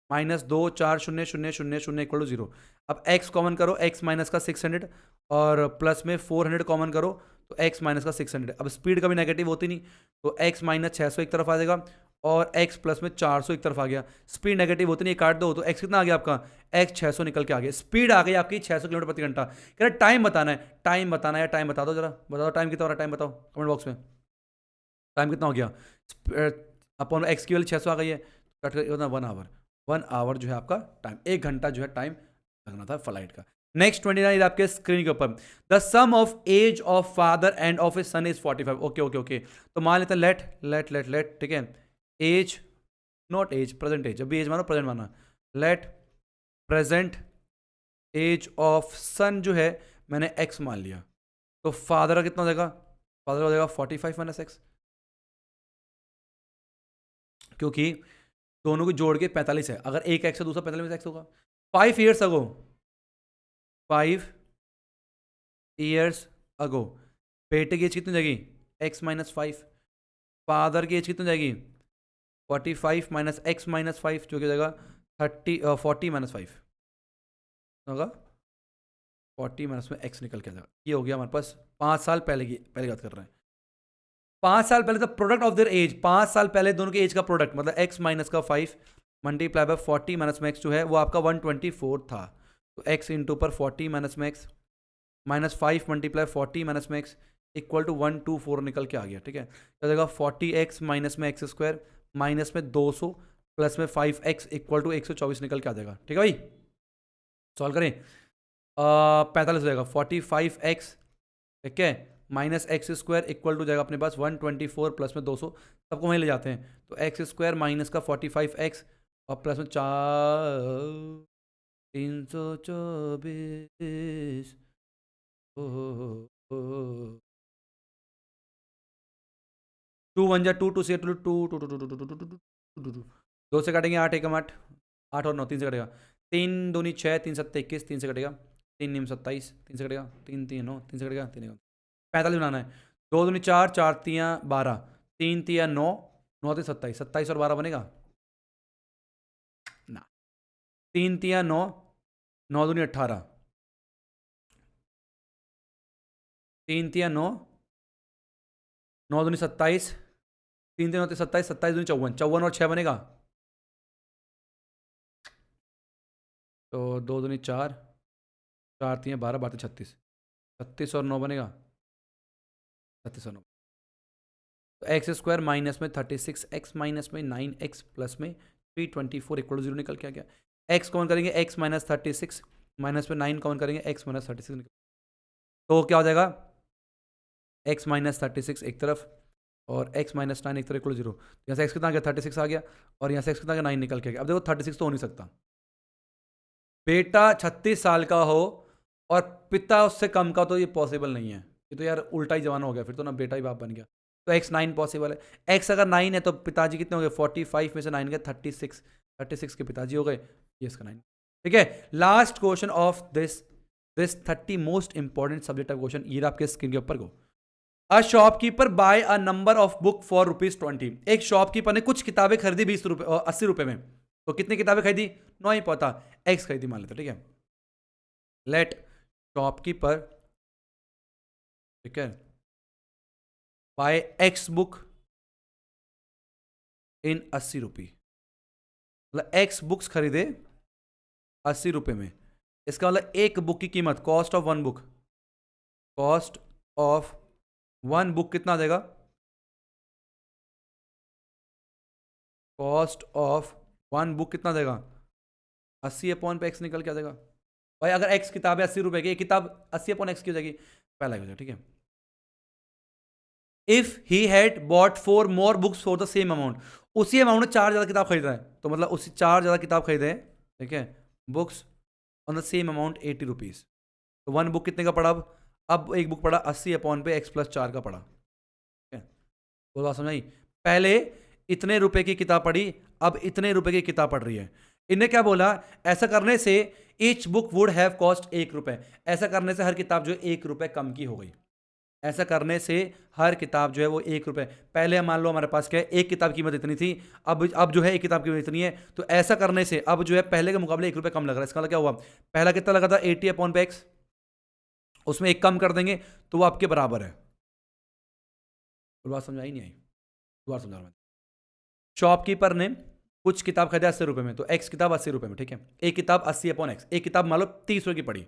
माइनस 2 4 0 0 0 0 इक्वल टू 0। अब x कॉमन करो, x माइनस का 600 और प्लस में 400 कॉमन करो तो x माइनस का 600। अब स्पीड कभी नेगेटिव होती नहीं, तो x माइनस 600 एक तरफ आ जाएगा और x प्लस में 400 एक तरफ आ गया, स्पीड नेगेटिव होती नहीं, काट दो तो x कितना आ गया आपका, x 600 निकल के आ गया, स्पीड आ गई आपकी 600 किलोमीटर प्रति घंटा। कह रहा टाइम बताना है, टाइम बताना है, टाइम बता दो जरा, बताओ टाइम कितना हो रहा है, टाइम बताओ कमेंट बॉक्स में, टाइम कितना हो गया, अपॉन x की वैल्यू 600 आ गई है, कट कर 1 आवर, 1 आवर जो है आपका टाइम, 1 घंटा जो है टाइम लगना था फ्लाइट का। नेक्स्ट 29 आपके स्क्रीन के ऊपर, the sum of age of father and of a son is 45। Okay okay okay, तो मान लेते हैं लेट, ठीक है, age, not age, present age, अभी एज मानो प्रेजेंट माना, let present age of son जो है मैंने एक्स मान लिया, तो फादर का कितना हो जाएगा, फादर का हो जाएगा 45 माइनस एक्स, क्योंकि दोनों को जोड़ के 45 है, अगर एक एक्स है दूसरा 45 एक्स होगा। 5 ईयर्स अगो, 5 ईयर्स अगो बेटे की एज कितनी जाएगी, एक्स माइनस 5, फादर की एज कितनी जाएगी 45 माइनस एक्स माइनस 5, जो कि जाएगा 40 माइनस 5 होगा, 40 माइनस में एक्स निकल के जाएगा। ये हो गया हमारे पास 5 साल पहले की, पहले बात कर रहे हैं 5 साल पहले, the product of their age, 5 साल पहले दोनों के एज का प्रोडक्ट, मतलब एक्स माइनस का 5 मल्टीप्लाई बाय 40 माइनस में एक्स जो है वो आपका 124 था, तो एक्स इंटू पर 40 माइनस में एक्स माइनस 5 मल्टीप्लाई 40 माइनस में एक्स इक्वल टू 124 निकल के आ गया। ठीक है, तो जाएगा 40x माइनस में एक्स स्क्वायर माइनस में 200 प्लस में 5x इक्वल टू 124 निकल के आ जाएगा। ठीक है भाई, सॉल्व करें, 45 हो जाएगा 45x, ठीक है, minus x square equal to जाएगा अपने पास 124 प्लस में 200, सबको वहीं ले जाते हैं, तो एक्स स्क्वायर माइनस का 45x और प्लस में 324, टू वन जा टू, टू से two, two two two two two two two two two, 2 से काटेंगे 8 एकम 8, 8 और 9, 3 से कटेगा, 3 दूनी 6, 3 7 21, 3 से कटेगा, 3 निम 27, 3 से कटेगा, 3 3 9, 3 से कटेगा, 3 45 बनाना है, 2 दूनी 4, 4 तियाँ 12, 3 तियाँ 9, 9 3 27, 27 और 12 बनेगा ना, 3 तियाँ 9, 9 दूनी 18, 3 तियाँ 9, 9 दूनी 27, 3 3 होते 27, 27 दूनी 54, 54 और 6 बनेगा, तो 2 दूनी 4, 4 तियाँ 12, 12 36, 36 और 9 बनेगा 36 और 9, तो एक्स स्क्वायर माइनस में 36, एक्स माइनस में 9x प्लस में 324 इक्वल 0 निकल के आ गया। एक्स कौन करेंगे, एक्स माइनस 36 माइनस में 9 कौन करेंगे, एक्स माइनस 36 निकल, तो क्या हो जाएगा एक्स माइनस 36 एक तरफ और एक्स माइनस 9 एक तरफ इक्वल 0, यहाँ से एक्स कितना आ गया 36 आ गया और यहाँ से एक्स कितना आ गया 9 निकल के आ गया। अब देखो 36 तो हो नहीं सकता, बेटा 36 साल का हो और पिता उससे कम का, तो ये पॉसिबल नहीं है, ये तो यार उल्टा ही जमाना हो गया फिर तो ना, बेटा ही बाप बन गया, तो एक्स 9 पॉसिबल है। एक्स अगर 9 है तो पिताजी कितने हो गए 45 में से 9 गए 36, 36 के पिताजी हो गए, ये इसका 9। ठीक है, last question of this 30 most important subject of question, ये आपके स्क्रीन के ऊपर को, a shopkeeper buy a number of book for ₹20। एक शॉपकीपर ने कुछ किताबें खरीदी 20 रुपए और 80 रुपए में, तो कितनी किताबें खरीदी, नहीं पता, एक्स खरीदी मान लेते। ठीक है, लेट शॉपकीपर, ठीक है, बाय एक्स बुक इन 80 रुपये, मतलब एक्स बुक्स खरीदे 80 रुपये में, इसका मतलब एक बुक की कीमत, cost of one book, cost of one book कितना देगा, कॉस्ट ऑफ वन बुक कितना देगा 80 पे एक्स निकल के आ जाएगा। भाई अगर एक्स किताब है 80 रुपए की, किताब 80/x की हो जाएगी, पहला हो जाएगा। ठीक है, if he had bought 4 more books for the same amount, उसी अमाउंट में 4 ज्यादा किताब खरीद रहा है, तो मतलब उसी 4 ज्यादा किताब खरीदे हैं, ठीक है, books on the same amount 80 rupees, तो वन बुक कितने का पड़ा, अब एक बुक पड़ा 80 पे x + 4 का पड़ा। ठीक है, वो बात समझ आई, पहले इतने रुपए की किताब पढ़ी, अब इतने रुपए की किताब पढ़ रही है। इन्हें क्या बोला, ऐसा करने से each book would have cost 1 रुपए, ऐसा करने से हर किताब जो 1 रुपए कम की हो गई, ऐसा करने से हर किताब जो है वो 1 रुपए, पहले मान लो हमारे पास क्या है, एक किताब की कीमत इतनी थी, अब जो है एक किताब की कीमत इतनी है, तो ऐसा करने से अब जो है पहले के मुकाबले 1 रुपए कम लग रहा है। इसका मतलब क्या हुआ, पहला कितना लगा था 80/x, उसमें एक कम कर देंगे तो वो आपके बराबर है। बात समझ आई नहीं आई, दोबारा समझा रहा हूं। शॉपकीपर ने कुछ किताब खरीदा 80 रुपए में, तो एक्स किताब 80 रुपए में, ठीक है, एक किताब 80/x, एक किताब मान लो 30 रुपए की पड़ी,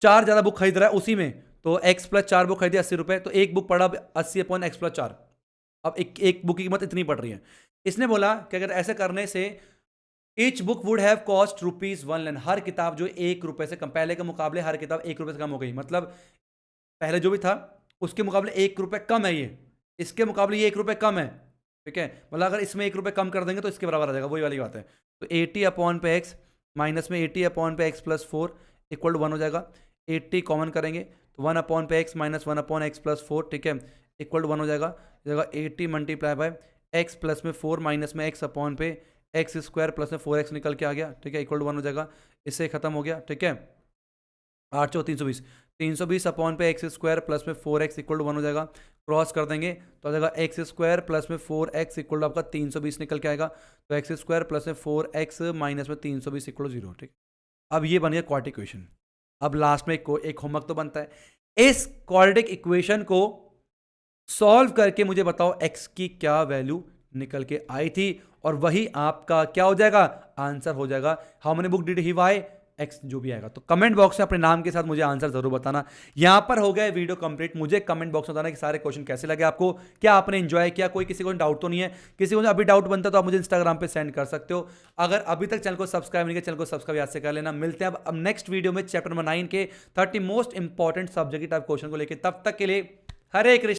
4 ज्यादा बुक खरीद रहा है उसी में, तो x + 4 बुक खरीदी 80 रुपए, तो एक बुक पड़ा 80/x + 4, अब एक बुक की कीमत इतनी पड़ रही है। इसने बोला कि अगर ऐसे करने से each book would have cost ₹1। हर किताब जो 1 रुपए से कम, पहले के मुकाबले हर किताब 1 रुपए से कम हो गई। मतलब पहले जो भी था उसके मुकाबले 1 रुपए कम है ये, इसके मुकाबले ये 1 रुपए कम है। ठीक है, मतलब अगर इसमें 1 रुपए कम कर देंगे तो इसके बराबर आ जाएगा, वही वाली बात है। तो 80 अपॉन पे एक्स माइनस में 80 अपॉन पे एक्स प्लस 4 इक्वल टू 1 हो जाएगा। 80 कॉमन करेंगे तो 1 अपॉन पे x minus 1 upon x plus 4, ठीक है, इक्वल टू 1 हो जाएगा। 80 मल्टीप्लाई बाय एक्स प्लस में 4 माइनस में एक्स अपॉन पे एक्स स्क्वायर प्लस में 4x निकल के आ गया, ठीक है, इक्वल टू 1 हो जाएगा। इससे खत्म हो गया, ठीक है। 8 चौ 320, 320 अपॉन पे एक्स स्क्वायर प्लस में 4x इक्वल टू 1 हो जाएगा। क्रॉस कर देंगे तो आ जाएगा एक्स स्क्वायर प्लस में 4x इक्वल टू आपका 320 निकल के आएगा। तो एक्स स्क्वायर प्लस में 4x माइनस में 320 इक्वल टू 0, ठीक। अब ये बन गया क्वाड्रेटिक इक्वेशन। अब लास्ट में एक होमवर्क तो बनता है, इस क्वाड्रेटिक इक्वेशन को सॉल्व करके मुझे बताओ x की क्या वैल्यू निकल के आई थी, और वही आपका क्या हो जाएगा, आंसर हो जाएगा। How many book did he buy, x जो भी आएगा। तो कमेंट बॉक्स में अपने नाम के साथ मुझे आंसर जरूर बताना। यहां पर हो गया वीडियो कंप्लीट। मुझे कमेंट बॉक्स में बताना कि सारे क्वेश्चन कैसे लगे आपको, क्या आपने एंजॉय किया, कोई किसी को डाउट तो नहीं है। किसी को अभी डाउट बनता तो आप मुझे इंस्टाग्राम पे सेंड कर सकते हो। अगर अभी तक चैनल को सब्सक्राइब नहीं किया, चैनल को सब्सक्राइब याद से कर लेना। मिलते हैं अब नेक्स्ट वीडियो में चैप्टर नंबर 9 के 30 most important subjective type question को लेकर। तब तक के लिए हरे कृष्ण।